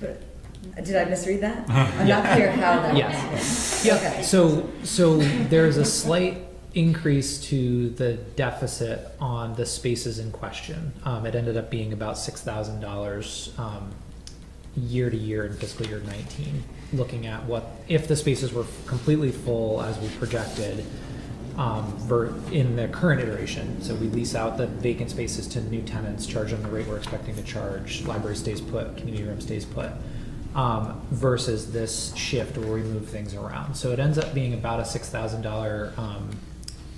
But did I misread that? I'm not clear how that Yes. was. Okay. So there's a slight increase to the deficit on the spaces in question. It ended up being about $6,000 year to year in fiscal year 19. Looking at what if the spaces were completely full as we projected. In the current iteration, so we lease out the vacant spaces to new tenants, charge them the rate we're expecting to charge, library stays put, community room stays put, versus this shift where we move things around. So it ends up being about a $6,000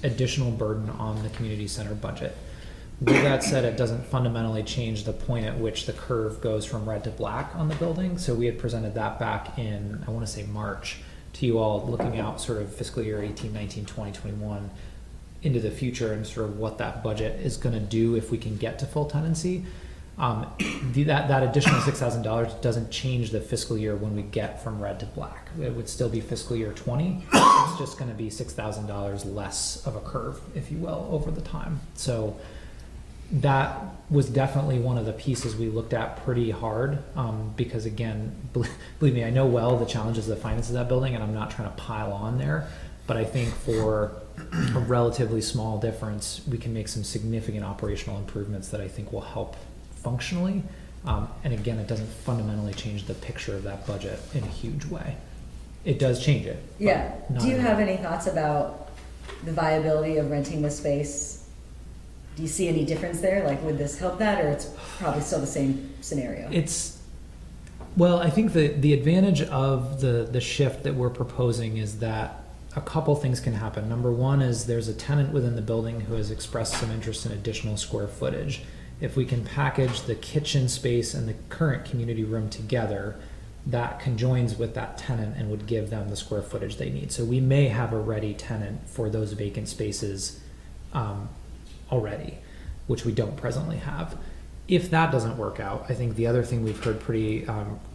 additional burden on the community center budget. With that said, it doesn't fundamentally change the point at which the curve goes from red to black on the building. So we had presented that back in, I want to say March, to you all, looking out sort of fiscal year 18, 19, 20, 21 into the future and sort of what that budget is going to do if we can get to full tenancy. That additional $6,000 doesn't change the fiscal year when we get from red to black. It would still be fiscal year 20. It's just going to be $6,000 less of a curve, if you will, over the time. So that was definitely one of the pieces we looked at pretty hard, because again, believe me, I know well the challenges of the finances of that building, and I'm not trying to pile on there, but I think for a relatively small difference, we can make some significant operational improvements that I think will help functionally. And again, it doesn't fundamentally change the picture of that budget in a huge way. It does change it. Yeah. Do you have any thoughts about the viability of renting the space. Do you see any difference there? Like, would this help that, or it's probably still the same scenario? Well, I think the advantage of the shift that we're proposing is that a couple things can happen. Number one is there's a tenant within the building who has expressed some interest in additional square footage. If we can package the kitchen space and the current community room together, that conjoins with that tenant and would give them the square footage they need. So we may have a ready tenant for those vacant spaces already, which we don't presently have. If that doesn't work out, I think the other thing we've heard pretty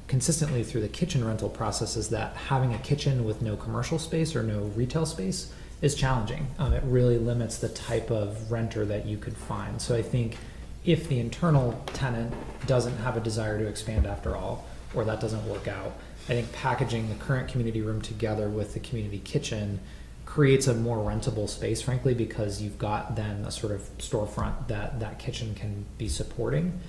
consistently through the kitchen rental process is that having a kitchen with no commercial space or no retail space is challenging. It really limits the type of renter that you could find. So I think if the internal tenant doesn't have a desire to expand after all, or that doesn't work out, I think packaging the current community room together with the community kitchen creates a more rentable space, frankly, because you've got then a sort of storefront that kitchen can be supporting.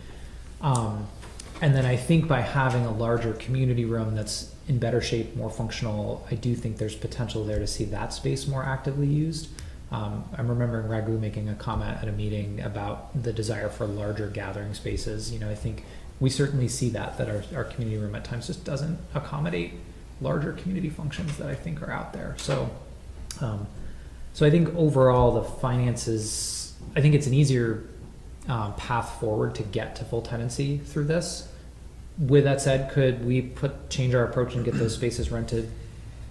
And then I think by having a larger community room that's in better shape, more functional, I do think there's potential there to see that space more actively used. I'm remembering Raghu making a comment at a meeting about the desire for larger gathering spaces. You know, I think we certainly see that our community room at times just doesn't accommodate larger community functions that I think are out there. So I think overall the finances, I think it's an easier path forward to get to full tenancy through this. With that said, could we change our approach and get those spaces rented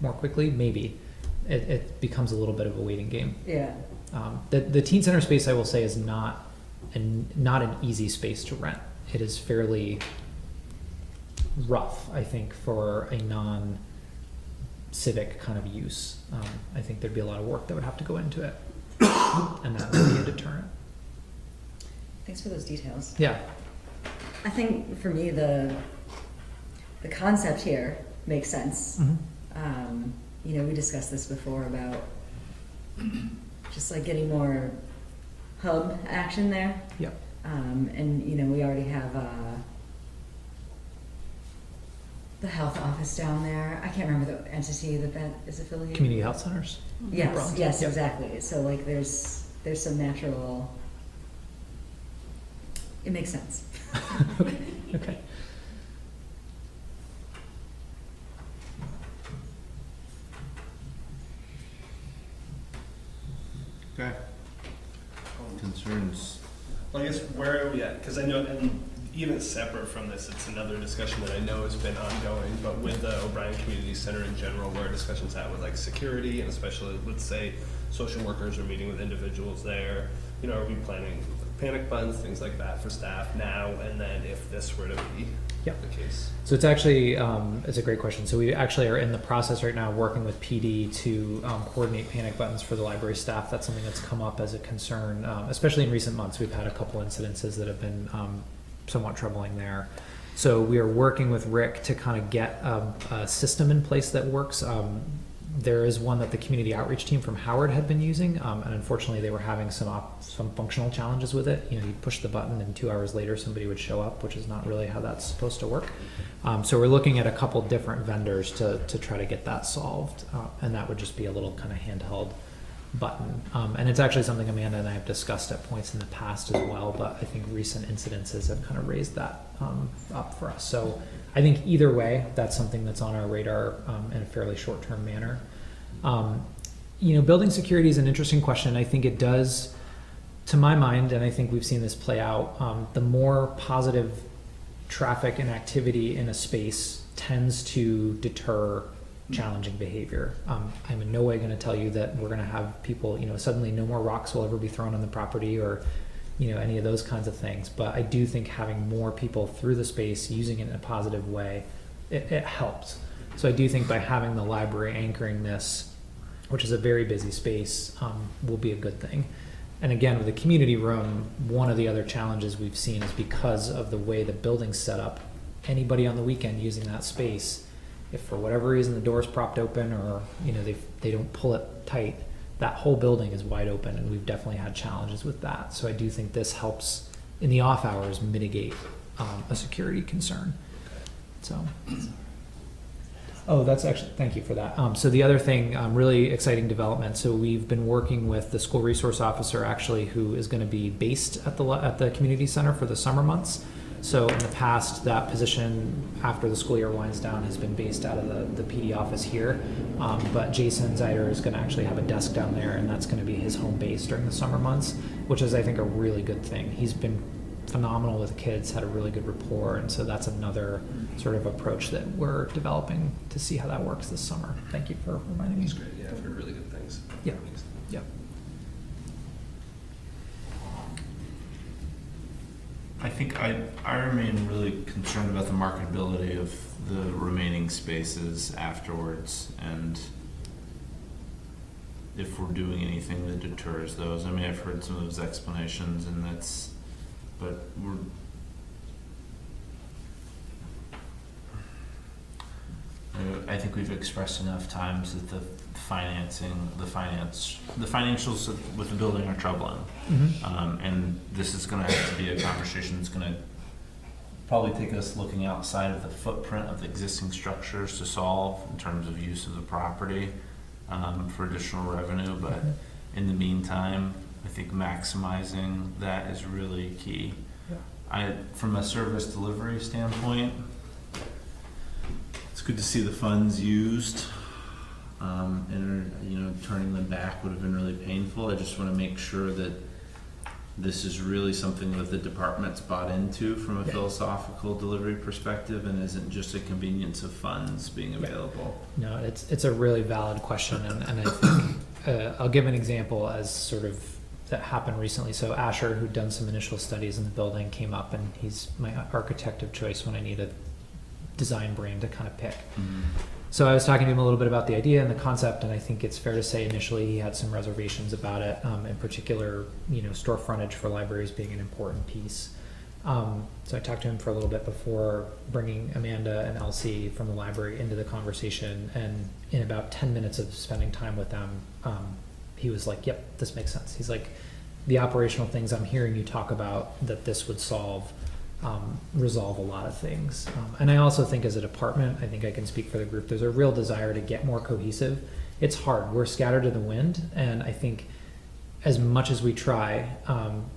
more quickly? Maybe. It becomes a little bit of a waiting game. Yeah. The teen center space, I will say, is not an easy space to rent. It is fairly rough, I think, for a non-civic kind of use. I think there'd be a lot of work that would have to go into it, and that would be a deterrent. Thanks for those details. Yeah. I think for me the concept here makes sense. Mm-hmm. You know, we discussed this before about just like getting more hub action there. Yep. And you know, we already have the health office down there. I can't remember the entity that is affiliated. Community health centers. Yes, yes, Yep. exactly. So like there's some natural, it makes sense. Okay. Okay. Concerns? Well, I guess where are we at? Because I know, and even separate from this, it's another discussion that I know has been ongoing, but with the O'Brien Community Center in general, where discussions at with like security and especially, let's say, social workers are meeting with individuals there, you know, are we planning panic buttons, things like that for staff now, and then if this were to be the case? So it's actually, it's a great question. So we actually are in the process right now working with PD to coordinate panic buttons for the library staff. That's something that's come up as a concern, especially in recent months. We've had a couple incidences that have been somewhat troubling there. So we are working with Rick to kind of get a system in place that works. There is one that the community outreach team from Howard had been using, and unfortunately they were having some functional challenges with it. You know, you push the button and 2 hours later somebody would show up, which is not really how that's supposed to work. So we're looking at a couple different vendors to try to get that solved, and that would just be a little kind of handheld button. And it's actually something Amanda and I have discussed at points in the past as well, but I think recent incidences have kind of raised that up for us. So I think either way, that's something that's on our radar in a fairly short-term manner. You know, building security is an interesting question. I think it does, to my mind, and I think we've seen this play out, the more positive traffic and activity in a space tends to deter challenging behavior. I'm in no way going to tell you that we're going to have people, you know, suddenly no more rocks will ever be thrown on the property or, you know, any of those kinds of things. But I do think having more people through the space using it in a positive way, it helps. So I do think by having the library anchoring this, which is a very busy space, will be a good thing. And again, with the community room, one of the other challenges we've seen is because of the way the building's set up, anybody on the weekend using that space, if for whatever reason the door's propped open or, you know, they don't pull it tight, that whole building is wide open, and we've definitely had challenges with that. So I do think this helps in the off hours mitigate a security concern. So Oh, that's actually, thank you for that. So the other thing, really exciting development. So we've been working with the school resource officer actually, who is going to be based at the community center for the summer months. So in the past, that position after the school year winds down has been based out of the PD office here. But Jason Zeider is going to actually have a desk down there, and that's going to be his home base during the summer months, which is, I think, a really good thing. He's been phenomenal with the kids, had a really good rapport, and so that's another sort of approach that we're developing to see how that works this summer. Thank you for reminding me. That's great, yeah, I've heard really good things. Yeah, yeah. I think I remain really concerned about the marketability of the remaining spaces afterwards, and if we're doing anything that deters those. I mean, I've heard some of those explanations, and that's, but I think we've expressed enough times that the financials with the building are troubling. And this is gonna have to be a conversation that's gonna probably take us looking outside of the footprint of the existing structures to solve in terms of use of the property, for additional revenue, but in the meantime, I think maximizing that is really key. From a service delivery standpoint, it's good to see the funds used, and turning them back would have been really painful. I just want to make sure that this is really something that the department's bought into from a philosophical delivery perspective, and isn't just a convenience of funds being available. No, it's a really valid question, and I think I'll give an example as sort of that happened recently. So Asher, who'd done some initial studies in the building, came up, and he's my architect of choice when I need a design brain to kind of pick. So I was talking to him a little bit about the idea and the concept, and I think it's fair to say initially he had some reservations about it, in particular, store frontage for libraries being an important piece. So I talked to him for a little bit before bringing Amanda and Elsie from the library into the conversation, and in about 10 minutes of spending time with them, he was like, yep, this makes sense. He's like, the operational things I'm hearing you talk about that this would resolve a lot of things. And I also think as a department, I think I can speak for the group, there's a real desire to get more cohesive. It's hard. We're scattered to the wind, and I think as much as we try,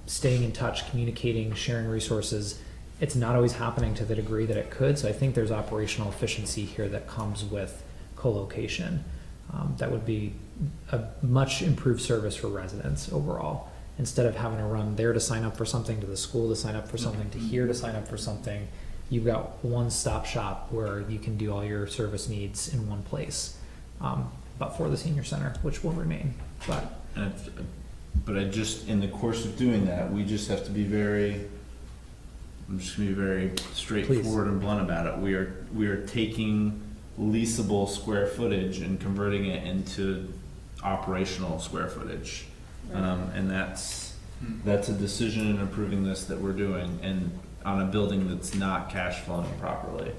staying in touch, communicating, sharing resources, it's not always happening to the degree that it could. So I think there's operational efficiency here that comes with co-location. That would be a much improved service for residents overall. Instead of having to run there to sign up for something, to the school to sign up for something, to here to sign up for something, you've got one-stop shop where you can do all your service needs in one place. But for the senior center, which will remain. But I just, in the course of doing that, we just have to be I'm just gonna be very straightforward and blunt about it. We are taking leasable square footage and converting it into operational square footage. And that's a decision in approving this that we're doing, and on a building that's not cash flowing properly.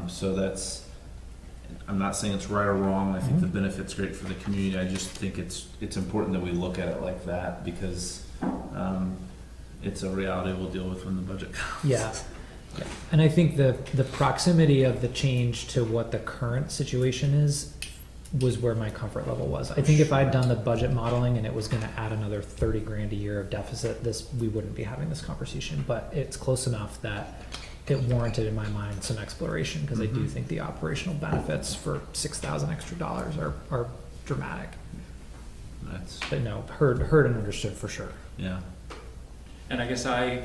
So I'm not saying it's right or wrong. I think the benefit's great for the community. I just think it's important that we look at it like that, because it's a reality we'll deal with when the budget comes. Yeah. And I think the proximity of the change to what the current situation is was where my comfort level was. I think if I'd done the budget modeling and it was gonna add another 30 grand a year of deficit, we wouldn't be having this conversation, but it's close enough that it warranted in my mind some exploration, because I do think the operational benefits for $6,000 extra are dramatic. But no, heard and understood for sure. Yeah. And I guess I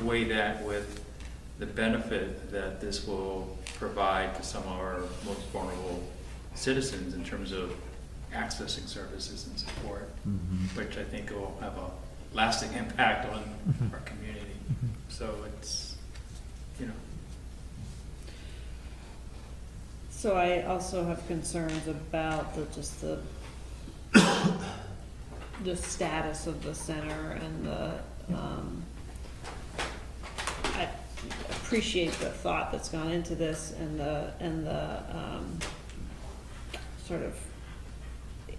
weigh that with the benefit that this will provide to some of our most vulnerable citizens in terms of accessing services and support, which I think will have a lasting impact on our community. So it's, So I also have concerns about the status of the center and I appreciate the thought that's gone into this, and the sort of,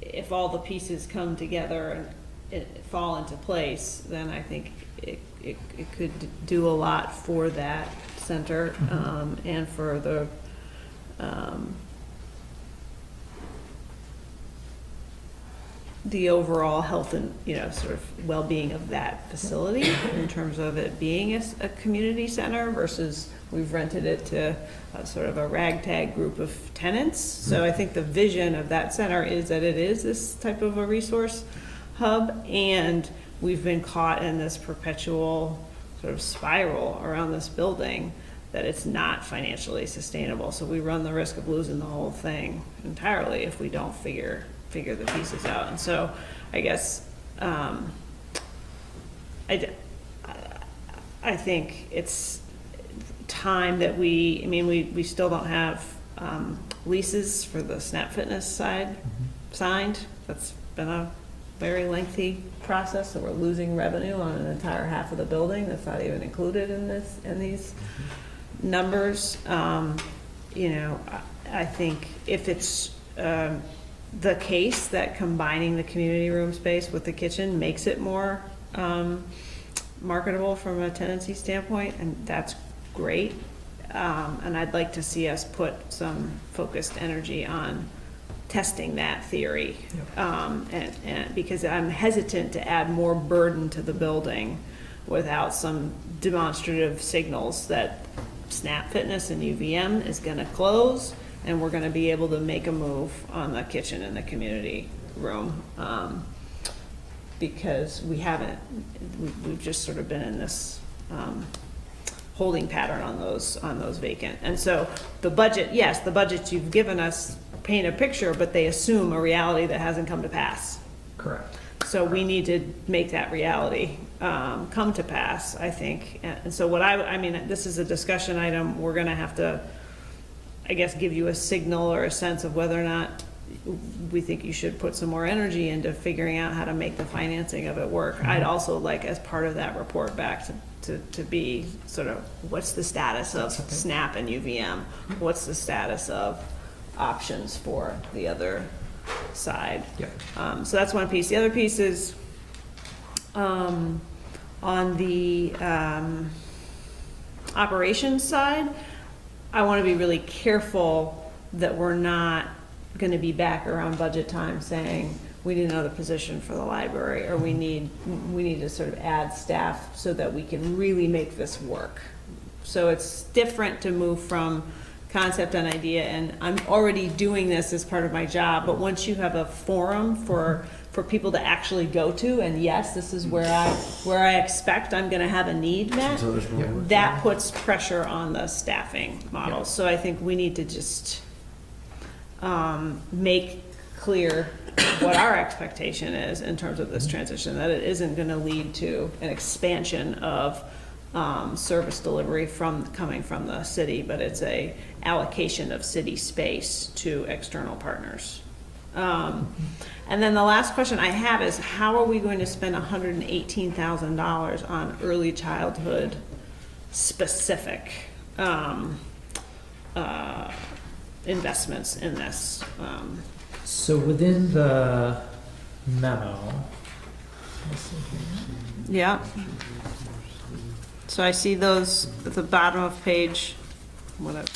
if all the pieces come together and it fall into place, then I think it could do a lot for that center, and for the the overall health and, sort of well-being of that facility in terms of it being a community center versus we've rented it to a sort of a ragtag group of tenants. So I think the vision of that center is that it is this type of a resource hub, and we've been caught in this perpetual sort of spiral around this building that it's not financially sustainable. So we run the risk of losing the whole thing entirely if we don't figure the pieces out. And so I guess I think it's time that we still don't have leases for the Snap Fitness side signed. That's been a very lengthy process, so we're losing revenue on an entire half of the building that's not even included in these numbers. I think if it's the case that combining the community room space with the kitchen makes it more marketable from a tenancy standpoint, and that's great. And I'd like to see us put some focused energy on testing that theory. And because I'm hesitant to add more burden to the building without some demonstrative signals that Snap Fitness and UVM is going to close, and we're going to be able to make a move on the kitchen and the community room, because we've just sort of been in this holding pattern on those vacant. And so the budget, yes, the budgets you've given us paint a picture, but they assume a reality that hasn't come to pass. Correct. So we need to make that reality come to pass, I think. And so this is a discussion item. We're going to have to, I guess, give you a signal or a sense of whether or not we think you should put some more energy into figuring out how to make the financing of it work. I'd also like, as part of that report back, to be sort of, what's the status of SNAP and UVM? What's the status of options for the other side? Yeah. So that's one piece. The other piece is on the operations side, I want to be really careful that we're not going to be back around budget time saying we need another position for the library, or we need to sort of add staff so that we can really make this work. So it's different to move from concept and idea, and I'm already doing this as part of my job, but once you have a forum for people to actually go to, and yes, this is where I expect I'm going to have a need met, that puts pressure on the staffing model. So I think we need to just make clear what our expectation is in terms of this transition, that it isn't going to lead to an expansion of service delivery coming from the city, but it's a allocation of city space to external partners. And then the last question I have is, how are we going to spend $118,000 on early childhood specific investments in this? So within the memo, yeah. So I see those at the bottom of page, whatever.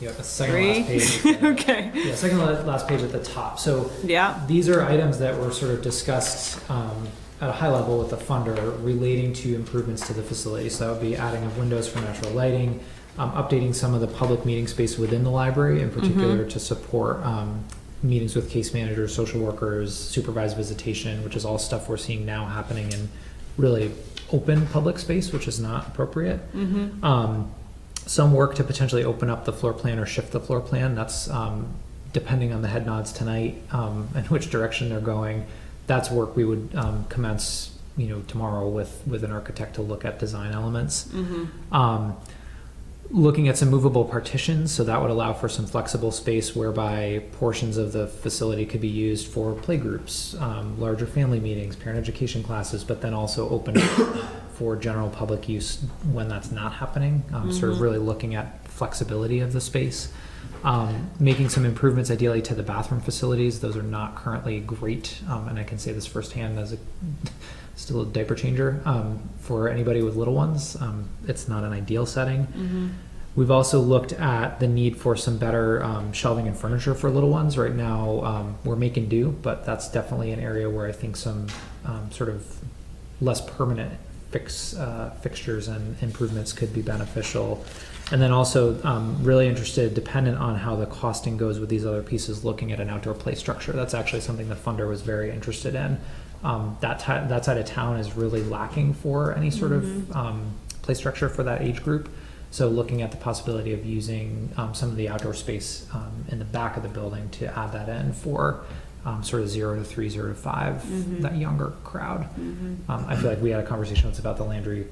Yeah, the second to last page. Okay. Yeah, second to last page at the top. So yeah, these are items that were sort of discussed at a high level with the funder relating to improvements to the facility. So that would be adding of windows for natural lighting, updating some of the public meeting space within the library, in particular to support meetings with case managers, social workers, supervised visitation, which is all stuff we're seeing now happening in really open public space, which is not appropriate. Some work to potentially open up the floor plan or shift the floor plan. That's depending on the head nods tonight and which direction they're going. That's work we would commence, tomorrow with an architect to look at design elements. Looking at some movable partitions, so that would allow for some flexible space whereby portions of the facility could be used for playgroups, larger family meetings, parent education classes, but then also open for general public use when that's not happening. Sort of really looking at flexibility of the space. Making some improvements ideally to the bathroom facilities. Those are not currently great, and I can say this firsthand as still a diaper changer for anybody with little ones. It's not an ideal setting. We've also looked at the need for some better shelving and furniture for little ones. Right now, we're making do, but that's definitely an area where I think some sort of less permanent fixtures and improvements could be beneficial. And then also really interested, dependent on how the costing goes with these other pieces, looking at an outdoor play structure. That's actually something the funder was very interested in. That side of town is really lacking for any sort of play structure for that age group. So looking at the possibility of using some of the outdoor space in the back of the building to add that in for sort of 0 to 3, 0 to 5, that younger crowd. I feel like we had a conversation once about the Landry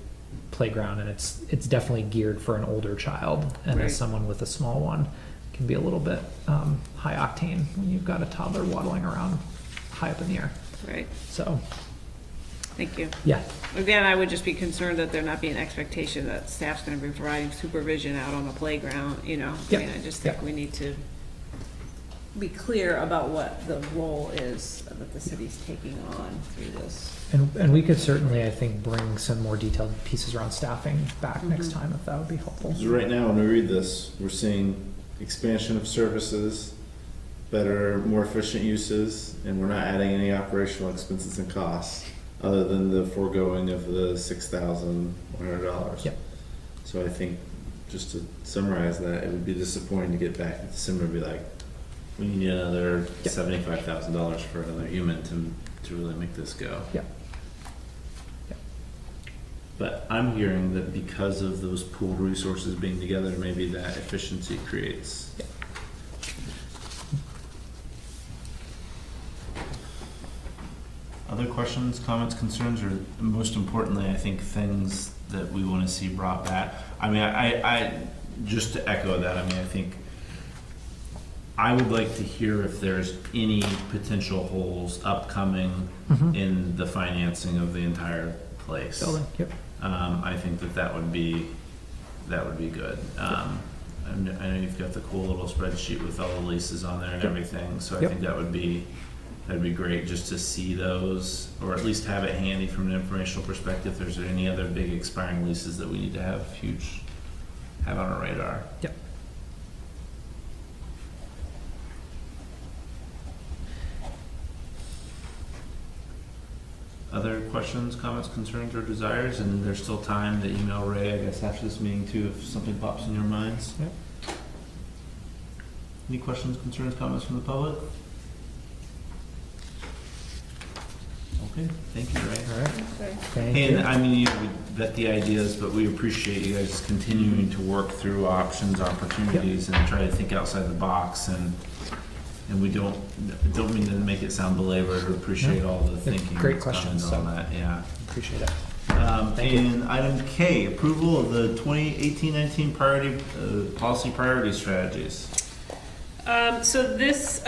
playground, and it's definitely geared for an older child, and as someone with a small one, it can be a little bit high octane when you've got a toddler waddling around high up in the air. Right. So, thank you. yeah. Again, I would just be concerned that there not be an expectation that staff's gonna be providing supervision out on the playground, you know? Yep. I mean, I just think we need to be clear about what the role is that the city's taking on through this. And we could certainly, I think, bring some more detailed pieces around staffing back next time if that would be helpful. So right now, when we read this, we're seeing expansion of services, better, more efficient uses, and we're not adding any operational expenses and costs other than the foregoing of the $6,100. Yep. So I think, just to summarize that, it would be disappointing to get back in December and be like, we need another $75,000 for another human to really make this go. Yeah. But I'm hearing that because of those pooled resources being together, maybe that efficiency creates. Other questions, comments, concerns, or most importantly, I think things that we want to see brought back? I mean, I just to echo that, I mean, I think I would like to hear if there's any potential holes upcoming in the financing of the entire place. Building, yep. I think that would be good. I know you've got the cool little spreadsheet with all the leases on there and everything, so I think that'd be great just to see those, or at least have it handy from an informational perspective. If there's any other big expiring leases that we need to have on our radar. Yep. Other questions, comments, concerns, or desires? And there's still time to email Ray, I guess, after this meeting too, if something pops in your minds. Yep. Any questions, concerns, comments from the public? Okay, thank you, Ray. All right. Thank Hey, you. and I mean, you would vet the ideas, but we appreciate you guys continuing to work through options, opportunities, and try to think outside the box. And we don't mean to make it sound belabored, or appreciate all the thinking. Great that's gone questions, into all so that, yeah. Appreciate it. And item K, approval of the 2018-19 policy priority strategies. So this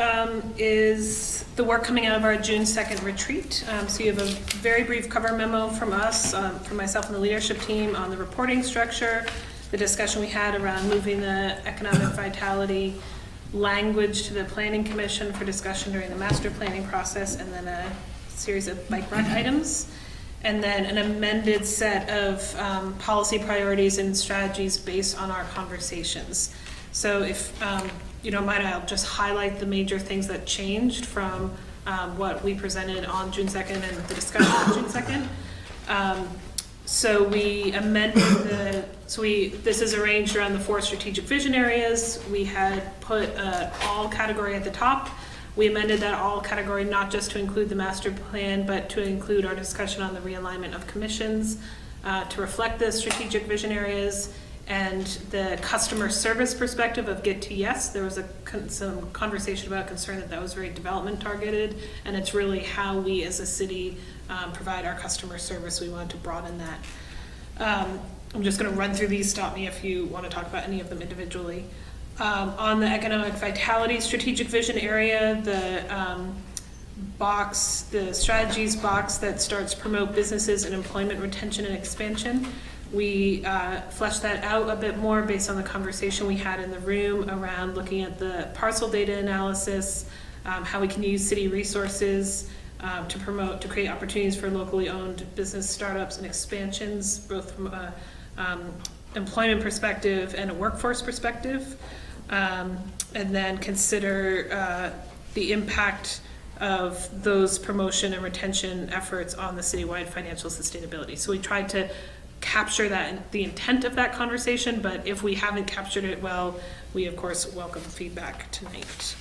is the work coming out of our June 2nd retreat. So you have a very brief cover memo from us, from myself and the leadership team on the reporting structure, the discussion we had around moving the economic vitality language to the Planning Commission for discussion during the master planning process, and then a series of bike rec items, and then an amended set of policy priorities and strategies based on our conversations. So if you don't mind, I'll just highlight the major things that changed from what we presented on June 2nd and the discussion on June 2nd. So we amended this is arranged around the 4 strategic vision areas. We had put all category at the top. We amended that all category not just to include the master plan, but to include our discussion on the realignment of commissions to reflect the strategic vision areas and the customer service perspective of Get to Yes. There was some conversation about concern that was very development targeted, and it's really how we as a city provide our customer service. We wanted to broaden that. I'm just going to run through these. Stop me if you want to talk about any of them individually. On the economic vitality strategic vision area, the strategies box that starts promote businesses and employment retention and expansion. We fleshed that out a bit more based on the conversation we had in the room around looking at the parcel data analysis, how we can use city resources to create opportunities for locally owned business startups and expansions, both from employment perspective and a workforce perspective, and then consider the impact of those promotion and retention efforts on the citywide financial sustainability. So we tried to capture that, the intent of that conversation, but if we haven't captured it well, we of course welcome feedback tonight.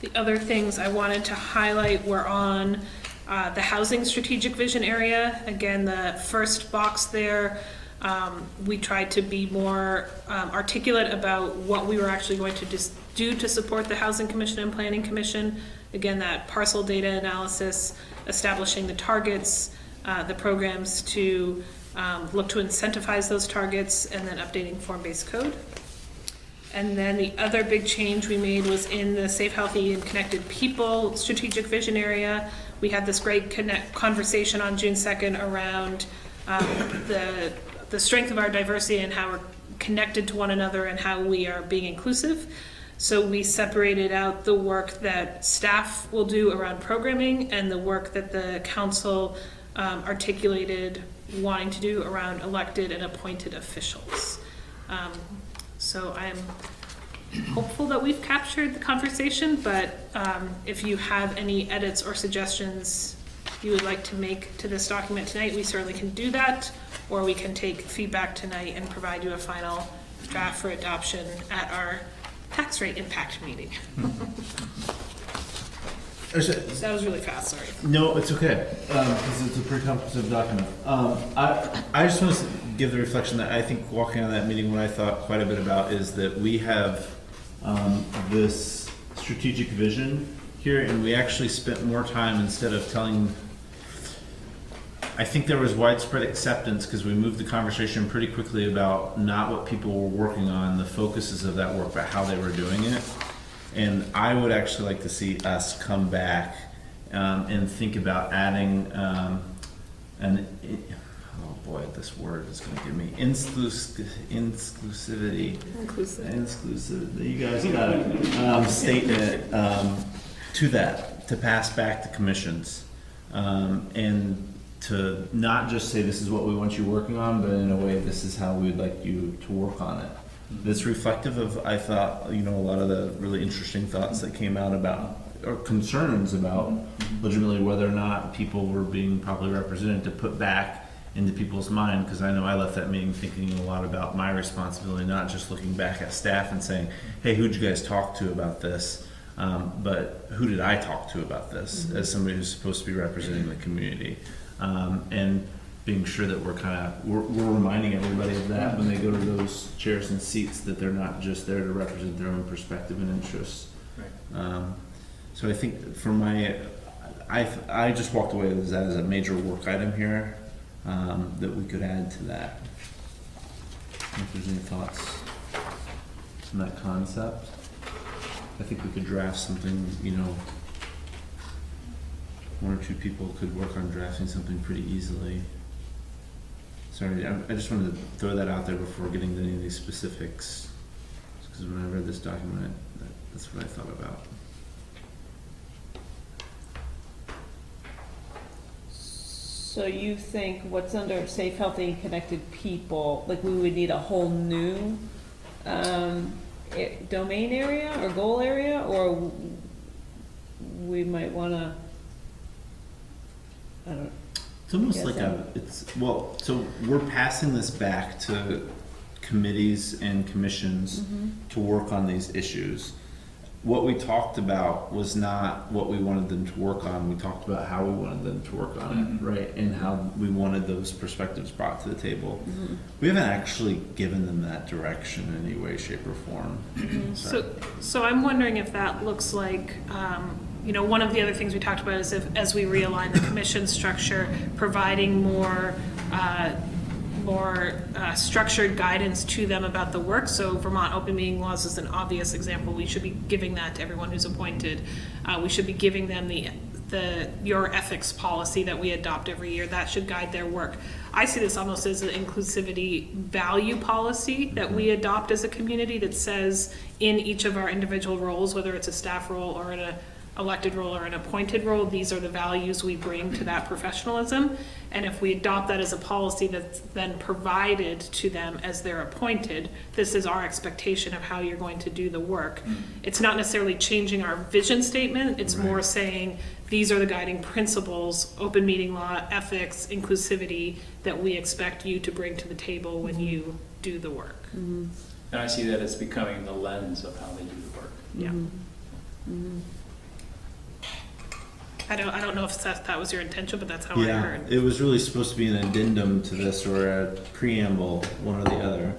The other things I wanted to highlight were on the housing strategic vision area. Again, the first box there, we tried to be more articulate about what we were actually going to do to support the Housing Commission and Planning Commission. Again, that parcel data analysis, establishing the targets, the programs to look to incentivize those targets, and then updating form-based code. And then the other big change we made was in the Safe, Healthy, and Connected People strategic vision area. We had this great conversation on June 2nd around the strength of our diversity and how we're connected to one another and how we are being inclusive. So we separated out the work that staff will do around programming and the work that the council articulated wanting to do around elected and appointed officials. So I'm hopeful that we've captured the conversation, but if you have any edits or suggestions you would like to make to this document tonight, we certainly can do that, or we can take feedback tonight and provide you a final draft for adoption at our tax rate impact meeting. That was really fast, sorry. No, it's okay, because it's a pretty comprehensive document. I just want to give the reflection that I think walking out of that meeting, what I thought quite a bit about is that we have this strategic vision here, and we actually spent more time instead of telling. I think there was widespread acceptance because we moved the conversation pretty quickly about not what people were working on, the focuses of that work, but how they were doing it. And I would actually like to see us come back and think about adding oh boy, this word is going to give me inclusivity. Inclusivity. You guys got it. Statement to that, to pass back to commissions, and to not just say this is what we want you working on, but in a way this is how we'd like you to work on it. That's reflective of, I thought, a lot of the really interesting thoughts that came out about, or concerns about, legitimately whether or not people were being properly represented, to put back into people's mind, because I know I left that meeting thinking a lot about my responsibility, not just looking back at staff and saying, hey, who'd you guys talk to about this? But who did I talk to about this as somebody who's supposed to be representing the community? And being sure that we're reminding everybody of that when they go to those chairs and seats, that they're not just there to represent their own perspective and interests. Right. So I think for I just walked away with that as a major work item here that we could add to that. If there's any thoughts on that concept, I think we could draft something, one or two people could work on drafting something pretty easily. Sorry, I just wanted to throw that out there before getting to any of these specifics, because when I read this document, that's what I thought about. So you think what's under Safe, Healthy, Connected People, like we would need a whole new domain area or goal area, or we might want to, I don't know. It's almost like so we're passing this back to committees and commissions to work on these issues. What we talked about was not what we wanted them to work on. We talked about how we wanted them to work on it, right? And how we wanted those perspectives brought to the table. We haven't actually given them that direction in any way, shape, or form. So I'm wondering if that looks like, one of the other things we talked about is as we realign the commission structure, providing more structured guidance to them about the work. So Vermont open meeting laws is an obvious example. We should be giving that to everyone who's appointed. We should be giving them your ethics policy that we adopt every year. That should guide their work. I see this almost as an inclusivity value policy that we adopt as a community that says in each of our individual roles, whether it's a staff role or in a elected role or an appointed role. These are the values we bring to that professionalism. And if we adopt that as a policy that's then provided to them as they're appointed, this is our expectation of how you're going to do the work. It's not necessarily changing our vision statement, it's more saying, these are the guiding principles, open meeting law, ethics, inclusivity, that we expect you to bring to the table when you do the work. And I see that as becoming the lens of how they do the work. Yeah. I don't know if that was your intention, but that's how I Yeah, heard. it was really supposed to be an addendum to this or a preamble, one or the other.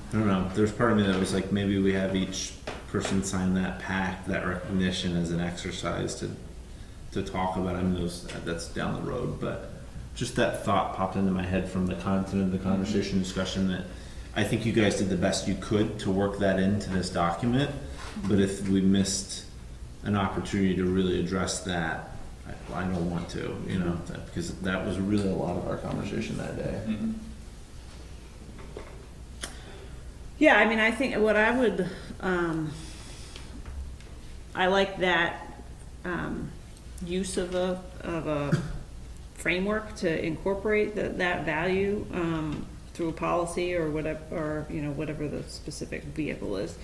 I don't know. There's part of me that was like, maybe we have each person sign that pact, that recognition as an exercise to talk about. I mean, that's down the road, but just that thought popped into my head from the content of the conversation discussion that I think you guys did the best you could to work that into this document. But if we missed an opportunity to really address that, I don't want to, you know, because that was really a lot of our conversation that day. Yeah, I mean, I think what I would, I like that use of a framework to incorporate that value through a policy or whatever, or you know, whatever the specific vehicle is.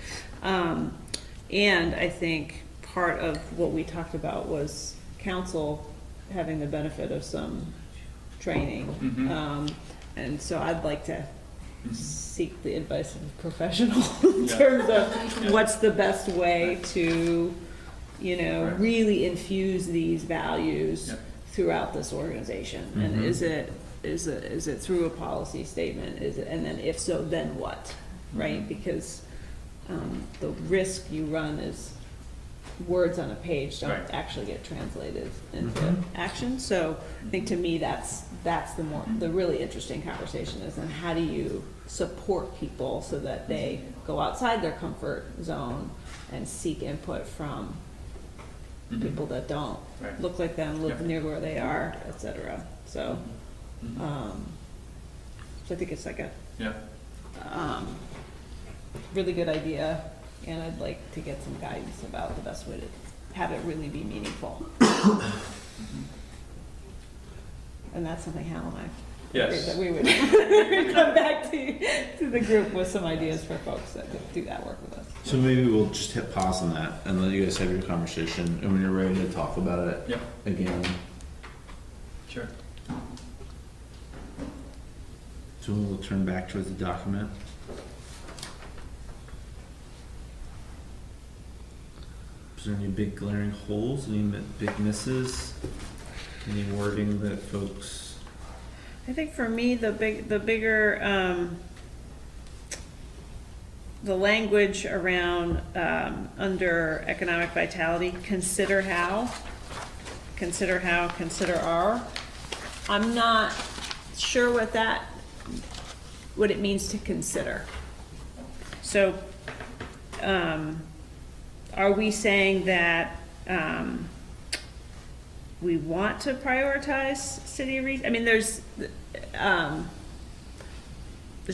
And I think part of what we talked about was council having the benefit of some training. And so I'd like to seek the advice of a professional in terms of what's the best way to, you know, really infuse these values throughout this organization. And is it through a policy statement? Is it, and then if so, then what? Right? Because the risk you run is words on a page don't actually get translated into action. So I think to me that's the really interesting conversation is then how do you support people so that they go outside their comfort zone and seek input from people that don't look like them, live near where they are, etc. So so I think it's like a really good idea, and I'd like to get some guidance about the best way to have it really be meaningful. And that's something Hal and I agreed that we would come back to the group with some ideas for folks that could do that work with us. So maybe we'll just hit pause on that and let you guys have your conversation, and when you're ready to talk about it again. Sure. So we'll turn back towards the document. Is there any big glaring holes, any big misses, any wording that folks? I think for me, the bigger, the language around, under economic vitality, consider how, consider our. I'm not sure what it means to consider. So, are we saying that, we want to prioritize city I mean, there's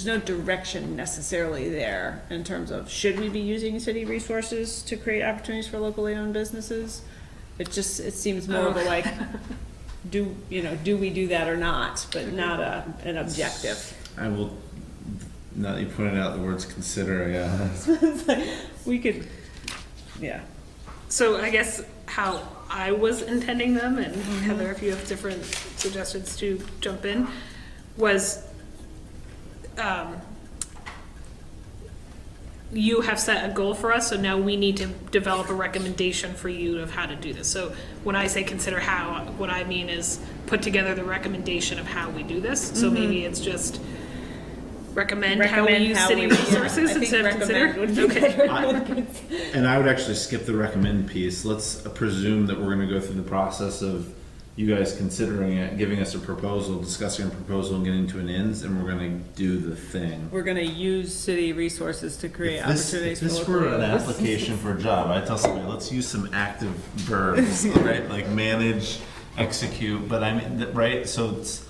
no direction necessarily there in terms of should we be using city resources to create opportunities for locally owned businesses? It seems more of a like, do we do that or not, but not an objective. I will, now that you pointed out the words consider, yeah. We could, So I guess how I was intending them, and Heather, if you have different suggestions to jump in, was you have set a goal for us, so now we need to develop a recommendation for you of how to do this. So when I say consider how, what I mean is put together the recommendation of how we do this. So maybe it's just recommend how we use city resources instead of consider. Okay. And I would actually skip the recommend piece. Let's presume that we're going to go through the process of you guys considering it, giving us a proposal, discussing a proposal, and getting to an ends, and we're going to do the thing. We're going to use city resources to create opportunities for locally. If this were an application for a job, I'd tell somebody, let's use some active verbs, right? Like manage, execute. But I mean, right? So it's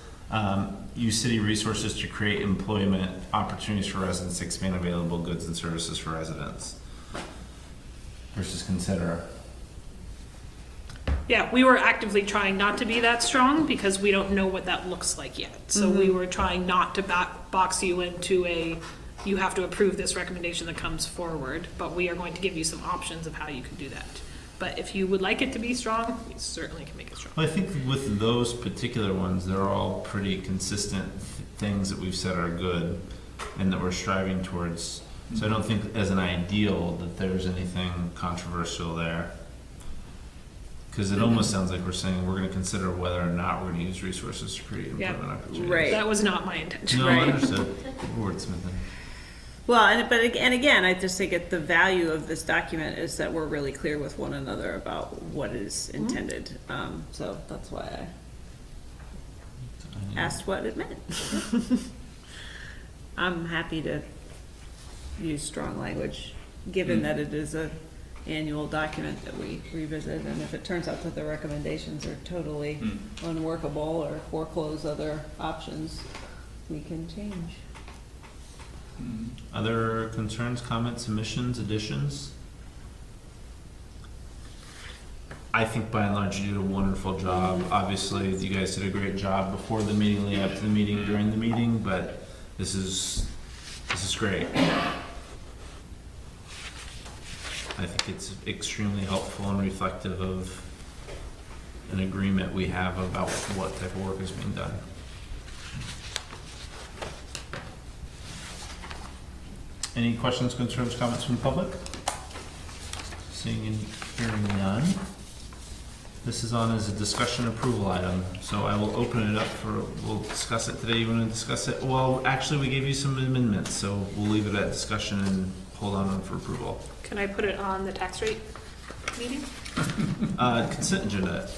use city resources to create employment opportunities for residents, expand available goods and services for residents. Versus consider. Yeah, we were actively trying not to be that strong because we don't know what that looks like yet. So we were trying not to box you into you have to approve this recommendation that comes forward, but we are going to give you some options of how you can do that. But if you would like it to be strong, we certainly can make it strong. Well, I think with those particular ones, they're all pretty consistent things that we've said are good and that we're striving towards. So I don't think as an ideal that there's anything controversial there. Because it almost sounds like we're saying we're going to consider whether or not we're going to use resources to create employment opportunities. Right. That was not my intention. No, Right. understood. Wordsmithing. Well, and again, I just think the value of this document is that we're really clear with one another about what is intended. So that's why I asked what it meant. I'm happy to use strong language, given that it is a annual document that we revisit, and if it turns out that the recommendations are totally unworkable or foreclose other options, we can change. Other concerns, comments, submissions, additions? I think by and large you did a wonderful job. Obviously, you guys did a great job before the meeting, leading up to the meeting, during the meeting, but this is great. I think it's extremely helpful and reflective of an agreement we have about what type of work is being done. Any questions, concerns, comments from the public? Seeing and hearing none. This is on as a discussion approval item, so I will open it up we'll discuss it today. You want to discuss it? Well, actually, we gave you some amendments, so we'll leave it at discussion and hold on for approval. Can I put it on the tax rate meeting? Consent agenda.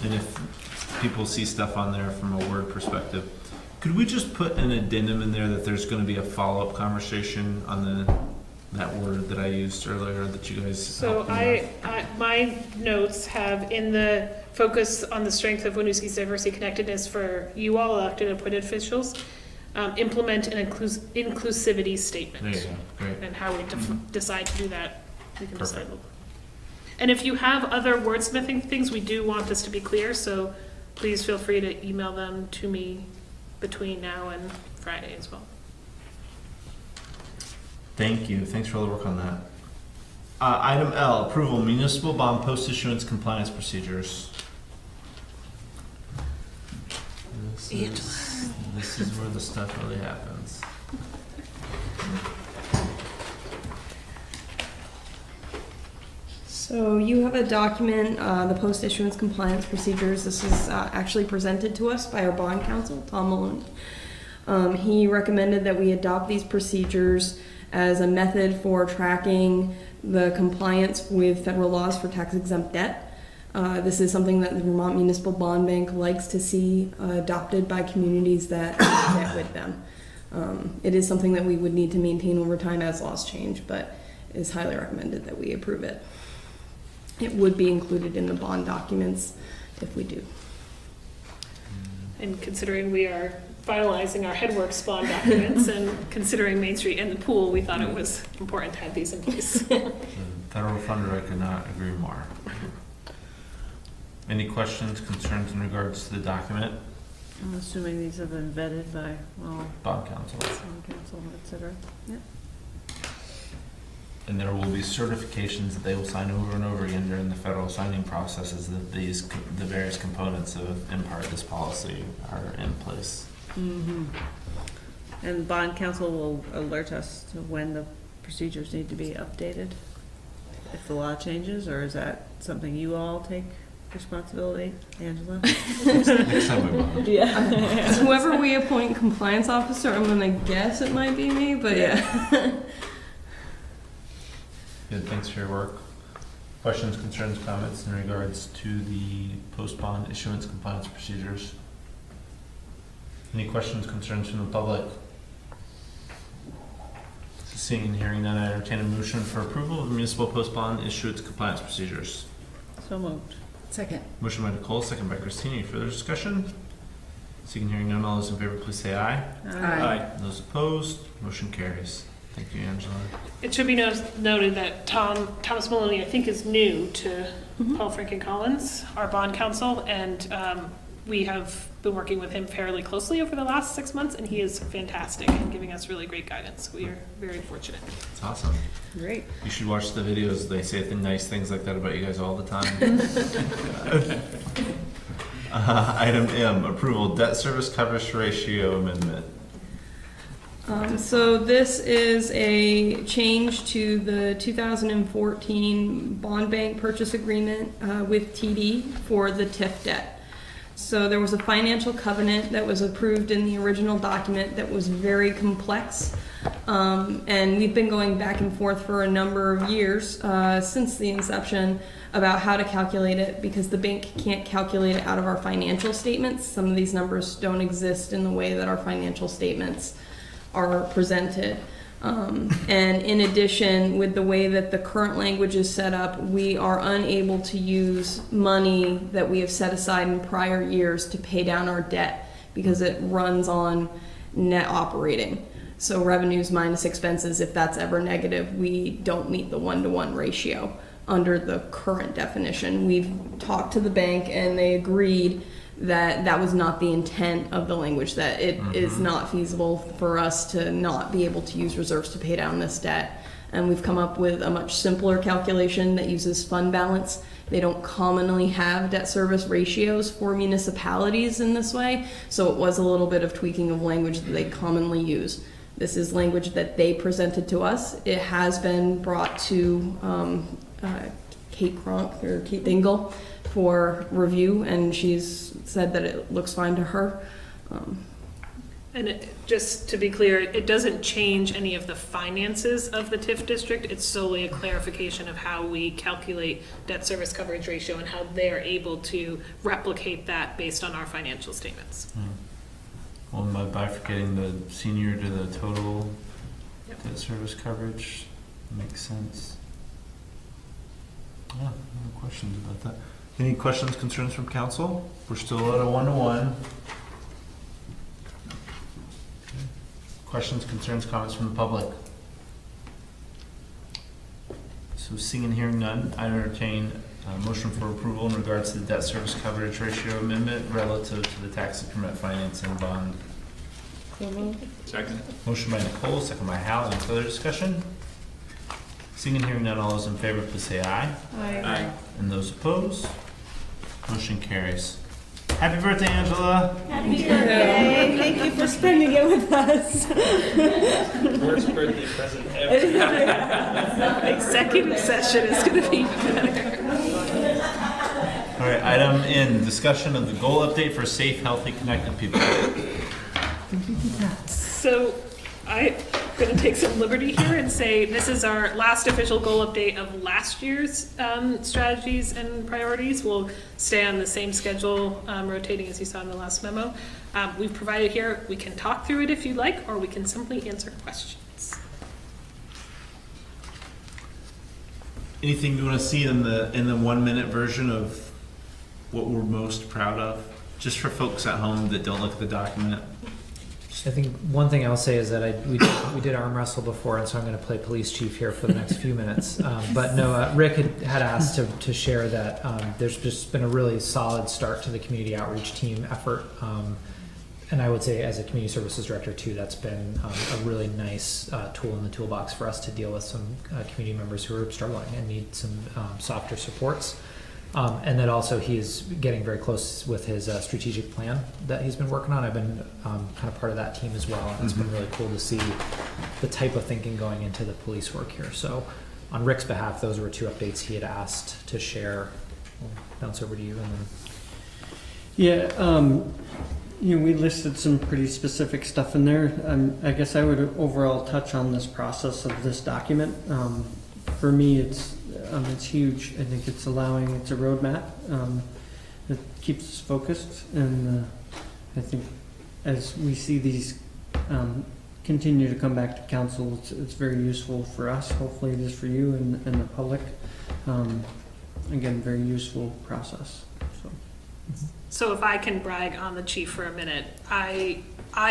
And if people see stuff on there from a word perspective, could we just put an addendum in there that there's going to be a follow-up conversation on that word that I used earlier that you guys So helped me my notes have in the focus on the strength of Winooski's diversity connectedness for you all elected and appointed officials, implement an inclusivity statement. There you go. Great. And how we decide to do that, we can decide. And if you have other wordsmithing things, we do want this to be clear, so please feel free to email them to me between now and Friday as well. Thank you. Thanks for all the work on that. Item L, approval municipal bond post-issuance compliance procedures. This is where the stuff really happens. So you have a document, the post-issuance compliance procedures. This is actually presented to us by our bond counsel, Tom Maloney. He recommended that we adopt these procedures as a method for tracking the compliance with federal laws for tax-exempt debt. This is something that the Vermont Municipal Bond Bank likes to see adopted by communities that have debt with them. It is something that we would need to maintain over time as laws change, but it is highly recommended that we approve it. It would be included in the bond documents if we do. And considering we are finalizing our headworks bond documents and considering Main Street and the pool, we thought it was important to have these in place. Federal funder, I could not agree more. Any questions, concerns in regards to the document? I'm assuming these have been vetted by, Bond counsel. bond counsel, et cetera. Yep. And there will be certifications that they will sign over and over again during the federal signing processes that the various components of and part of this policy are in place. Mm-hmm. And bond counsel will alert us to when the procedures need to be updated if the law changes, or is that something you all take responsibility, Angela? Next time we will. Yeah. Whoever we appoint compliance officer, I'm gonna guess it might be me, but yeah. Good, thanks for your work. Questions, concerns, comments in regards to the post-bond issuance compliance procedures? Any questions, concerns from the public? Seeing and hearing none, I entertain a motion for approval of the municipal post-bond issuance compliance procedures. So moved. Second. Motion by Nicole, second by Christina. Any further discussion? Seeing and hearing none, all those in favor, please say aye. Aye. Those opposed, motion carries. Thank you, Angela. It should be noted that Thomas Maloney, I think, is new to Paul Franken Collins, our bond counsel, and we have been working with him fairly closely over the last 6 months, and he is fantastic and giving us really great guidance. We are very fortunate. It's awesome. Great. You should watch the videos. They say nice things like that about you guys all the time. Item M, approval debt service coverage ratio amendment. So this is a change to the 2014 bond bank purchase agreement with TD for the TIF debt. So there was a financial covenant that was approved in the original document that was very complex. And we've been going back and forth for a number of years since the inception about how to calculate it, because the bank can't calculate it out of our financial statements. Some of these numbers don't exist in the way that our financial statements are presented. And in addition, with the way that the current language is set up, we are unable to use money that we have set aside in prior years to pay down our debt because it runs on net operating. So revenues minus expenses, if that's ever negative, we don't meet the 1-to-1 ratio under the current definition. We've talked to the bank and they agreed that that was not the intent of the language, that it is not feasible for us to not be able to use reserves to pay down this debt. And we've come up with a much simpler calculation that uses fund balance. They don't commonly have debt service ratios for municipalities in this way, so it was a little bit of tweaking of language that they commonly use. This is language that they presented to us. It has been brought to Kate Dingle for review, and she's said that it looks fine to her. And just to be clear, it doesn't change any of the finances of the TIF district. It's solely a clarification of how we calculate debt service coverage ratio and how they're able to replicate that based on our financial statements. Well, by bifurcating the senior to the total debt service coverage makes sense. Yeah, no questions about that. Any questions, concerns from council? We're still at a 1-to-1. Questions, concerns, comments from the public? So seeing and hearing none, I entertain a motion for approval in regards to the debt service coverage ratio amendment relative to the tax increment financing bond. Second. Motion by Nicole, second by Hal. Any further discussion? Seeing and hearing none, all those in favor, please say aye. Aye. And those opposed? Motion carries. Happy birthday, Angela! Happy birthday. Thank you for spending it with us. Worst birthday present ever. Executive session is going to be better. All right, item N, discussion of the goal update for safe, healthy, connected people. So I'm going to take some liberty here and say this is our last official goal update of last year's strategies and priorities. We'll stay on the same schedule, rotating as you saw in the last memo. We've provided here, we can talk through it if you'd like, or we can simply answer questions. Anything you want to see in the 1-minute version of what we're most proud of? Just for folks at home that don't look at the document. I think one thing I'll say is that we did arm wrestle before, and so I'm going to play police chief here for the next few minutes. But no, Rick had asked to share that there's just been a really solid start to the community outreach team effort. And I would say as a community services director too, that's been a really nice tool in the toolbox for us to deal with some community members who are struggling and need some softer supports. And then also he is getting very close with his strategic plan that he's been working on. I've been kind of part of that team as well. And it's been really cool to see the type of thinking going into the police work here. So on Rick's behalf, those were 2 updates he had asked to share. I'll bounce over to you and then. Yeah, we listed some pretty specific stuff in there. I guess I would overall touch on this process of this document. For me, it's huge. I think it's a roadmap that keeps us focused, and I think as we see these continue to come back to council, it's very useful for us. Hopefully it is for you and the public. Again, very useful process. So if I can brag on the chief for a minute, I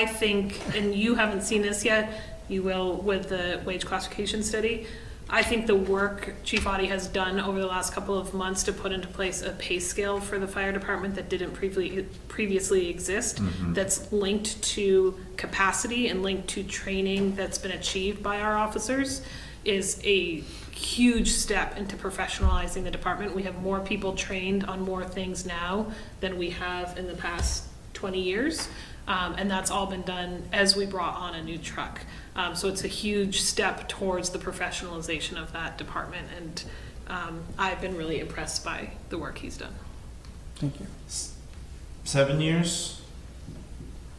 think, and you haven't seen this yet, you will, with the wage classification study. I think the work Chief Audie has done over the last couple of months to put into place a pay scale for the fire department that didn't previously exist, that's linked to capacity and linked to training that's been achieved by our officers, is a huge step into professionalizing the department. We have more people trained on more things now than we have in the past 20 years. And that's all been done as we brought on a new truck. So it's a huge step towards the professionalization of that department, and I've been really impressed by the work he's done. Thank you. 7 years,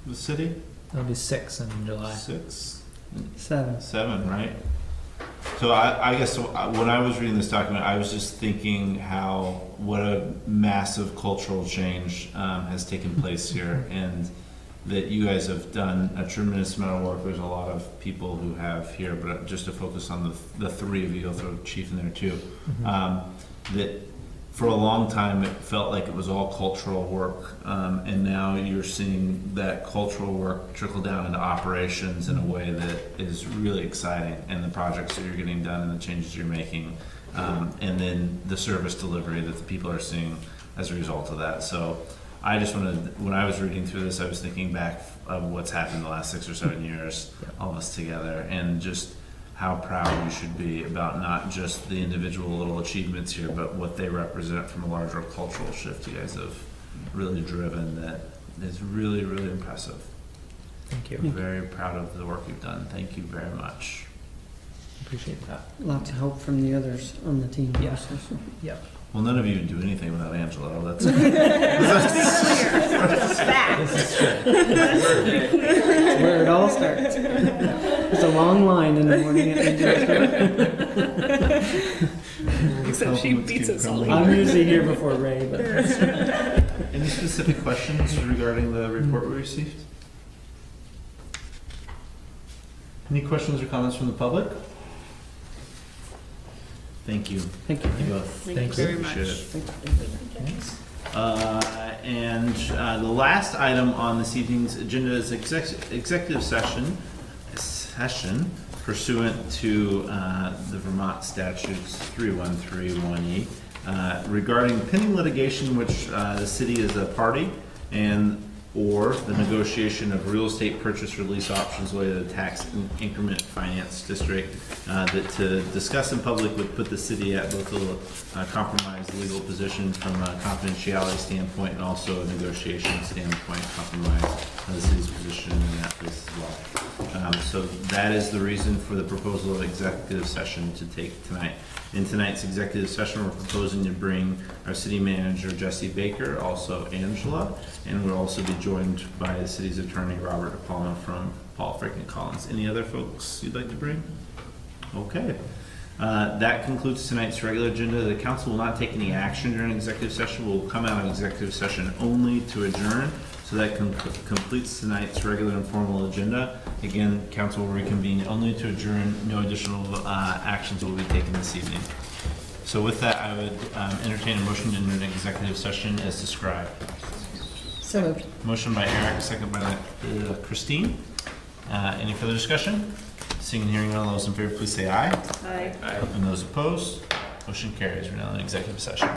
the city? It'll be 6 in July. 6? 7. 7, right? So I guess when I was reading this document, I was just thinking what a massive cultural change has taken place here, and that you guys have done a tremendous amount of work. There's a lot of people who have here, but just to focus on the three of you, I'll throw Chief in there too. That for a long time it felt like it was all cultural work, and now you're seeing that cultural work trickle down into operations in a way that is really exciting, and the projects that you're getting done and the changes you're making, and then the service delivery that the people are seeing as a result of that. So I just wanted, when I was reading through this, I was thinking back of what's happened the last 6 or 7 years, all of us together, and just how proud you should be about not just the individual little achievements here, but what they represent from a larger cultural shift you guys have really driven that is really, really impressive. Thank you. I'm very proud of the work you've done. Thank you very much. Appreciate that. Lots of help from the others on the team. Yeah. Also, so. Yep. Well, none of you do anything without Angelo. That's That's where it all starts. There's a long line in the morning at Except she beats us all. I'm usually here before Ray, but Any specific questions regarding the report we received? Any questions or comments from the public? Thank you. Thank you. both. Thank you very much. Appreciate it. And the last item on this evening's agenda is executive session pursuant to the Vermont statutes 3131E regarding pending litigation which the city is a party and or the negotiation of real estate purchase or lease options related to the tax increment finance district that to discuss in public would put the city at both a compromised legal position from a confidentiality standpoint and also a negotiation standpoint, compromise the city's position in that case as well. So that is the reason for the proposal of executive session to take tonight. In tonight's executive session, we're proposing to bring our city manager, Jesse Baker, also Angela, and we'll also be joined by the city's attorney, Robert DePalma from Paul Frick and Collins. Any other folks you'd like to bring? Okay. That concludes tonight's regular agenda. The council will not take any action during executive session. We'll come out of executive session only to adjourn. So that completes tonight's regular and formal agenda. Again, council will reconvene only to adjourn. No additional actions will be taken this evening. So with that, I would entertain a motion to enter an executive session as described. So moved. Motion by Eric, second by Christine. Any further discussion? Seeing and hearing none, all those in favor, please say aye. Aye. And those opposed, motion carries. We're now in executive session.